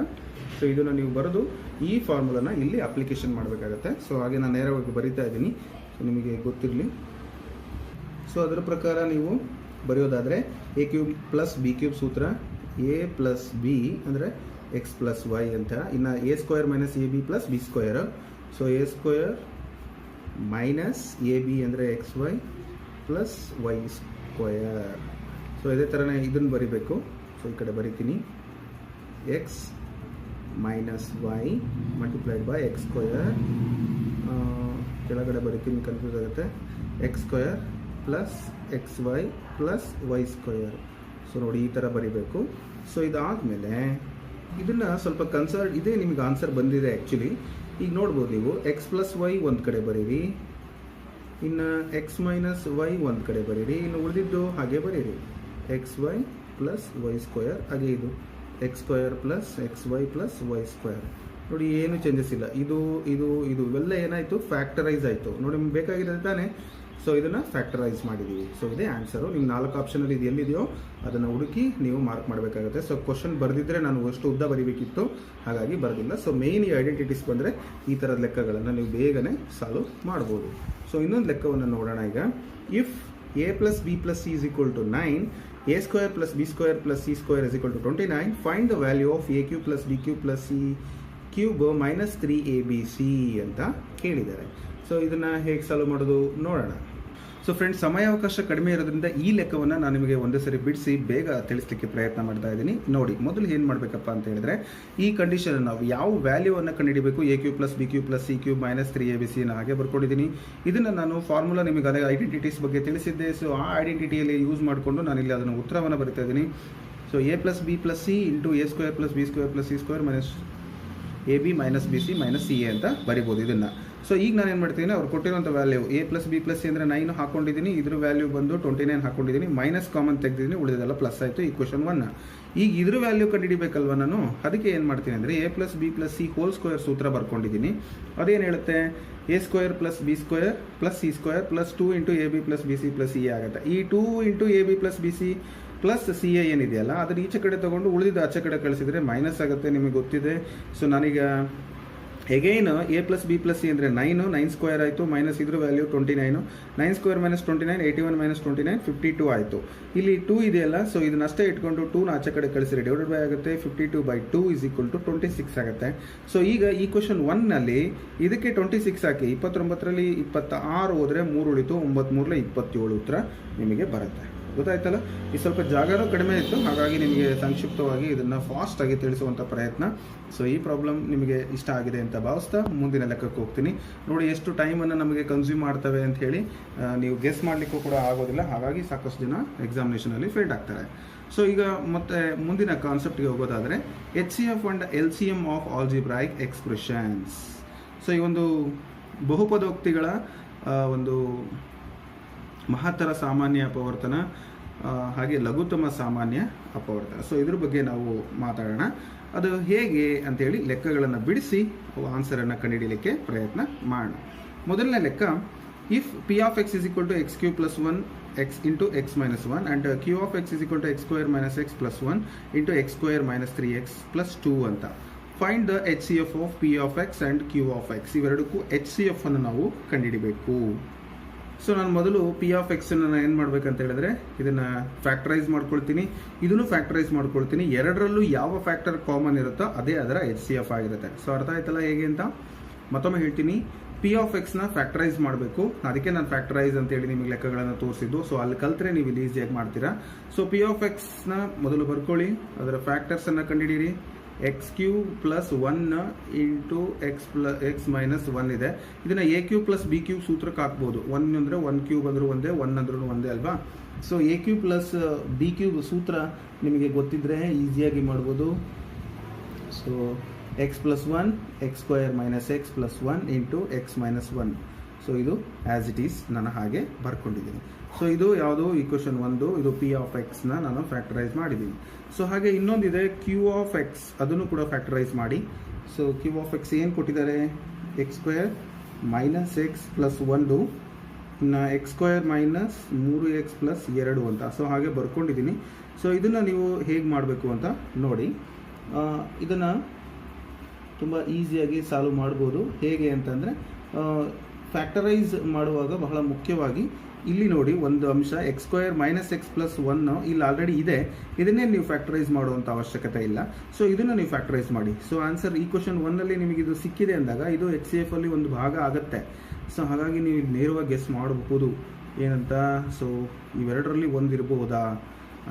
ಸೊ ಇದನ್ನು ನೀವು ಬರೆದು ಈ ಫಾರ್ಮುಲಾನ ಇಲ್ಲಿ ಅಪ್ಲಿಕೇಶನ್ ಮಾಡಬೇಕಾಗತ್ತೆ. ಸೊ ಹಾಗೆ ನಾನು ನೇರವಾಗಿ ಬರಿತಾ ಇದ್ದೀನಿ, ಸೊ ನಿಮಗೆ ಗೊತ್ತಿರಲಿ. ಸೊ ಅದರ ಪ್ರಕಾರ ನೀವು ಬರೆಯೋದಾದರೆ A cube plus B cube ಸೂತ್ರ, ಎ ಪ್ಲಸ್ ಬಿ ಅಂದರೆ ಎಕ್ಸ್ ಪ್ಲಸ್ ವೈ ಅಂತ. ಇನ್ನು A square minus A B plus B square. So A square minus A B ಅಂದರೆ x y plus y square. So ಇದೇ ಥರನೇ ಇದನ್ನು ಬರಿಬೇಕು. So ಈ ಕಡೆ ಬರಿತೀನಿ, x minus y multiplied by x square. ಕೆಳಗಡೆ ಬರಿತೀನಿ, ಕನ್ಫ್ಯೂಸ್ ಆಗುತ್ತೆ. X square plus x y plus y square. So ನೋಡಿ ಈ ಥರ ಬರಿಬೇಕು. ಸೊ ಇದಾದಮೇಲೆ ಇದನ್ನು ಸ್ವಲ್ಪ ಇದೇ ನಿಮಗೆ ಆನ್ಸರ್ ಬಂದಿದೆ ಆ್ಯಕ್ಚುಲಿ. ಈಗ ನೋಡ್ಬೋದು ನೀವು, ಎಕ್ಸ್ ಪ್ಲಸ್ ವೈ ಒಂದು ಕಡೆ ಬರೀರಿ, ಇನ್ನು ಎಕ್ಸ್ ಮೈನಸ್ ವೈ ಒಂದು ಕಡೆ ಬರೀರಿ, ಇನ್ನು ಉಳಿದಿದ್ದು ಹಾಗೆ ಬರೀರಿ, x y plus y square. ಹಾಗೆ ಇದು x square plus x y plus y square. ನೋಡಿ ಏನು ಚೇಂಜಸ್ ಇಲ್ಲ. ಇದು ಇದು ಇದು ಇವೆಲ್ಲ ಏನಾಯಿತು, ಫ್ಯಾಕ್ಟರೈಸ್ ಆಯಿತು. ನೋಡಿ ನಿಮ್ಗೆ ಬೇಕಾಗಿದೆ ತಾನೇ. ಸೊ ಇದನ್ನು ಫ್ಯಾಕ್ಟರೈಸ್ ಮಾಡಿದ್ದೀವಿ. ಸೊ ಇದೇ ಆನ್ಸರು. ನಿಮ್ಮ 4 ಆಪ್ಷನಲ್ಲಿ ಇದು ಎಲ್ಲಿದೆಯೋ ಅದನ್ನು ಹುಡುಕಿ ನೀವು ಮಾರ್ಕ್ ಮಾಡಬೇಕಾಗುತ್ತೆ. ಸೊ ಕ್ವಶನ್ ಬರೆದಿದ್ದರೆ ನಾನು ಅಷ್ಟು ಉದ್ದ ಬರೀಬೇಕಿತ್ತು, ಹಾಗಾಗಿ ಬರೆದಿಲ್ಲ. ಸೊ ಮೇಯ್ನ್ ಈ ಐಡೆಂಟಿಟೀಸ್ ಬಂದರೆ ಈ ಥರದ ಲೆಕ್ಕಗಳನ್ನು ನೀವು ಬೇಗನೆ ಸಾಲ್ವ್ ಮಾಡ್ಬೋದು. ಸೊ ಇನ್ನೊಂದು ಲೆಕ್ಕವನ್ನು ನೋಡೋಣ ಈಗ. If a plus b plus c is equal to 9, a square plus B square plus c square is equal to 29, find the value of a cube plus B cube plus c cube minus 3abc ಅಂತ ಕೇಳಿದ್ದಾರೆ. So ಇದನ್ನು ಹೇಗೆ solve ಮಾಡೋದು ನೋಡೋಣ. So friends, ಸಮಯಾವಕಾಶ ಕಡಿಮೆ ಇರೋದ್ರಿಂದ ಈ ಲೆಕ್ಕವನ್ನು ನಾನು ನಿಮಗೆ ಒಂದೇ ಸರಿ ಬಿಡಿಸಿ ಬೇಗ ತಿಳಿಸ್ಲಿಕ್ಕೆ ಪ್ರಯತ್ನ ಮಾಡ್ತಾ ಇದ್ದೀನಿ. ನೋಡಿ, ಮೊದಲು ಏನು ಮಾಡಬೇಕಪ್ಪ ಅಂತ ಹೇಳಿದ್ರೆ, ಈ ಕಂಡೀಷನ್ ನಾವು ಯಾವ ವ್ಯಾಲ್ಯೂವನ್ನು ಕಂಡುಹಿಡಿಬೇಕು, a cube plus B cube plus c cube minus 3abc ಹಾಗೆ ಬರ್ಕೊಂಡಿದ್ದೀನಿ. ಇದನ್ನು ನಾನು ಫಾರ್ಮುಲಾ ನಿಮಗೆ ಅದೇ ಐಡೆಂಟಿಟೀಸ್ ಬಗ್ಗೆ ತಿಳಿಸಿದ್ದೆ. ಸೊ ಆ ಐಡೆಂಟಿಟಿಯಲ್ಲಿ ಯೂಸ್ ಮಾಡಿಕೊಂಡು ನಾನು ಇಲ್ಲಿ ಅದನ್ನು ಉತ್ತರವನ್ನು ಬರಿತಾ ಇದ್ದೀನಿ. So A plus b plus C into A square plus B square plus c square minus A B minus B C minus C A ಅಂತ ಬರಿಬೋದು ಇದನ್ನು. ಸೊ ಈಗ ನಾನು ಏನು ಮಾಡ್ತೀನಿ, ಅವ್ರು ಕೊಟ್ಟಿರುವಂಥ value A plus b plus C ಅಂದರೆ 9 ಹಾಕೊಂಡಿದ್ದೀನಿ, ಇದ್ರ ವ್ಯಾಲ್ಯೂ ಬಂದು 29 ಹಾಕೊಂಡಿದ್ದೀನಿ, ಮೈನಸ್ ಕಾಮನ್ ತೆಗೆದಿದ್ದೀನಿ, ಉಳಿದೆಲ್ಲ ಪ್ಲಸ್ ಆಯಿತು. ಈ ಕ್ವಶನ್ 1. ಈಗ ಇದ್ರ ವ್ಯಾಲ್ಯೂ ಕಂಡುಹಿಡಿಬೇಕಲ್ವ ನಾನು, ಅದಕ್ಕೆ ಏನು ಮಾಡ್ತೀನಿ ಅಂದರೆ A plus b plus C whole square ಸೂತ್ರ ಬರ್ಕೊಂಡಿದ್ದೀನಿ. ಅದೇನು ಹೇಳುತ್ತೆ, A square plus B square plus c square plus 2 into A B plus B C plus C ಆಗುತ್ತೆ. ಈ 2 into A B plus B C plus C A ಏನಿದೆಯಲ್ಲ ಅದನ್ನು ಈಚೆ ಕಡೆ ತೊಗೊಂಡು ಉಳಿದಿದ್ದು ಆಚೆ ಕಡೆ ಕಳಿಸಿದರೆ ಮೈನಸ್ ಆಗುತ್ತೆ, ನಿಮಗೆ ಗೊತ್ತಿದೆ. ಸೊ ನಾನೀಗ again A plus b plus C ಅಂದರೆ 9 ಸ್ಕ್ವೇರ್ ಆಯಿತು, ಮೈನಸ್ ಇದ್ರ ವ್ಯಾಲ್ಯೂ 29, 9 ಸ್ಕ್ವೇರ್ ಮೈನಸ್ 29 81 ಮೈನಸ್ 29 52 ಆಯಿತು. ಇಲ್ಲಿ 2 ಇದೆಯಲ್ಲ, ಸೊ ಇದನ್ನಷ್ಟೇ ಇಟ್ಕೊಂಡು 2ನ ಆಚೆ ಕಡೆ ಕಳಿಸಿದ್ರೆ ಡಿವೈಡೆಡ್ ಬೈ ಆಗುತ್ತೆ, 52/2 ಇಸ್ ಈಕ್ವಲ್ ಟು 26 ಆಗುತ್ತೆ. ಸೊ ಈಗ ಈ ಕ್ವಶನ್ 1ನಲ್ಲಿ ಇದಕ್ಕೆ 26 ಹಾಕಿ 29ರಲ್ಲಿ 26 ಹೋದರೆ 3 ಉಳಿತು, 9 27 ಉತ್ತರ ನಿಮಗೆ ಬರುತ್ತೆ. ಗೊತ್ತಾಯ್ತಲ್ಲ. ಈ ಸ್ವಲ್ಪ ಜಾಗನೂ ಕಡಿಮೆ ಇತ್ತು, ಹಾಗಾಗಿ ನಿಮಗೆ ಸಂಕ್ಷಿಪ್ತವಾಗಿ ಇದನ್ನು ಫಾಸ್ಟಾಗಿ ತಿಳಿಸುವಂಥ ಪ್ರಯತ್ನ. ಸೊ ಈ ಪ್ರಾಬ್ಲಮ್ ನಿಮಗೆ ಇಷ್ಟ ಆಗಿದೆ ಅಂತ ಭಾವಿಸ್ತಾ ಮುಂದಿನ ಲೆಕ್ಕಕ್ಕೆ ಹೋಗ್ತೀನಿ. ನೋಡಿ ಎಷ್ಟು ಟೈಮನ್ನು ನಮಗೆ ಕನ್ಸ್ಯೂಮ್ ಮಾಡ್ತವೆ ಅಂತ ಹೇಳಿ ನೀವು ಗೆಸ್ ಮಾಡಲಿಕ್ಕೂ ಕೂಡ ಆಗೋದಿಲ್ಲ, ಹಾಗಾಗಿ ಸಾಕಷ್ಟು ಜನ ಎಕ್ಸಾಮಿನೇಷನಲ್ಲಿ ಫೇಲ್ ಆಗ್ತಾರೆ. ಸೊ ಈಗ ಮತ್ತೆ ಮುಂದಿನ ಕಾನ್ಸೆಪ್ಟ್ಗೆ ಹೋಗೋದಾದರೆ HCF and LCM of algebraic expressions. So ಈ ಒಂದು ಬಹುಪದೋಕ್ತಿಗಳ ಒಂದು ಮಹತ್ತರ ಸಾಮಾನ್ಯ ಅಪವರ್ತನ ಹಾಗೆ ಲಘುತ್ತಮ ಸಾಮಾನ್ಯ ಅಪವರ್ತನ. ಸೊ ಇದ್ರ ಬಗ್ಗೆ ನಾವು ಮಾತಾಡೋಣ. ಅದು ಹೇಗೆ ಅಂತೇಳಿ ಲೆಕ್ಕಗಳನ್ನು ಬಿಡಿಸಿ ಆನ್ಸರನ್ನು ಕಂಡುಹಿಡಿಯಲಿಕ್ಕೆ ಪ್ರಯತ್ನ ಮಾಡೋಣ. ಮೊದಲನೇ ಲೆಕ್ಕ, if P of x is equal to x cube plus 1 x into x minus 1 and Q of x is equal to x square minus x plus 1 into x square minus 3x plus 2 ಅಂತ. Find the HCF of P of x and Q of x. ಇವೆರಡಕ್ಕೂ HCF ಅನ್ನು ನಾವು ಕಂಡುಹಿಡಿಬೇಕು. So ನಾನು ಮೊದಲು P of ಎಕ್ಸನ್ನು ನಾನು ಏನು ಮಾಡಬೇಕಂತ ಹೇಳಿದ್ರೆ, ಇದನ್ನು ಫ್ಯಾಕ್ಟರೈಸ್ ಮಾಡ್ಕೊಳ್ತೀನಿ, ಇದನ್ನು ಫ್ಯಾಕ್ಟರೈಸ್ ಮಾಡ್ಕೊಳ್ತೀನಿ. ಎರಡರಲ್ಲೂ ಯಾವ ಫ್ಯಾಕ್ಟರ್ ಕಾಮನ್ ಇರುತ್ತೋ ಅದೇ ಅದರ HCF ಆಗಿರುತ್ತೆ. ಸೊ ಅರ್ಥ ಆಯ್ತಲ್ಲ ಹೇಗೆ ಅಂತ. ಮತ್ತೊಮ್ಮೆ ಹೇಳ್ತೀನಿ, ಪಿ ಆಫ್ ಎಕ್ಸ್ನ ಫ್ಯಾಕ್ಟರೈಸ್ ಮಾಡಬೇಕು, ಅದಕ್ಕೆ ನಾನು ಫ್ಯಾಕ್ಟರೈಸ್ ಅಂತೇಳಿ ನಿಮಗೆ ಲೆಕ್ಕಗಳನ್ನು ತೋರಿಸಿದ್ದು. ಸೊ ಅಲ್ಲಿ ಕಲ್ತ್ರೆ ನೀವು ಇಲ್ಲಿ ಈಸಿಯಾಗಿ ಮಾಡ್ತೀರಾ. ಸೊ ಪಿ ಆಫ್ ಎಕ್ಸ್ನ ಮೊದಲು ಬರ್ಕೊಳ್ಳಿ, ಅದರ ಫ್ಯಾಕ್ಟರ್ಸನ್ನು ಕಂಡುಹಿಡೀರಿ. X cube plus 1 into x minus 1 ಇದೆ. ಇದನ್ನು A cube plus B cube ಸೂತ್ರಕ್ಕೆ ಹಾಕ್ಬೋದು. 1 ಅಂದರೆ 1 ಕ್ಯೂಬ್ ಅಂದರೂ ಒಂದೇ, 1 ಅಂದ್ರೂ ಒಂದೇ ಅಲ್ವಾ. So a cube plus B cube ಸೂತ್ರ ನಿಮಗೆ ಗೊತ್ತಿದ್ದರೆ ಈಸಿಯಾಗಿ ಮಾಡ್ಬೋದು. So x plus 1 x square minus x plus 1 into x minus 1. So ಇದು ಆ್ಯಸ್ ಇಟ್ ಈಸ್ ನಾನು ಹಾಗೆ ಬರ್ಕೊಂಡಿದ್ದೀನಿ. ಸೊ ಇದು ಯಾವುದು ಈಕ್ವೇಷನ್ 1, ಇದು ಪಿ ಆಫ್ ಎಕ್ಸ್ನ ನಾನು ಫ್ಯಾಕ್ಟರೈಸ್ ಮಾಡಿದ್ದೀನಿ. ಸೊ ಹಾಗೆ ಇನ್ನೊಂದಿದೆ ಕ್ಯೂ ಆಫ್ ಎಕ್ಸ್, ಅದನ್ನು ಕೂಡ ಫ್ಯಾಕ್ಟರೈಸ್ ಮಾಡಿ. ಸೊ ಕ್ಯೂ ಆಫ್ ಎಕ್ಸ್ ಏನು ಕೊಟ್ಟಿದ್ದಾರೆ, X square minus x plus 1 ಇನ್ನು X square minus 3x plus 2 ಅಂತ. ಸೊ ಹಾಗೆ ಬರ್ಕೊಂಡಿದ್ದೀನಿ. ಸೊ ಇದನ್ನು ನೀವು ಹೇಗೆ ಮಾಡಬೇಕು ಅಂತ ನೋಡಿ. ಇದನ್ನು ತುಂಬ ಈಸಿಯಾಗಿ ಸಾಲ್ವ್ ಮಾಡ್ಬೋದು. ಹೇಗೆ ಅಂತಂದರೆ ಫ್ಯಾಕ್ಟರೈಸ್ ಮಾಡುವಾಗ ಬಹಳ ಮುಖ್ಯವಾಗಿ ಇಲ್ಲಿ ನೋಡಿ ಒಂದು ಅಂಶ X square minus x plus 1 ಇಲ್ಲಿ ಆಲ್ರೆಡಿ ಇದೆ. ಇದನ್ನೇ ನೀವು ಫ್ಯಾಕ್ಟರೈಸ್ ಮಾಡುವಂಥ ಅವಶ್ಯಕತೆ ಇಲ್ಲ. ಸೊ ಇದನ್ನು ನೀವು ಫ್ಯಾಕ್ಟರೈಸ್ ಮಾಡಿ. ಸೊ ಆನ್ಸರ್ ಈಕ್ವೇಷನ್ 1ನಲ್ಲಿ ನಿಮಗೆ ಇದು ಸಿಕ್ಕಿದೆ ಅಂದಾಗ ಇದು HCF ಅಲ್ಲಿ ಒಂದು ಭಾಗ ಆಗುತ್ತೆ. ಸೊ ಹಾಗಾಗಿ ನೀವು ನೇರವಾಗಿ ಗೆಸ್ ಮಾಡಬಹುದು ಏನಂತ. ಸೊ ಇವೆರಡರಲ್ಲಿ ಒಂದು ಇರಬಹುದಾ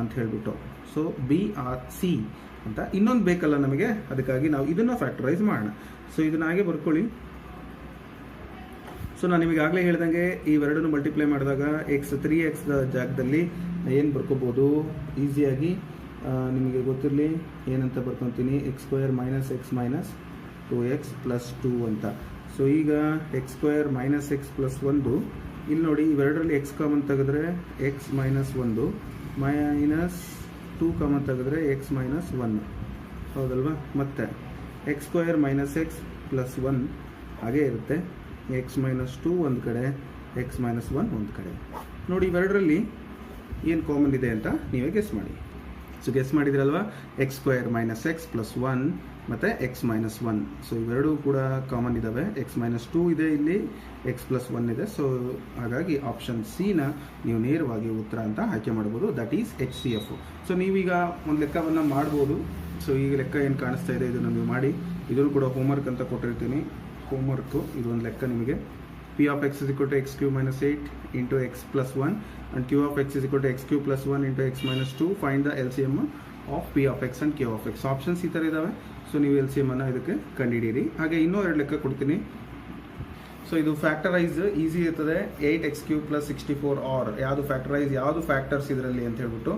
ಅಂತ ಹೇಳಿಬಿಟ್ಟು. ಸೊ B or C ಅಂತ ಇನ್ನೊಂದು ಬೇಕಲ್ಲ ನಮಗೆ, ಅದಕ್ಕಾಗಿ ನಾವು ಇದನ್ನು ಫ್ಯಾಕ್ಟರೈಸ್ ಮಾಡೋಣ. ಸೊ ಇದನ್ನ ಹಾಗೆ ಬರ್ಕೊಳ್ಳಿ. ಸೊ ನಾನು ನಿಮಗೆ ಆಗಲೇ ಹೇಳ್ದಂಗೆ ಇವೆರಡನ್ನು ಮಲ್ಟಿಪ್ಲೈ ಮಾಡಿದಾಗ3x ಜಾಗದಲ್ಲಿ ಏನು ಬರ್ಕೋಬೋದು ಈಸಿಯಾಗಿ ನಿಮಗೆ ಗೊತ್ತಿರಲಿ ಏನಂತ ಬರ್ಕೊತೀನಿ, x square minus x minus 2x plus 2 ಅಂತ. ಸೊ ಈಗ x square minus x plus 1 ಇಲ್ಲಿ ನೋಡಿ ಇವೆರಡರಲ್ಲಿ ಎಕ್ಸ್ ಕಾಮನ್ ತೆಗೆದ್ರೆ ಎಕ್ಸ್ ಮೈನಸ್ 1 ಮೈನಸ್ 2 ಕಾಮನ್ ತೆಗೆದ್ರೆ ಎಕ್ಸ್ ಮೈನಸ್ 1 ಹೌದಲ್ವಾ. ಮತ್ತು x square minus x plus 1 ಹಾಗೇ ಇರುತ್ತೆ. ಎಕ್ಸ್ ಮೈನಸ್ 2 ಒಂದು ಕಡೆ, ಎಕ್ಸ್ ಮೈನಸ್ 1 ಒಂದು ಕಡೆ. ನೋಡಿ ಇವೆರಡರಲ್ಲಿ ಏನು ಕಾಮನ್ ಇದೆ ಅಂತ ನೀವೇ ಗೆಸ್ ಮಾಡಿ. ಸೊ ಗೆಸ್ ಮಾಡಿದ್ರಲ್ವಾ, x square minus x plus 1 ಮತ್ತು ಎಕ್ಸ್ ಮೈನಸ್ 1. ಸೊ ಇವೆರಡೂ ಕೂಡ ಕಾಮನ್ ಇದ್ದಾವೆ. ಎಕ್ಸ್ ಮೈನಸ್ 2 ಇದೆ, ಇಲ್ಲಿ ಎಕ್ಸ್ ಪ್ಲಸ್ 1 ಇದೆ. ಸೊ ಹಾಗಾಗಿ ಆಪ್ಷನ್ ಸಿನ ನೀವು ನೇರವಾಗಿ ಉತ್ತರ ಅಂತ ಆಯ್ಕೆ ಮಾಡ್ಬೋದು. That is HCF. ಸೊ ನೀವೀಗ ಒಂದು ಲೆಕ್ಕವನ್ನು ಮಾಡ್ಬೋದು. ಸೊ ಈಗ ಲೆಕ್ಕ ಏನು ಕಾಣಿಸ್ತಾ ಇದೆ ಇದನ್ನು ನೀವು ಮಾಡಿ. ಇದನ್ನು ಕೂಡ ಹೋಮ್ವರ್ಕ್ ಅಂತ ಕೊಟ್ಟಿರ್ತೀನಿ. ಹೋಮ್ವರ್ಕು ಇದು ಒಂದು ಲೆಕ್ಕ ನಿಮಗೆ. P of x is equal to x cube minus 8 into x plus 1 and Q of x is equal to x cube plus 1 into x minus 2. Find the LCM of P of x and Q of x. Options ಈ ಥರ ಇದ್ದಾವೆ. So ನೀವು LCM ಅನ್ನು ಇದಕ್ಕೆ ಕಂಡುಹಿಡಿಯಿರಿ. ಹಾಗೆ ಇನ್ನೂ ಎರಡು ಲೆಕ್ಕ ಕೊಡ್ತೀನಿ. ಸೊ ಇದು ಫ್ಯಾಕ್ಟರೈಸ್ ಈಸಿ ಇರ್ತದೆ. 8x³ plus 64 ಆರ್ ಯಾವುದು ಫ್ಯಾಕ್ಟರೈಸ್, ಯಾವುದು ಫ್ಯಾಕ್ಟರ್ಸ್ ಇದರಲ್ಲಿ ಅಂತ ಹೇಳ್ಬಿಟ್ಟು.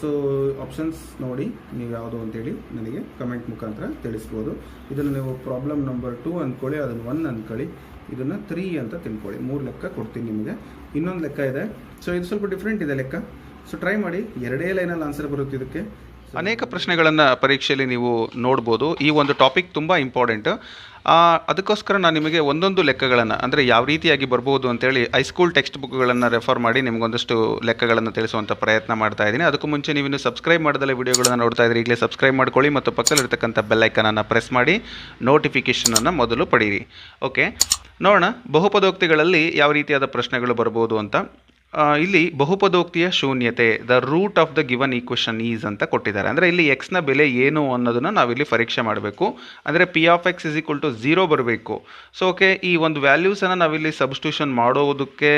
ಸೊ ಆಪ್ಷನ್ಸ್ ನೋಡಿ ನೀವು ಯಾವುದು ಅಂತೇಳಿ ನನಗೆ ಕಮೆಂಟ್ ಮುಖಾಂತರ ತಿಳಿಸ್ಬೋದು. ಇದನ್ನು ನೀವು ಪ್ರಾಬ್ಲಮ್ ನಂಬರ್ 2 ಅಂದ್ಕೊಳ್ಳಿ, ಅದನ್ನು 1 ಅಂದ್ಕೊಳ್ಳಿ, ಇದನ್ನು 3 ಅಂತ ತಿಳ್ಕೊಳ್ಳಿ. 3 ಲೆಕ್ಕ ಕೊಡ್ತೀನಿ ನಿಮಗೆ. ಇನ್ನೊಂದು ಲೆಕ್ಕ ಇದೆ. ಸೊ ಇದು ಸ್ವಲ್ಪ ಡಿಫ್ರೆಂಟ್ ಇದೆ ಲೆಕ್ಕ. ಸೊ ಟ್ರೈ ಮಾಡಿ, 2 ಲೈನಲ್ಲಿ ಆನ್ಸರ್ ಬರುತ್ತೆ ಇದಕ್ಕೆ. ಅನೇಕ ಪ್ರಶ್ನೆಗಳನ್ನು ಪರೀಕ್ಷೆಯಲ್ಲಿ ನೀವು ನೋಡ್ಬೋದು. ಈ ಒಂದು ಟಾಪಿಕ್ ತುಂಬ ಇಂಪಾರ್ಟೆಂಟ್. ಅದಕ್ಕೋಸ್ಕರ ನಾನು ನಿಮಗೆ ಒಂದೊಂದು ಲೆಕ್ಕಗಳನ್ನು ಅಂದರೆ ಯಾವ ರೀತಿಯಾಗಿ ಬರ್ಬೋದು ಅಂತೇಳಿ ಹೈಸ್ಕೂಲ್ ಟೆಕ್ಸ್ಟ್ ಬುಕ್ಗಳನ್ನು ರೆಫರ್ ಮಾಡಿ ನಿಮಗೊಂದಷ್ಟು ಲೆಕ್ಕಗಳನ್ನು ತಿಳಿಸುವಂಥ ಪ್ರಯತ್ನ ಮಾಡ್ತಾ ಇದ್ದೀನಿ. ಅದಕ್ಕೂ ಮುಂಚೆ ನೀವು ಸಬ್ಸ್ಕ್ರೈಬ್ ಮಾಡ್ದಲೇ ವಿಡಿಯೋಗಳನ್ನು ನೋಡ್ತಾ ಇದ್ದರೆ ಈಗಲೇ ಸಬ್ಸ್ಕ್ರೈಬ್ ಮಾಡ್ಕೊಳ್ಳಿ ಮತ್ತು ಪಕ್ಕದಲ್ಲಿರ್ತಕ್ಕಂಥ ಬೆಲ್ ಐಕನನ್ನು ಪ್ರೆಸ್ ಮಾಡಿ ನೋಟಿಫಿಕೇಷನನ್ನು ಮೊದಲು ಪಡೀರಿ. ಓಕೆ, ನೋಡೋಣ ಬಹುಪದೋಕ್ತಿಗಳಲ್ಲಿ ಯಾವ ರೀತಿಯಾದ ಪ್ರಶ್ನೆಗಳು ಬರ್ಬೋದು ಅಂತ. ಇಲ್ಲಿ ಬಹುಪದೋಕ್ತಿಯ ಶೂನ್ಯತೆ, the root of the given equation is ಅಂತ ಕೊಟ್ಟಿದ್ದಾರೆ. ಅಂದರೆ ಇಲ್ಲಿ ಎಕ್ಸ್ನ ಬೆಲೆ ಏನು ಅನ್ನೋದನ್ನು ನಾವಿಲ್ಲಿ ಪರೀಕ್ಷೆ ಮಾಡಬೇಕು. ಅಂದರೆ P of x is equal to 0 ಬರಬೇಕು. ಸೊ ಓಕೆ, ಈ ಒಂದು ವ್ಯಾಲ್ಯೂಸನ್ನು ನಾವಿಲ್ಲಿ ಸಬ್ಸ್ಟಿಟ್ಯೂಷನ್ ಮಾಡೋದಕ್ಕೆ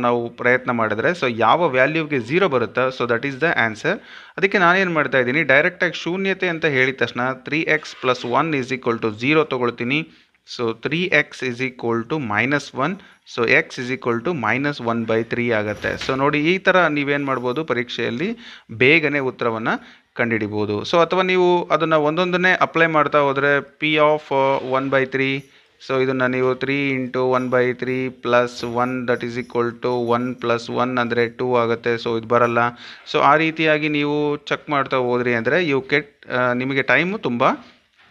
ನಾವು ಪ್ರಯತ್ನ ಮಾಡಿದ್ರೆ ಸೊ ಯಾವ ವ್ಯಾಲ್ಯೂಗೆ 0 ಬರುತ್ತೋ so that is the answer. ಅದಕ್ಕೆ ನಾನೇನು ಮಾಡ್ತಾ ಇದ್ದೀನಿ, ಡೈರೆಕ್ಟಾಗಿ ಶೂನ್ಯತೆ ಅಂತ ಹೇಳಿದ ತಕ್ಷಣ 3x plus 1 is equal to 0 ತೊಗೊಳ್ತೀನಿ. So 3x is equal to -1. So x is equal to -1/3 ಆಗುತ್ತೆ. ಸೊ ನೋಡಿ ಈ ಥರ ನೀವೇನು ಮಾಡ್ಬೋದು, ಪರೀಕ್ಷೆಯಲ್ಲಿ ಬೇಗನೆ ಉತ್ತರವನ್ನು ಕಂಡುಹಿಡಿಬೋದು. ಸೊ ಅಥವಾ ನೀವು ಅದನ್ನು ಒಂದೊಂದನ್ನೇ ಅಪ್ಲೈ ಮಾಡ್ತಾ ಹೋದರೆ P of 1/3. ಸೊ ಇದನ್ನು ನೀವು 3 × 1/3 plus 1 that is equal to 1 + 1 ಅಂದರೆ 2 ಆಗುತ್ತೆ. ಸೊ ಇದು ಬರಲ್ಲ. ಸೊ ಆ ರೀತಿಯಾಗಿ ನೀವು ಚೆಕ್ ಮಾಡ್ತಾ ಹೋದ್ರಿ ಅಂದರೆ ನಿಮಗೆ ಟೈಮು ತುಂಬ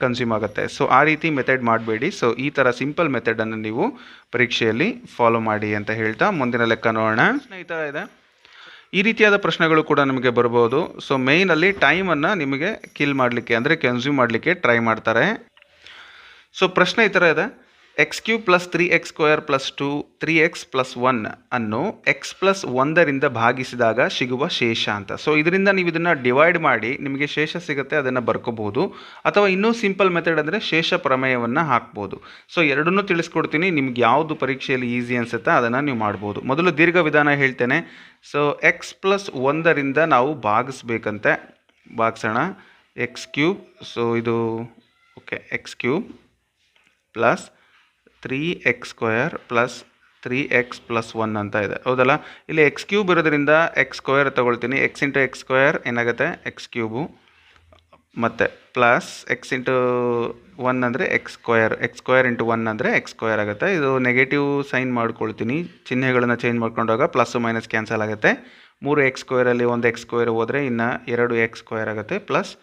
ಕನ್ಸ್ಯೂಮ್ ಆಗುತ್ತೆ. ಸೊ ಆ ರೀತಿ ಮೆಥಡ್ ಮಾಡಬೇಡಿ. ಸೊ ಈ ಥರ ಸಿಂಪಲ್ ಮೆಥಡನ್ನು ನೀವು ಪರೀಕ್ಷೆಯಲ್ಲಿ ಫಾಲೋ ಮಾಡಿ ಅಂತ ಹೇಳ್ತಾ ಮುಂದಿನ ಲೆಕ್ಕ ನೋಡೋಣ. ಈ ಥರ ಇದೆ, ಈ ರೀತಿಯಾದ ಪ್ರಶ್ನೆಗಳು ಕೂಡ ನಿಮಗೆ ಬರ್ಬೋದು. ಸೊ ಮೇಯ್ನಲ್ಲಿ ಟೈಮನ್ನು ನಿಮಗೆ ಕಿಲ್ ಮಾಡಲಿಕ್ಕೆ ಅಂದರೆ ಕನ್ಸ್ಯೂಮ್ ಮಾಡಲಿಕ್ಕೆ ಟ್ರೈ ಮಾಡ್ತಾರೆ. ಸೊ ಪ್ರಶ್ನೆ ಈ ಥರ ಇದೆ, x³ + 3x² + 2 3x + 1 ಅನ್ನು x + 1ರಿಂದ ಭಾಗಿಸಿದಾಗ ಸಿಗುವ ಶೇಷ ಅಂತ. ಸೊ ಇದರಿಂದ ನೀವು ಇದನ್ನು ಡಿವೈಡ್ ಮಾಡಿ ನಿಮಗೆ ಶೇಷ ಸಿಗುತ್ತೆ, ಅದನ್ನು ಬರ್ಕೋಬಹುದು. ಅಥವಾ ಇನ್ನೂ ಸಿಂಪಲ್ ಮೆಥಡ್ ಅಂದರೆ ಶೇಷ ಪ್ರಮೇಯವನ್ನು ಹಾಕ್ಬೋದು. ಸೊ ಎರಡನ್ನೂ ತಿಳಿಸ್ಕೊಡ್ತೀನಿ, ನಿಮ್ಗೆ ಯಾವುದು ಪರೀಕ್ಷೆಯಲ್ಲಿ ಈಸಿ ಅನಿಸುತ್ತಾ ಅದನ್ನು ನೀವು ಮಾಡ್ಬೋದು. ಮೊದಲು ದೀರ್ಘ ವಿಧಾನ ಹೇಳ್ತೇನೆ. ಸೊ x + 1ರಿಂದ ನಾವು ಭಾಗಿಸ್ಬೇಕಂತೆ. ಭಾಗಿಸೋಣ. x³ ಸೊ ಇದು ಓಕೆ, x³ + 3x² + 3x + 1 ಅಂತ ಇದೆ, ಹೌದಲ್ಲ. ಇಲ್ಲಿ x³ ಇರೋದ್ರಿಂದ x² ತಗೊಳ್ತೀನಿ. x × x² ಏನಾಗುತ್ತೆ, x³ ಮತ್ತು ಪ್ಲಸ್ x × 1 ಅಂದರೆ x², x² × 1 ಅಂದರೆ x² ಆಗುತ್ತೆ. ಇದು ನೆಗೆಟಿವ್ ಸೈನ್ ಮಾಡ್ಕೊಳ್ತೀನಿ, ಚಿಹ್ನೆಗಳನ್ನು ಚೇಂಜ್ ಮಾಡ್ಕೊಂಡಾಗ ಪ್ಲಸ್ ಮೈನಸ್ ಕ್ಯಾನ್ಸಲ್ ಆಗುತ್ತೆ. 3x² 1 x² ಹೋದರೆ ಇನ್ನು 2x² ಆಗುತ್ತೆ ಪ್ಲಸ್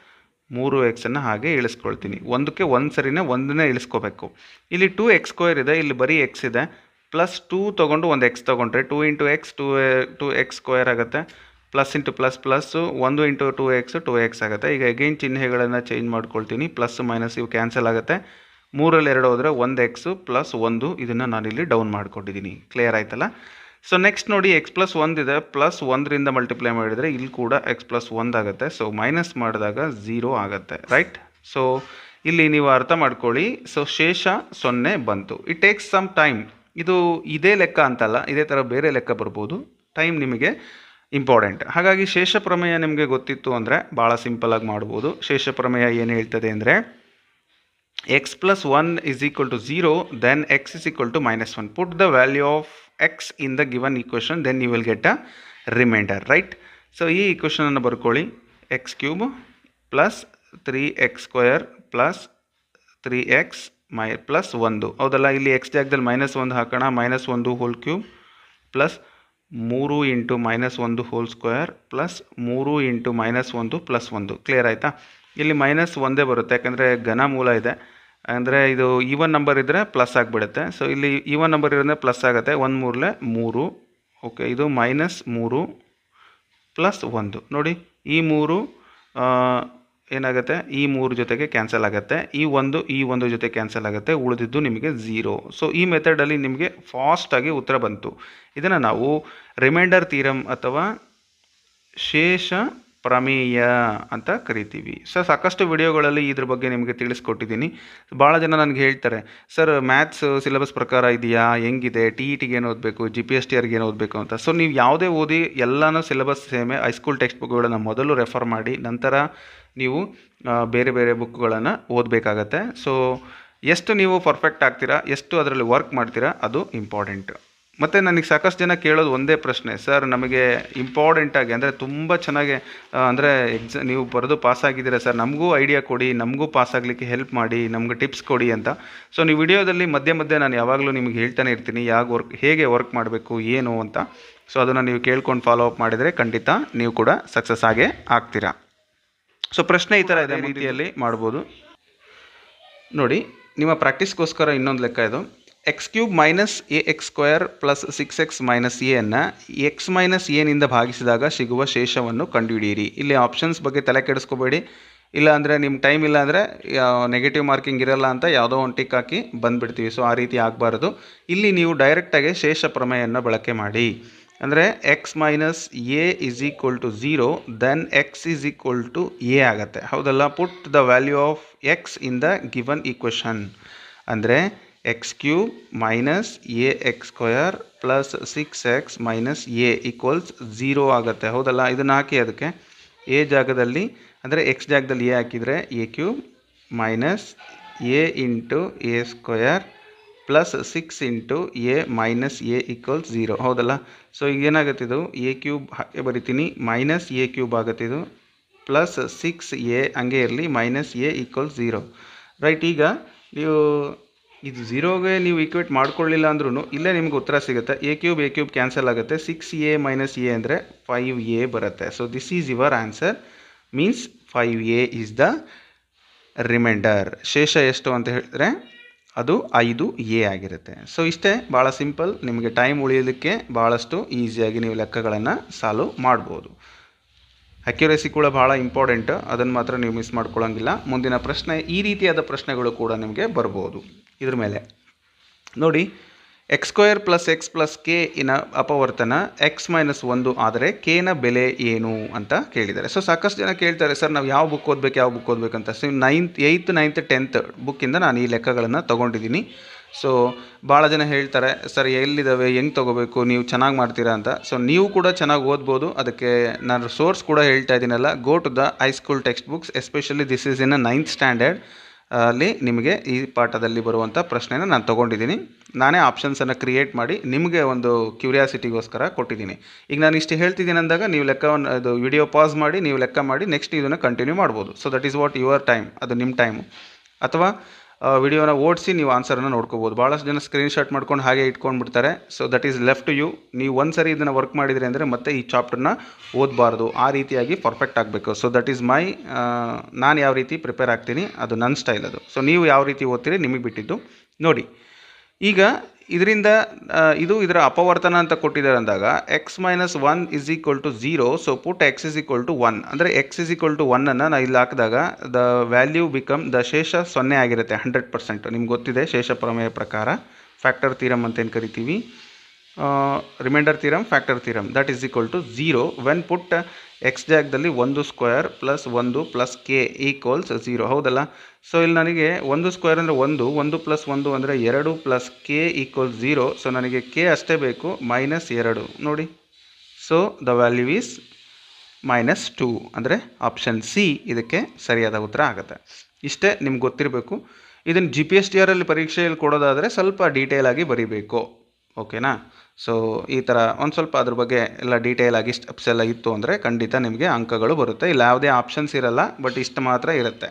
3x ಹಾಗೆ ಇಳಿಸ್ಕೊಳ್ತೀನಿ. ಒಂದಕ್ಕೆ ಒಂದು ಸರಿನೇ ಒಂದನ್ನೇ ಇಳಿಸ್ಕೋಬೇಕು. ಇಲ್ಲಿ 2x² ಇದೆ, ಇಲ್ಲಿ ಬರೀ x ಇದೆ. ಪ್ಲಸ್ 2 ತೊಗೊಂಡು ಒಂದು x ತೊಗೊಂಡ್ರೆ 2 × x 2x² ಆಗುತ್ತೆ. Plus into plus plus 1 × 2x 2x ಆಗುತ್ತೆ. ಈಗ ಅಗೈನ್ ಚಿಹ್ನೆಗಳನ್ನು ಚೇಂಜ್ ಮಾಡ್ಕೊಳ್ತೀನಿ. ಪ್ಲಸ್ ಮೈನಸ್ ಇವು ಕ್ಯಾನ್ಸಲ್ ಆಗುತ್ತೆ. 3ರಲ್ಲಿ 2 ಹೋದರೆ 1x ಪ್ಲಸ್ 1 ಇದನ್ನು ನಾನಿಲ್ಲಿ ಡೌನ್ ಮಾಡ್ಕೊಂಡಿದ್ದೀನಿ. ಕ್ಲಿಯರ್ ಆಯ್ತಲ್ಲ? ಸೊ ನೆಕ್ಸ್ಟ್ ನೋಡಿ x+1 ಇದೆ, ಪ್ಲಸ್ 1ರಿಂದ ಮಲ್ಟಿಪ್ಲೈ ಮಾಡಿದರೆ ಇಲ್ಲಿ ಕೂಡ x+1 ಆಗುತ್ತೆ. ಸೊ ಮೈನಸ್ ಮಾಡಿದಾಗ 0 ಆಗುತ್ತೆ, ರೈಟ್? ಸೊ ಇಲ್ಲಿ ನೀವು ಅರ್ಥ ಮಾಡ್ಕೊಳ್ಳಿ. ಸೊ ಶೇಷ 0 ಬಂತು. It takes some time. ಇದು ಇದೇ ಲೆಕ್ಕ ಅಂತಲ್ಲ, ಇದೇ ಥರ ಬೇರೆ ಲೆಕ್ಕ ಬರ್ಬೋದು. ಟೈಮ್ ನಿಮಗೆ ಇಂಪಾರ್ಟೆಂಟ್. ಹಾಗಾಗಿ ಶೇಷ ಪ್ರಮೇಯ ನಿಮಗೆ ಗೊತ್ತಿತ್ತು ಅಂದರೆ ಭಾಳ ಸಿಂಪಲಾಗಿ ಮಾಡ್ಬೋದು. ಶೇಷ ಪ್ರಮೇಯ ಏನು ಹೇಳ್ತದೆ ಅಂದರೆ x+1 = 0, then x = -1. Put the value of x in the given equation, then you will get a remainder, right? So ಈ ಈಕ್ವೇಷನನ್ನು ಬರ್ಕೊಳ್ಳಿ. x³ plus 3x² plus 3x plus 1 ಹೌದಲ್ಲ. ಇಲ್ಲಿ x ಜಾಗದಲ್ಲಿ -1 ಹಾಕೋಣ. -1³ ಪ್ಲಸ್ 3 × -1² ಪ್ಲಸ್ 3 × -1 ಪ್ಲಸ್ 1. ಕ್ಲಿಯರ್ ಆಯಿತಾ? ಇಲ್ಲಿ -1 ಬರುತ್ತೆ, ಯಾಕಂದರೆ ಘನ ಮೂಲ ಇದೆ. ಅಂದರೆ ಇದು ಈವನ್ ನಂಬರ್ ಇದ್ದರೆ ಪ್ಲಸ್ ಆಗಿಬಿಡುತ್ತೆ. ಸೊ ಇಲ್ಲಿ ಈವನ್ ನಂಬರ್ ಇರೋದ್ರೆ ಪ್ಲಸ್ ಆಗುತ್ತೆ. 1 3 3. ಓಕೆ, ಇದು -3 ಪ್ಲಸ್ 1. ನೋಡಿ, ಈ 3 ಏನಾಗುತ್ತೆ, ಈ 3 ಜೊತೆಗೆ ಕ್ಯಾನ್ಸಲ್ ಆಗುತ್ತೆ. ಈ 1 ಜೊತೆ ಕ್ಯಾನ್ಸಲ್ ಆಗುತ್ತೆ. ಉಳಿದಿದ್ದು ನಿಮಗೆ 0. ಸೊ ಈ ಮೆಥಡಲ್ಲಿ ನಿಮಗೆ ಫಾಸ್ಟಾಗಿ ಉತ್ತರ ಬಂತು. ಇದನ್ನು ನಾವು ರಿಮೈಂಡರ್ ಥಿಯರಮ್ ಅಥವಾ ಶೇಷ ಪ್ರಮೇಯ ಅಂತ ಕರಿತೀವಿ. ಸೊ ಸಾಕಷ್ಟು ವಿಡಿಯೋಗಳಲ್ಲಿ ಇದ್ರ ಬಗ್ಗೆ ನಿಮಗೆ ತಿಳಿಸ್ಕೊಟ್ಟಿದ್ದೀನಿ. ಭಾಳ ಜನ ನನಗೆ ಹೇಳ್ತಾರೆ, ಸರ್ ಮ್ಯಾಥ್ಸ್ ಸಿಲೆಬಸ್ ಪ್ರಕಾರ ಇದೆಯಾ, ಹೆಂಗಿದೆ, TETಗೆ ಏನು ಓದಬೇಕು, GPSTRಗೆ ಏನು ಓದಬೇಕು ಅಂತ. ಸೊ ನೀವು ಯಾವುದೇ ಓದಿ ಎಲ್ಲನೂ ಸಿಲೆಬಸ್ ಸೇಮೇ. ಹೈಸ್ಕೂಲ್ ಟೆಕ್ಸ್ಟ್ ಬುಕ್ಗಳನ್ನು ಮೊದಲು ರೆಫರ್ ಮಾಡಿ, ನಂತರ ನೀವು ಬೇರೆ ಬೇರೆ ಬುಕ್ಗಳನ್ನು ಓದಬೇಕಾಗತ್ತೆ. ಸೊ ಎಷ್ಟು ನೀವು ಪರ್ಫೆಕ್ಟ್ ಆಗ್ತೀರಾ, ಎಷ್ಟು ಅದರಲ್ಲಿ ವರ್ಕ್ ಮಾಡ್ತೀರಾ, ಅದು ಇಂಪಾರ್ಟೆಂಟ್. ಮತ್ತು ನನಗೆ ಸಾಕಷ್ಟು ಜನ ಕೇಳೋದು ಒಂದೇ ಪ್ರಶ್ನೆ, ಸರ್ ನಮಗೆ ಇಂಪಾರ್ಟೆಂಟಾಗಿ ಅಂದರೆ ತುಂಬ ಚೆನ್ನಾಗಿ ಅಂದರೆ ನೀವು ಬರೆದು ಪಾಸಾಗಿದ್ದೀರಾ ಸರ್, ನಮಗೂ ಐಡಿಯಾ ಕೊಡಿ, ನಮಗೂ ಪಾಸಾಗಲಿಕ್ಕೆ ಹೆಲ್ಪ್ ಮಾಡಿ, ನಮ್ಗೆ ಟಿಪ್ಸ್ ಕೊಡಿ ಅಂತ. ಸೊ ನೀವು ವಿಡಿಯೋದಲ್ಲಿ ಮಧ್ಯೆ ನಾನು ಯಾವಾಗಲೂ ನಿಮಗೆ ಹೇಳ್ತಾನೆ ಇರ್ತೀನಿ ಹೇಗೆ ವರ್ಕ್ ಮಾಡಬೇಕು ಏನು ಅಂತ. ಸೊ ಅದನ್ನು ನೀವು ಕೇಳ್ಕೊಂಡು ಫಾಲೋ ಅಪ್ ಮಾಡಿದರೆ ಖಂಡಿತ ನೀವು ಕೂಡ ಸಕ್ಸಸ್ ಆಗೇ ಆಗ್ತೀರಾ. ಸೊ ಪ್ರಶ್ನೆ ಈ ಥರ ಇದೆ, ರೀತಿಯಲ್ಲಿ ಮಾಡ್ಬೋದು ನೋಡಿ. ನಿಮ್ಮ ಪ್ರಾಕ್ಟೀಸ್ಗೋಸ್ಕರ ಇನ್ನೊಂದು ಲೆಕ್ಕ ಇದು. x³ - ax² plus 6x - a ಅನ್ನು x - a ನಿಂದ ಭಾಗಿಸಿದಾಗ ಸಿಗುವ ಶೇಷವನ್ನು ಕಂಡುಹಿಡಿಯಿರಿ. ಇಲ್ಲಿ ಆಪ್ಷನ್ಸ್ ಬಗ್ಗೆ ತಲೆ ಕೆಡಿಸ್ಕೋಬೇಡಿ. ಇಲ್ಲ ಅಂದರೆ ನಿಮ್ಮ ಟೈಮ್ ಇಲ್ಲ ಅಂದರೆ ನೆಗೆಟಿವ್ ಮಾರ್ಕಿಂಗ್ ಇರಲ್ಲ ಅಂತ ಯಾವುದೋ ಒಂದು ಟಿಕ್ ಹಾಕಿ ಬಂದುಬಿಡ್ತೀವಿ. ಸೊ ಆ ರೀತಿ ಆಗಬಾರ್ದು. ಇಲ್ಲಿ ನೀವು ಡೈರೆಕ್ಟಾಗಿ ಶೇಷ ಪ್ರಮೇಯವನ್ನು ಬಳಕೆ ಮಾಡಿ. ಅಂದರೆ x - a = 0, then x = a ಆಗುತ್ತೆ, ಹೌದಲ್ಲ. Put the value of x in the given equation. ಅಂದರೆ x³ - ax² plus 6x - a = 0 ಆಗುತ್ತೆ, ಹೌದಲ್ಲ. ಇದನ್ನು ಹಾಕಿ ಅದಕ್ಕೆ a ಜಾಗದಲ್ಲಿ ಅಂದರೆ x ಜಾಗದಲ್ಲಿ a ಹಾಕಿದರೆ a³ - a × a² plus 6 × a - a = 0, ಹೌದಲ್ಲ. ಸೊ ಈಗ ಏನಾಗುತ್ತೆ, ಇದು a³ ಹಾಗೆ ಬರಿತೀನಿ, -a³ ಆಗುತ್ತೆ. ಇದು ಪ್ಲಸ್ 6a ಹಂಗೆ ಇರಲಿ, -a = 0, ರೈಟ್. ಈಗ ನೀವು ಇದು 0ಗೆ ನೀವು ಈಕ್ವೇಟ್ ಮಾಡ್ಕೊಳ್ಳಿಲ್ಲ ಅಂದ್ರೂ ಇಲ್ಲೇ ನಿಮ್ಗೆ ಉತ್ತರ ಸಿಗುತ್ತೆ. a³ ಕ್ಯಾನ್ಸಲ್ ಆಗುತ್ತೆ. 6a - a ಅಂದರೆ 5a ಬರುತ್ತೆ. So this is your answer, means 5a is the reminder. ಶೇಷ ಎಷ್ಟು ಅಂತ ಹೇಳಿದ್ರೆ ಅದು 5a ಆಗಿರುತ್ತೆ. ಸೊ ಇಷ್ಟೇ, ಭಾಳ ಸಿಂಪಲ್. ನಿಮಗೆ ಟೈಮ್ ಉಳಿಯೋದಕ್ಕೆ ಭಾಳಷ್ಟು ಈಸಿಯಾಗಿ ನೀವು ಲೆಕ್ಕಗಳನ್ನು ಸಾಲ್ವ್ ಮಾಡ್ಬೋದು. ಅಕ್ಯುರೇಸಿ ಕೂಡ ಭಾಳ ಇಂಪಾರ್ಟೆಂಟ್, ಅದನ್ನು ಮಾತ್ರ ನೀವು ಮಿಸ್ ಮಾಡ್ಕೊಳ್ಳೋಂಗಿಲ್ಲ. ಮುಂದಿನ ಪ್ರಶ್ನೆ ಈ ರೀತಿಯಾದ ಪ್ರಶ್ನೆಗಳು ಕೂಡ ನಿಮಗೆ ಬರ್ಬೋದು. ಇದ್ರ ಮೇಲೆ ನೋಡಿ, x² plus x plus k ಇನ ಅಪವರ್ತನ x - 1 ಆದರೆ kನ ಬೆಲೆ ಏನು ಅಂತ ಕೇಳಿದ್ದಾರೆ. ಸೊ ಸಾಕಷ್ಟು ಜನ ಕೇಳ್ತಾರೆ, ಸರ್ ನಾವು ಯಾವ book ಓದಬೇಕಂತ. So 8th 9th 10th ಬುಕ್ಕಿಂದ ನಾನು ಈ ಲೆಕ್ಕಗಳನ್ನು ತೊಗೊಂಡಿದ್ದೀನಿ. ಸೊ ಭಾಳ ಜನ ಹೇಳ್ತಾರೆ, ಸರ್ ಎಲ್ಲಿದ್ದಾವೆ, ಹೆಂಗೆ ತೊಗೋಬೇಕು, ನೀವು ಚೆನ್ನಾಗಿ ಮಾಡ್ತೀರಾ ಅಂತ. ಸೊ ನೀವು ಕೂಡ ಚೆನ್ನಾಗಿ ಓದ್ಬೋದು. ಅದಕ್ಕೆ ನಾನು ಸೋರ್ಸ್ ಕೂಡ ಹೇಳ್ತಾ ಇದ್ದೀನಲ್ಲ, go to the high school textbooks, especially this is in 9th standard. ಅಲ್ಲಿ ನಿಮಗೆ ಈ ಪಾಠದಲ್ಲಿ ಬರುವಂಥ ಪ್ರಶ್ನೆನ ನಾನು ತೊಗೊಂಡಿದ್ದೀನಿ. ನಾನೇ ಆಪ್ಷನ್ಸನ್ನು ಕ್ರಿಯೇಟ್ ಮಾಡಿ ನಿಮಗೆ ಒಂದು ಕ್ಯೂರಿಯಾಸಿಟಿಗೋಸ್ಕರ ಕೊಟ್ಟಿದ್ದೀನಿ. ಈಗ ನಾನು ಇಷ್ಟು ಹೇಳ್ತಿದ್ದೀನಿ ಅಂದಾಗ ನೀವು ಲೆಕ್ಕವನ್ನು ಇದು ವಿಡಿಯೋ ಪಾಸ್ ಮಾಡಿ ನೀವು ಲೆಕ್ಕ ಮಾಡಿ ನೆಕ್ಸ್ಟ್ ಇದನ್ನು ಕಂಟಿನ್ಯೂ ಮಾಡ್ಬೋದು. So that is what your time, ಅದು ನಿಮ್ಮ ಟೈಮು. ಅಥವಾ ವಿಡಿಯೋನ ಓಡಿಸಿ ನೀವು ಆನ್ಸರನ್ನು ನೋಡ್ಕೋಬೋದು. ಭಾಳಷ್ಟು ಜನ ಸ್ಕ್ರೀನ್ಶಾಟ್ ಮಾಡ್ಕೊಂಡು ಹಾಗೆ ಇಟ್ಕೊಂಡು ಬಿಡ್ತಾರೆ. So that is left to you. ನೀವು ಒಂದು ಸರಿ ಇದನ್ನು ವರ್ಕ್ ಮಾಡಿದ್ರಿ ಅಂದರೆ ಮತ್ತೆ ಈ ಚಾಪ್ಟರ್ನ ಓದಬಾರ್ದು, ಆ ರೀತಿಯಾಗಿ ಪರ್ಫೆಕ್ಟ್ ಆಗಬೇಕು. ಸೊ ದಟ್ ಈಸ್ ಮೈ ನಾನು ಯಾವ ರೀತಿ ಪ್ರಿಪೇರ್ ಆಗ್ತೀನಿ, ಅದು ನನ್ನ ಸ್ಟೈಲ್ ಅದು. ಸೊ ನೀವು ಯಾವ ರೀತಿ ಓದ್ತೀರಿ ನಿಮಗೆ ಬಿಟ್ಟಿದ್ದು. ನೋಡಿ, ಈಗ ಇದರಿಂದ ಇದು ಇದರ ಅಪವರ್ತನ ಅಂತ ಕೊಟ್ಟಿದ್ದಾರೆ ಅಂದಾಗ x minus 1 is equal to 0. So put x is equal to 1 ಅಂದರೆ ಎಕ್ಸ್ ಇಸ್ ಈಕ್ವಲ್ ಟು 1 ನಾನು ಇಲ್ಲಿ ಹಾಕಿದಾಗ ದ ವ್ಯಾಲ್ಯೂ ಬಿಕಮ್ ದ ಶೇಷ 0 ಆಗಿರುತ್ತೆ 100%. ನಿಮ್ಗೆ ಗೊತ್ತಿದೆ ಶೇಷ ಪ್ರಮೇಯ ಪ್ರಕಾರ ಫ್ಯಾಕ್ಟರ್ ಥೀರಮ್ ಅಂತ ಏನು ಕರಿತೀವಿ, remainder theorem, factor theorem, that is equal to 0 when put x ಜಾಗದಲ್ಲಿ 1 square plus 1 plus k equals 0. ಹೌದಲ್ಲ? ಸೊ ಇಲ್ಲಿ ನನಗೆ 1 ಸ್ಕ್ವೇರ್ ಅಂದರೆ 1 ಪ್ಲಸ್ 1 ಅಂದರೆ 2 ಪ್ಲಸ್ ಕೆ ಈಕ್ವಲ್ಸ್ 0. ಸೊ ನನಗೆ ಕೆ ಅಷ್ಟೇ ಬೇಕು, -2 ನೋಡಿ. ಸೊ ದ ವ್ಯಾಲ್ಯೂ ಈಸ್ -2 ಅಂದರೆ ಆಪ್ಷನ್ ಸಿ ಇದಕ್ಕೆ ಸರಿಯಾದ ಉತ್ತರ ಆಗುತ್ತೆ. ಇಷ್ಟೇ ನಿಮ್ಗೆ ಗೊತ್ತಿರಬೇಕು. ಇದನ್ನು GPSTR ಅಲ್ಲಿ ಪರೀಕ್ಷೆಯಲ್ಲಿ ಕೊಡೋದಾದರೆ ಸ್ವಲ್ಪ ಡೀಟೇಲ್ ಆಗಿ ಬರೀಬೇಕು. ಓಕೆನಾ? ಸೊ ಈ ಥರ ಒಂದು ಸ್ವಲ್ಪ ಅದ್ರ ಬಗ್ಗೆ ಎಲ್ಲ ಡೀಟೇಲ್ ಆಗಿ ಸ್ಟೆಪ್ಸ್ ಎಲ್ಲ ಇತ್ತು ಅಂದರೆ ಖಂಡಿತ ನಿಮಗೆ ಅಂಕಗಳು ಬರುತ್ತೆ. ಇಲ್ಲ ಯಾವುದೇ ಆಪ್ಷನ್ಸ್ ಇರಲ್ಲ, ಬಟ್ ಇಷ್ಟು ಮಾತ್ರ ಇರುತ್ತೆ.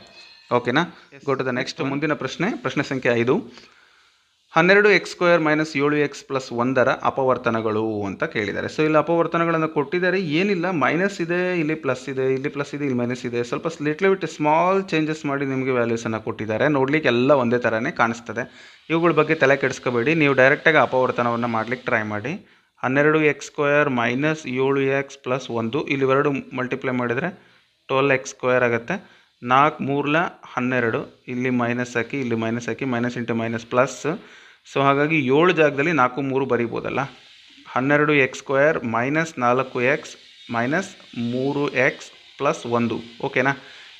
ಓಕೆನಾ? Go to the next. ಮುಂದಿನ ಪ್ರಶ್ನೆ ಸಂಖ್ಯೆ 5. 12x² - 7x + 1 ಅಪವರ್ತನಗಳು ಅಂತ ಕೇಳಿದ್ದಾರೆ. ಸೊ ಇಲ್ಲಿ ಅಪವರ್ತನಗಳನ್ನು ಕೊಟ್ಟಿದ್ದಾರೆ, ಏನಿಲ್ಲ, ಮೈನಸ್ ಇದೆ, ಇಲ್ಲಿ ಪ್ಲಸ್ ಇದೆ, ಇಲ್ಲಿ ಪ್ಲಸ್ ಇದೆ, ಇಲ್ಲಿ ಮೈನಸ್ ಇದೆ. ಸ್ವಲ್ಪ ಲಿಟ್ಲ್ ಬಿಟ್ ಸ್ಮಾಲ್ ಚೇಂಜಸ್ ಮಾಡಿ ನಿಮಗೆ ವ್ಯಾಲ್ಯೂಸನ್ನು ಕೊಟ್ಟಿದ್ದಾರೆ. ನೋಡ್ಲಿಕ್ಕೆ ಎಲ್ಲ ಒಂದೇ ಥರನೇ ಕಾಣಿಸ್ತದೆ. ಇವುಗಳ ಬಗ್ಗೆ ತಲೆ ಕೆಡಿಸ್ಕೋಬೇಡಿ, ನೀವು ಡೈರೆಕ್ಟಾಗಿ ಅಪವರ್ತನವನ್ನು ಮಾಡ್ಲಿಕ್ಕೆ ಟ್ರೈ ಮಾಡಿ. 12x² - 7x + 1 ಇಲ್ಲಿ 2 ಮಲ್ಟಿಪ್ಲೈ ಮಾಡಿದರೆ 12x² ಆಗುತ್ತೆ. 4 3 12, ಇಲ್ಲಿ ಮೈನಸ್ ಹಾಕಿ, ಇಲ್ಲಿ ಮೈನಸ್ ಹಾಕಿ, minus into minus plus. So ಹಾಗಾಗಿ 7 ಜಾಗದಲ್ಲಿ 4 3 ಬರಿಬೋದಲ್ಲ. 12x² - 4x - 3x + 1. ಓಕೆನಾ?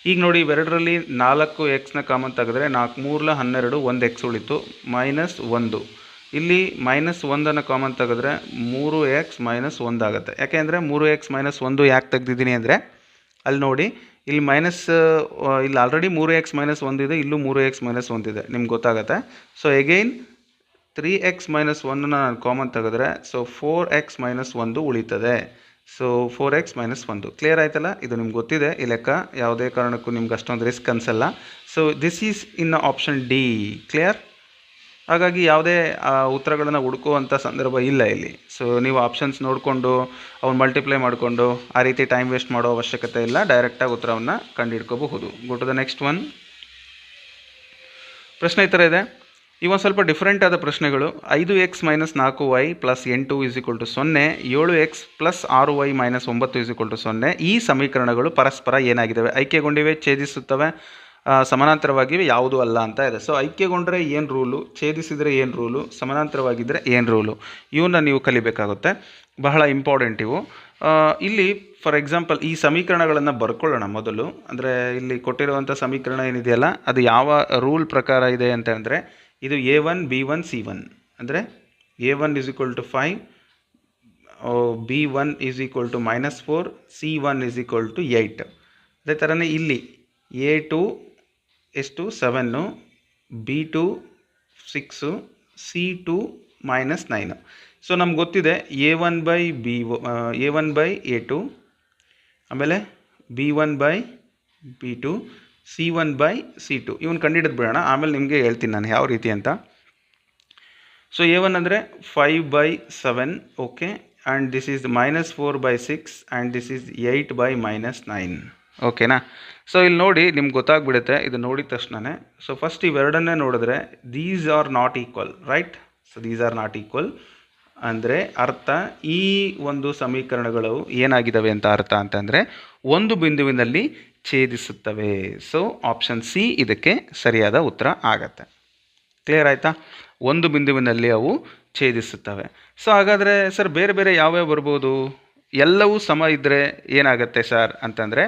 ಈಗ ನೋಡಿ, ಇವೆರಡರಲ್ಲಿ 4xನ ಕಾಮನ್ ತೆಗೆದ್ರೆ 4 3 12, 1x ಉಳಿತು, -1. ಇಲ್ಲಿ -1 ಕಾಮನ್ ತೆಗೆದ್ರೆ 3x - 1 ಆಗುತ್ತೆ. ಯಾಕೆಂದರೆ 3x - 1 ಯಾಕೆ ತೆಗೆದಿದ್ದೀನಿ ಅಂದರೆ ಅಲ್ಲಿ ನೋಡಿ, ಇಲ್ಲಿ ಇಲ್ಲಿ ಆಲ್ರೆಡಿ 3x - 1 ಇದೆ, ಇಲ್ಲೂ 3x - 1 ಇದೆ, ನಿಮ್ಗೆ ಗೊತ್ತಾಗುತ್ತೆ. ಸೊ ಎಗೈನ್ 3x - 1 ನಾನು ಕಾಮನ್ ತೆಗೆದ್ರೆ ಸೊ 4x - 1 ಉಳಿತದೆ. ಸೊ 4x - 1 ಕ್ಲಿಯರ್ ಆಯ್ತಲ್ಲ? ಇದು ನಿಮ್ಗೆ ಗೊತ್ತಿದೆ ಈ ಲೆಕ್ಕ, ಯಾವುದೇ ಕಾರಣಕ್ಕೂ ನಿಮ್ಗೆ ಅಷ್ಟೊಂದು ರಿಸ್ಕ್ ಅನಿಸಲ್ಲ. So this is in option D. Clear? ಹಾಗಾಗಿ ಯಾವುದೇ ಉತ್ತರಗಳನ್ನು ಹುಡುಕುವಂಥ ಸಂದರ್ಭ ಇಲ್ಲ ಇಲ್ಲಿ. ಸೊ ನೀವು ಆಪ್ಷನ್ಸ್ ನೋಡಿಕೊಂಡು ಅವ್ನು ಮಲ್ಟಿಪ್ಲೈ ಮಾಡಿಕೊಂಡು ಆ ರೀತಿ ಟೈಮ್ ವೇಸ್ಟ್ ಮಾಡೋ ಅವಶ್ಯಕತೆ ಇಲ್ಲ, ಡೈರೆಕ್ಟಾಗಿ ಉತ್ತರವನ್ನು ಕಂಡುಹಿಡ್ಕೋಬಹುದು. Go to the next one. ಪ್ರಶ್ನೆ ಈ ಥರ ಇದೆ. ಇವೊಂದು ಸ್ವಲ್ಪ ಡಿಫ್ರೆಂಟ್ ಆದ ಪ್ರಶ್ನೆಗಳು. 5x - 4y + 8 = 0, 7x + 6y - 9 = 0. ಈ ಸಮೀಕರಣಗಳು ಪರಸ್ಪರ ಏನಾಗಿದ್ದಾವೆ? ಐಕ್ಯಗೊಂಡಿವೆ, ಛೇದಿಸುತ್ತವೆ, ಸಮಾನಾಂತರವಾಗಿವೆ, ಯಾವುದು ಅಲ್ಲ ಅಂತ ಇದೆ. ಸೊ ಐಕ್ಯಗೊಂಡ್ರೆ ಏನು ರೂಲು, ಛೇದಿಸಿದರೆ ಏನು ರೂಲು, ಸಮಾನಾಂತರವಾಗಿದ್ದರೆ ಏನು ರೂಲು, ಇವನ್ನ ನೀವು ಕಲಿಬೇಕಾಗುತ್ತೆ. ಬಹಳ ಇಂಪಾರ್ಟೆಂಟ್ ಇವು. ಇಲ್ಲಿ ಫಾರ್ ಎಕ್ಸಾಂಪಲ್ ಈ ಸಮೀಕರಣಗಳನ್ನು ಬರ್ಕೊಳ್ಳೋಣ ಮೊದಲು. ಅಂದರೆ ಇಲ್ಲಿ ಕೊಟ್ಟಿರುವಂಥ ಸಮೀಕರಣ ಏನಿದೆಯಲ್ಲ ಅದು ಯಾವ ರೂಲ್ ಪ್ರಕಾರ ಇದೆ ಅಂತ ಅಂದರೆ, ಇದು A1 B1 C1 ಅಂದರೆ A1 = 5, B1 = -4, C1 = 8. ಅದೇ ಥರನೇ ಇಲ್ಲಿ A2 ಎಷ್ಟು 7, B2 6, C2 -9. ಸೊ ನಮ್ಗೆ ಗೊತ್ತಿದೆ A1/A2, ಆಮೇಲೆ B1/B2, C1/C2. ಇವನು ಕಂಡುಹಿಡಿದು ಬಿಡೋಣ, ಆಮೇಲೆ ನಿಮಗೆ ಹೇಳ್ತೀನಿ ನಾನು ಯಾವ ರೀತಿ ಅಂತ. ಸೊ A1 ಅಂದರೆ 5/7, okay, and this is -4/6 and this is 8/-9. ಓಕೆನಾ? ಸೊ ಇಲ್ಲಿ ನೋಡಿ ನಿಮ್ಗೆ ಗೊತ್ತಾಗ್ಬಿಡುತ್ತೆ ಇದು ನೋಡಿದ ತಕ್ಷಣವೇ. ಸೊ ಫಸ್ಟ್ ಇವೆರಡನ್ನೇ ನೋಡಿದ್ರೆ these are not equal, right? So these are not equal ಅಂದರೆ ಅರ್ಥ ಈ ಒಂದು ಸಮೀಕರಣಗಳು ಏನಾಗಿದ್ದಾವೆ ಅಂತ ಅರ್ಥ ಅಂತಂದರೆ ಒಂದು ಬಿಂದುವಿನಲ್ಲಿ ಛೇದಿಸುತ್ತವೆ. ಸೊ ಆಪ್ಷನ್ ಸಿ ಇದಕ್ಕೆ ಸರಿಯಾದ ಉತ್ತರ ಆಗತ್ತೆ. ಕ್ಲಿಯರ್ ಆಯಿತಾ? ಒಂದು ಬಿಂದುವಿನಲ್ಲಿ ಅವು ಛೇದಿಸುತ್ತವೆ. ಸೊ ಹಾಗಾದರೆ ಸರ್ ಬೇರೆ ಬೇರೆ ಯಾವ್ಯಾವ ಬರ್ಬೋದು? ಎಲ್ಲವೂ ಸಮ ಇದ್ದರೆ ಏನಾಗುತ್ತೆ ಸರ್ ಅಂತಂದರೆ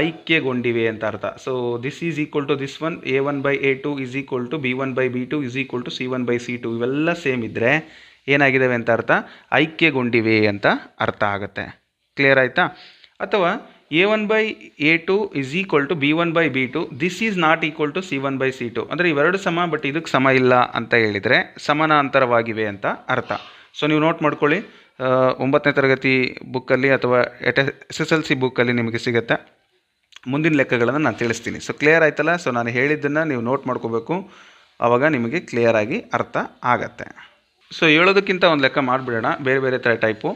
ಐಕ್ಯಗೊಂಡಿವೆ ಅಂತ ಅರ್ಥ. So this is equal to this one, A1/A2 = B1/B2 = C1/C2. ಇವೆಲ್ಲ ಸೇಮ್ ಇದ್ದರೆ ಏನಾಗಿದ್ದಾವೆ ಅಂತ ಅರ್ಥ? ಐಕ್ಯಗೊಂಡಿವೆ ಅಂತ ಅರ್ಥ ಆಗುತ್ತೆ. ಕ್ಲಿಯರ್ ಆಯಿತಾ? ಅಥವಾ A1/A2 = B1/B2, this is not equal to C1/C2 ಅಂದರೆ ಇವೆರಡು ಸಮ ಬಟ್ ಇದಕ್ಕೆ ಸಮ ಇಲ್ಲ ಅಂತ ಹೇಳಿದರೆ ಸಮಾನಾಂತರವಾಗಿವೆ ಅಂತ ಅರ್ಥ. ಸೊ ನೀವು ನೋಟ್ ಮಾಡ್ಕೊಳ್ಳಿ, 9ನೇ ತರಗತಿ ಬುಕ್ಕಲ್ಲಿ ಅಥವಾ SSLC ಬುಕ್ಕಲ್ಲಿ ನಿಮಗೆ ಸಿಗುತ್ತೆ. ಮುಂದಿನ ಲೆಕ್ಕಗಳನ್ನು ನಾನು ತಿಳಿಸ್ತೀನಿ. ಸೊ ಕ್ಲಿಯರ್ ಆಯ್ತಲ್ಲ? ಸೊ ನಾನು ಹೇಳಿದ್ದನ್ನು ನೀವು ನೋಟ್ ಮಾಡ್ಕೋಬೇಕು. ಆವಾಗ ನಿಮಗೆ ಕ್ಲಿಯರಾಗಿ ಅರ್ಥ ಆಗತ್ತೆ. ಸೊ ಹೇಳೋದಕ್ಕಿಂತ ಒಂದು ಲೆಕ್ಕ ಮಾಡಿಬಿಡೋಣ, ಬೇರೆ ಬೇರೆ ಟೈಪು.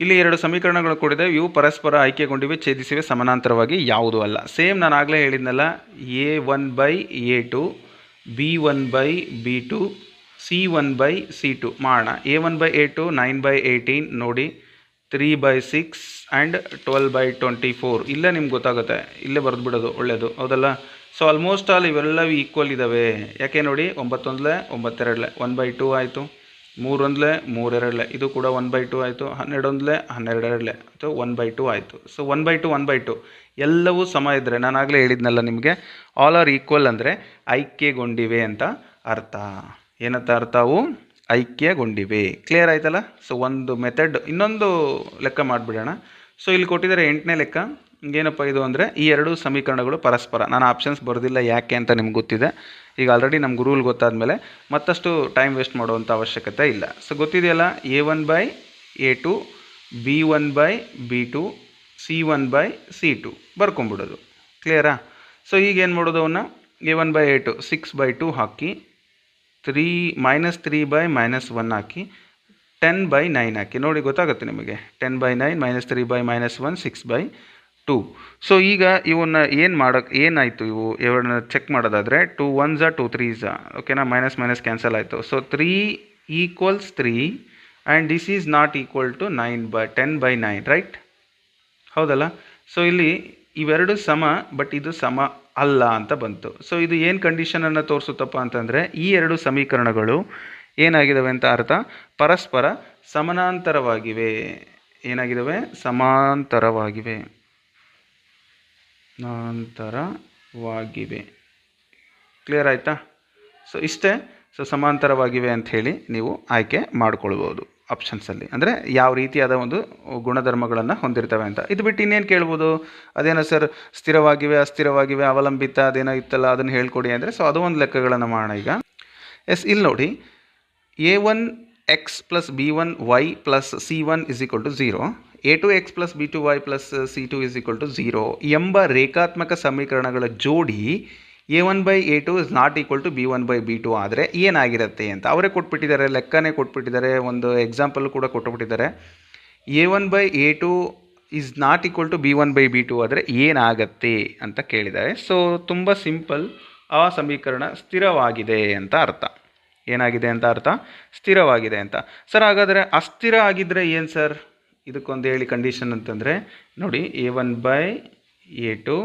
ಇಲ್ಲಿ 2 ಸಮೀಕರಣಗಳು ಕೊಡಿದೆ, ಇವು ಪರಸ್ಪರ ಆಯ್ಕೆಗೊಂಡಿವೆ, ಛೇದಿಸಿವೆ, ಸಮಾನಾಂತರವಾಗಿ ಯಾವುದೂ ಅಲ್ಲ. ಸೇಮ್ ನಾನು ಆಗಲೇ ಹೇಳಿದ್ನಲ್ಲ, A1/A2, B1/B2, C1/C2 ಮಾಡೋಣ. A1/A2 9/18 ನೋಡಿ, 3/6 ಆ್ಯಂಡ್ 12/24. ಇಲ್ಲೇ ನಿಮ್ಗೆ ಗೊತ್ತಾಗುತ್ತೆ, ಇಲ್ಲೇ ಬರೆದ್ಬಿಡೋದು ಒಳ್ಳೆಯದು, ಹೌದಲ್ಲ. ಸೊ ಆಲ್ಮೋಸ್ಟ್ ಆಲ್ ಇವೆಲ್ಲವೂ ಈಕ್ವಲ್ ಇದ್ದಾವೆ. ಯಾಕೆ ನೋಡಿ, 9 1 9 2 1/2 ಆಯಿತು, 3 1 3 2 ಇದು ಕೂಡ 1/2 ಆಯಿತು, 12 1 12 2 ಅಥವಾ 1/2 ಆಯಿತು. ಸೊ 1/2 1/2 ಎಲ್ಲವೂ ಸಮ ಇದ್ದರೆ, ನಾನು ಆಗಲೇ ಹೇಳಿದ್ನಲ್ಲ ನಿಮಗೆ, ಆಲ್ ಆರ್ ಈಕ್ವಲ್ ಅಂದರೆ ಐಕ್ಯಗೊಂಡಿವೆ ಅಂತ ಅರ್ಥ. ಏನಂತ ಅರ್ಥ? ಅವು ಐಕ್ಯಗೊಂಡಿವೆ. ಕ್ಲಿಯರ್ ಆಯ್ತಲ್ಲ. ಸೊ ಒಂದು ಮೆಥಡ್. ಇನ್ನೊಂದು ಲೆಕ್ಕ ಮಾಡಿಬಿಡೋಣ. ಸೊ ಇಲ್ಲಿ ಕೊಟ್ಟಿದ್ದಾರೆ 8ನೇ ಲೆಕ್ಕ. ಏನಪ್ಪ ಇದು ಅಂದರೆ, ಈ 2 ಸಮೀಕರಣಗಳು ಪರಸ್ಪರ. ನಾನು ಆಪ್ಷನ್ಸ್ ಬರೋದಿಲ್ಲ, ಯಾಕೆ ಅಂತ ನಿಮ್ಗೆ ಗೊತ್ತಿದೆ. ಈಗ ಆಲ್ರೆಡಿ ನಮ್ಗೆ ರೂಲ್ ಗೊತ್ತಾದ ಮೇಲೆ ಮತ್ತಷ್ಟು ಟೈಮ್ ವೇಸ್ಟ್ ಮಾಡುವಂಥ ಅವಶ್ಯಕತೆ ಇಲ್ಲ. ಸೊ ಗೊತ್ತಿದೆಯಲ್ಲ, A1/A2, B1/B2, C1/C2 ಬರ್ಕೊಂಬಿಡೋದು. ಕ್ಲಿಯರಾ? ಸೊ ಈಗ ಏನು ಮಾಡೋದು, ಅವನ್ನ A1/A2 6/2 ಹಾಕಿ, -3/-1 ಹಾಕಿ, 10/9 ಹಾಕಿ. ನೋಡಿ ಗೊತ್ತಾಗುತ್ತೆ ನಿಮಗೆ. 10/9 -3/-1 6/2. ಸೊ ಈಗ ಇವನ್ನ ಏನಾಯಿತು, ಇವು ಇವನ್ನ ಚೆಕ್ ಮಾಡೋದಾದರೆ 2 1s 2 3s, ಓಕೆನಾ, ಮೈನಸ್ ಕ್ಯಾನ್ಸಲ್ ಆಯಿತು. So 3 = 3 and this is not equal to 10/9, right? ಹೌದಲ್ಲ. ಸೊ ಇಲ್ಲಿ ಇವೆರಡು ಸಮ, ಬಟ್ ಇದು ಸಮ ಅಲ್ಲ ಅಂತ ಬಂತು. ಸೊ ಇದು ಏನು ಕಂಡೀಷನನ್ನು ತೋರಿಸುತ್ತಪ್ಪ ಅಂತಂದರೆ, ಈ 2 ಸಮೀಕರಣಗಳು ಏನಾಗಿದ್ದಾವೆ ಅಂತ ಅರ್ಥ, ಪರಸ್ಪರ ಸಮಾನಾಂತರವಾಗಿವೆ. ಏನಾಗಿದ್ದಾವೆ? ಸಮಾಂತರವಾಗಿವೆ. ಕ್ಲಿಯರ್ ಆಯಿತಾ? ಸೊ ಇಷ್ಟೇ. ಸೊ ಸಮಾಂತರವಾಗಿವೆ ಅಂಥೇಳಿ ನೀವು ಆಯ್ಕೆ ಮಾಡ್ಕೊಳ್ಬೋದು ಆಪ್ಷನ್ಸಲ್ಲಿ. ಅಂದರೆ ಯಾವ ರೀತಿಯಾದ ಒಂದು ಗುಣಧರ್ಮಗಳನ್ನು ಹೊಂದಿರ್ತವೆ ಅಂತ. ಇದು ಬಿಟ್ಟು ಇನ್ನೇನು ಕೇಳ್ಬೋದು, ಅದೇನೋ ಸರ್ ಸ್ಥಿರವಾಗಿವೆ, ಅಸ್ಥಿರವಾಗಿವೆ, ಅವಲಂಬಿತ, ಅದೇನೋ ಇತ್ತಲ್ಲ, ಅದನ್ನು ಹೇಳ್ಕೊಡಿ ಅಂದರೆ. ಸೊ ಅದು ಒಂದು ಲೆಕ್ಕಗಳನ್ನು ಮಾಡೋಣ ಈಗ. ಇಲ್ಲಿ ನೋಡಿ, A1x + B1y + C1 = 0, A2x + B2y + C2 = 0 ಎಂಬ ರೇಖಾತ್ಮಕ ಸಮೀಕರಣಗಳ ಜೋಡಿ A1/A2 is not equal to B1/B2 ಆದರೆ ಏನಾಗಿರುತ್ತೆ ಅಂತ ಅವರೇ ಕೊಟ್ಬಿಟ್ಟಿದ್ದಾರೆ, ಲೆಕ್ಕನೇ ಕೊಟ್ಬಿಟ್ಟಿದ್ದಾರೆ, ಒಂದು ಎಕ್ಸಾಂಪಲ್ ಕೂಡ ಕೊಟ್ಟುಬಿಟ್ಟಿದ್ದಾರೆ. A1/A2 is not equal to B1/B2 ಆದರೆ ಏನಾಗತ್ತೆ ಅಂತ ಕೇಳಿದ್ದಾರೆ. ಸೊ ತುಂಬ ಸಿಂಪಲ್, ಆ ಸಮೀಕರಣ ಸ್ಥಿರವಾಗಿದೆ ಅಂತ ಅರ್ಥ. ಏನಾಗಿದೆ ಅಂತ ಅರ್ಥ? ಸ್ಥಿರವಾಗಿದೆ ಅಂತ. ಸರ್ ಹಾಗಾದರೆ ಅಸ್ಥಿರ ಆಗಿದ್ದರೆ ಏನು ಸರ್? ಇದಕ್ಕೊಂದು ಹೇಳಿ ಕಂಡೀಷನ್ ಅಂತಂದರೆ ನೋಡಿ, A1/A2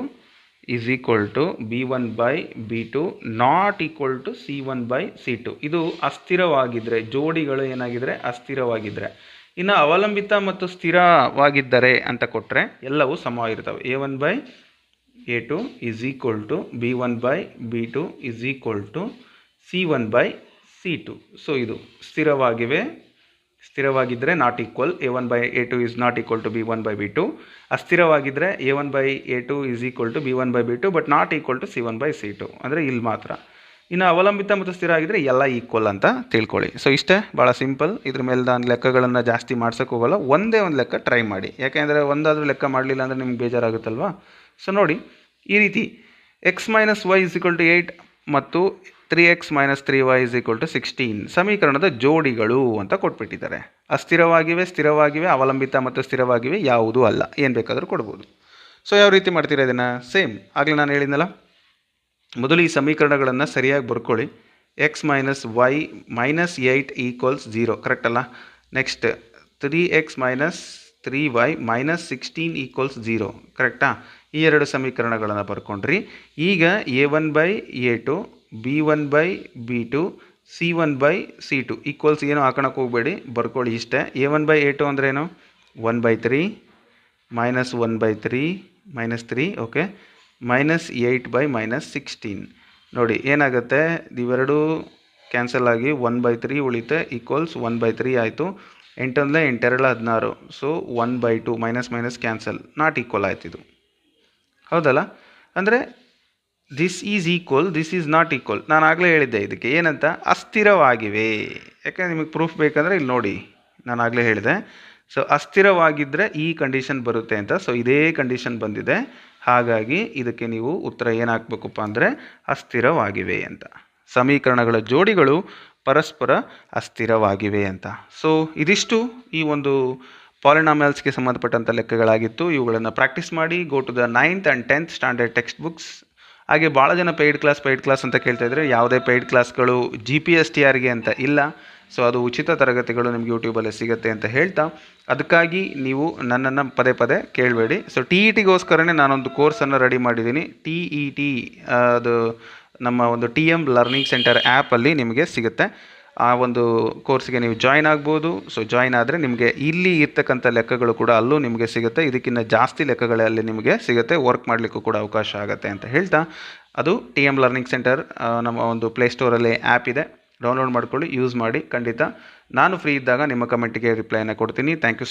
is equal to B1/B2 not equal to C1/C2. ಇದು ಅಸ್ಥಿರವಾಗಿದ್ದರೆ, ಜೋಡಿಗಳು ಏನಾಗಿದ್ದರೆ ಅಸ್ಥಿರವಾಗಿದ್ದರೆ. ಇನ್ನು ಅವಲಂಬಿತ ಮತ್ತು ಸ್ಥಿರವಾಗಿದ್ದರೆ ಅಂತ ಕೊಟ್ಟರೆ ಎಲ್ಲವೂ ಸಮವಾಗಿರ್ತವೆ. A1/A2 is equal to B1/B2 is equal to C1/C2. So ಇದು ಸ್ಥಿರವಾಗಿದ್ದರೆ not equal, A1/A2 is not equal to B1/B2. ಅಸ್ಥಿರವಾಗಿದ್ದರೆ A1/A2 is equal to B1/B2 but not equal to C1/C2. ಅಂದರೆ ಇಲ್ಲಿ ಮಾತ್ರ. ಇನ್ನು ಅವಲಂಬಿತ ಮತ್ತು ಸ್ಥಿರ ಆಗಿದ್ದರೆ ಎಲ್ಲ ಈಕ್ವಲ್ ಅಂತ ತಿಳ್ಕೊಳ್ಳಿ. ಸೊ ಇಷ್ಟೇ, ಭಾಳ ಸಿಂಪಲ್. ಇದ್ರ ಮೇಲೆ ನಾನು ಲೆಕ್ಕಗಳನ್ನು ಜಾಸ್ತಿ ಮಾಡ್ಸೋಕ್ಕೆ ಹೋಗಲ್ಲ, ಒಂದೇ ಒಂದು ಲೆಕ್ಕ ಟ್ರೈ ಮಾಡಿ. ಯಾಕೆಂದರೆ ಒಂದಾದರೂ ಲೆಕ್ಕ ಮಾಡಲಿಲ್ಲ ಅಂದರೆ ನಿಮ್ಗೆ ಬೇಜಾರಾಗುತ್ತಲ್ವಾ. ಸೊ ನೋಡಿ, ಈ ರೀತಿ x - y = 8 ಮತ್ತು 3x - 3y = 16 ಸಮೀಕರಣದ ಜೋಡಿಗಳು ಅಂತ ಕೊಟ್ಬಿಟ್ಟಿದ್ದಾರೆ. ಅಸ್ಥಿರವಾಗಿವೆ, ಸ್ಥಿರವಾಗಿವೆ, ಅವಲಂಬಿತ ಮತ್ತು ಸ್ಥಿರವಾಗಿವೆ, ಯಾವುದೂ ಅಲ್ಲ. ಏನು ಬೇಕಾದರೂ ಕೊಡ್ಬೋದು. ಸೊ ಯಾವ ರೀತಿ ಮಾಡ್ತೀರಾ ಇದನ್ನು? ಸೇಮ್ ಆಗಲೇ ನಾನು ಹೇಳಿದ್ನಲ್ಲ, ಮೊದಲು ಈ ಸಮೀಕರಣಗಳನ್ನು ಸರಿಯಾಗಿ ಬರ್ಕೊಳ್ಳಿ. x - y - 8 = 0, ಕರೆಕ್ಟ್ ಅಲ್ಲ? ನೆಕ್ಸ್ಟ್ 3x - 3y - 16 = 0, ಕರೆಕ್ಟಾ? ಈ 2 ಸಮೀಕರಣಗಳನ್ನು ಬರ್ಕೊಂಡ್ರಿ. ಈಗ A1/A2, B1/B2, C1/C2 ಈಕ್ವಲ್ಸ್ ಏನೋ ಹಾಕೋಣಕ್ಕೆ ಹೋಗಬೇಡಿ, ಬರ್ಕೊಳ್ಳಿ ಇಷ್ಟೇ. A1/A2 ಅಂದ್ರೇನು? 1/3 -1/3 -3, ಓಕೆ, -8/-16. ನೋಡಿ ಏನಾಗುತ್ತೆ, ಇವೆರಡು ಕ್ಯಾನ್ಸಲ್ ಆಗಿ 1/3 ಉಳಿತೆ, ಈಕ್ವಲ್ಸ್ 1/3 ಆಯಿತು. 8 1 8 2 16. So 1/2 minus cancel, not equal ಆಯ್ತು ಇದು, ಹೌದಲ್ಲ? ಅಂದರೆ this is equal, this is not equal. ನಾನು ಆಗಲೇ ಹೇಳಿದ್ದೆ ಇದಕ್ಕೆ ಏನಂತ, ಅಸ್ಥಿರವಾಗಿವೆ. ಯಾಕೆಂದರೆ ನಿಮಗೆ ಪ್ರೂಫ್ ಬೇಕಂದರೆ ಇಲ್ಲಿ ನೋಡಿ, ನಾನು ಆಗಲೇ ಹೇಳಿದೆ. ಸೊ ಅಸ್ಥಿರವಾಗಿದ್ದರೆ ಈ ಕಂಡೀಷನ್ ಬರುತ್ತೆ ಅಂತ. ಸೊ ಇದೇ ಕಂಡೀಷನ್ ಬಂದಿದೆ, ಹಾಗಾಗಿ ಇದಕ್ಕೆ ನೀವು ಉತ್ತರ ಏನು ಹಾಕಬೇಕಪ್ಪ ಅಂದರೆ ಅಸ್ಥಿರವಾಗಿವೆ ಅಂತ. ಸಮೀಕರಣಗಳ ಜೋಡಿಗಳು ಪರಸ್ಪರ ಅಸ್ಥಿರವಾಗಿವೆ ಅಂತ. ಸೊ ಇದಿಷ್ಟು ಈ ಒಂದು ಪಾಲಿನಾಮಿಯಲ್ಸ್ಗೆ ಸಂಬಂಧಪಟ್ಟಂಥ ಲೆಕ್ಕಗಳಾಗಿತ್ತು. ಇವುಗಳನ್ನು ಪ್ರಾಕ್ಟೀಸ್ ಮಾಡಿ. Go to the 9th and 10th standard text books. ಹಾಗೆ ಭಾಳ ಜನ ಪೇಯ್ಡ್ ಕ್ಲಾಸ್ ಅಂತ ಕೇಳ್ತಾ ಇದ್ದಾರೆ. ಯಾವುದೇ ಪೇಯ್ಡ್ ಕ್ಲಾಸ್ಗಳು GPSTRಗೆ ಅಂತ ಇಲ್ಲ. ಸೊ ಅದು ಉಚಿತ ತರಗತಿಗಳು ನಿಮಗೆ ಯೂಟ್ಯೂಬಲ್ಲಿ ಸಿಗುತ್ತೆ ಅಂತ ಹೇಳ್ತಾ, ಅದಕ್ಕಾಗಿ ನೀವು ನನ್ನನ್ನು ಪದೇ ಪದೇ ಕೇಳಬೇಡಿ. ಸೊ TETಗೋಸ್ಕರನೇ ನಾನೊಂದು ಕೋರ್ಸನ್ನು ರೆಡಿ ಮಾಡಿದ್ದೀನಿ. TET ಅದು ನಮ್ಮ ಒಂದು TM ಲರ್ನಿಂಗ್ ಸೆಂಟರ್ ಆ್ಯಪಲ್ಲಿ ನಿಮಗೆ ಸಿಗುತ್ತೆ. ಆ ಒಂದು ಕೋರ್ಸ್ಗೆ ನೀವು ಜಾಯ್ನ್ ಆಗ್ಬೋದು. ಸೊ ಜಾಯ್ನ್ ಆದರೆ ನಿಮಗೆ ಇಲ್ಲಿ ಇರ್ತಕ್ಕಂಥ ಲೆಕ್ಕಗಳು ಕೂಡ ಅಲ್ಲೂ ನಿಮಗೆ ಸಿಗುತ್ತೆ. ಇದಕ್ಕಿಂತ ಜಾಸ್ತಿ ಲೆಕ್ಕಗಳಲ್ಲಿ ನಿಮಗೆ ಸಿಗುತ್ತೆ. ವರ್ಕ್ ಮಾಡಲಿಕ್ಕೂ ಕೂಡ ಅವಕಾಶ ಆಗುತ್ತೆ ಅಂತ ಹೇಳ್ತಾ, ಅದು TM ಲರ್ನಿಂಗ್ ಸೆಂಟರ್ ನಮ್ಮ ಒಂದು ಪ್ಲೇಸ್ಟೋರಲ್ಲಿ ಆ್ಯಪ್ ಇದೆ. ಡೌನ್ಲೋಡ್ ಮಾಡ್ಕೊಳ್ಳಿ, ಯೂಸ್ ಮಾಡಿ. ಖಂಡಿತ ನಾನು ಫ್ರೀ ಇದ್ದಾಗ ನಿಮ್ಮ ಕಮೆಂಟಿಗೆ ರಿಪ್ಲೈನ ಕೊಡ್ತೀನಿ. Thank you.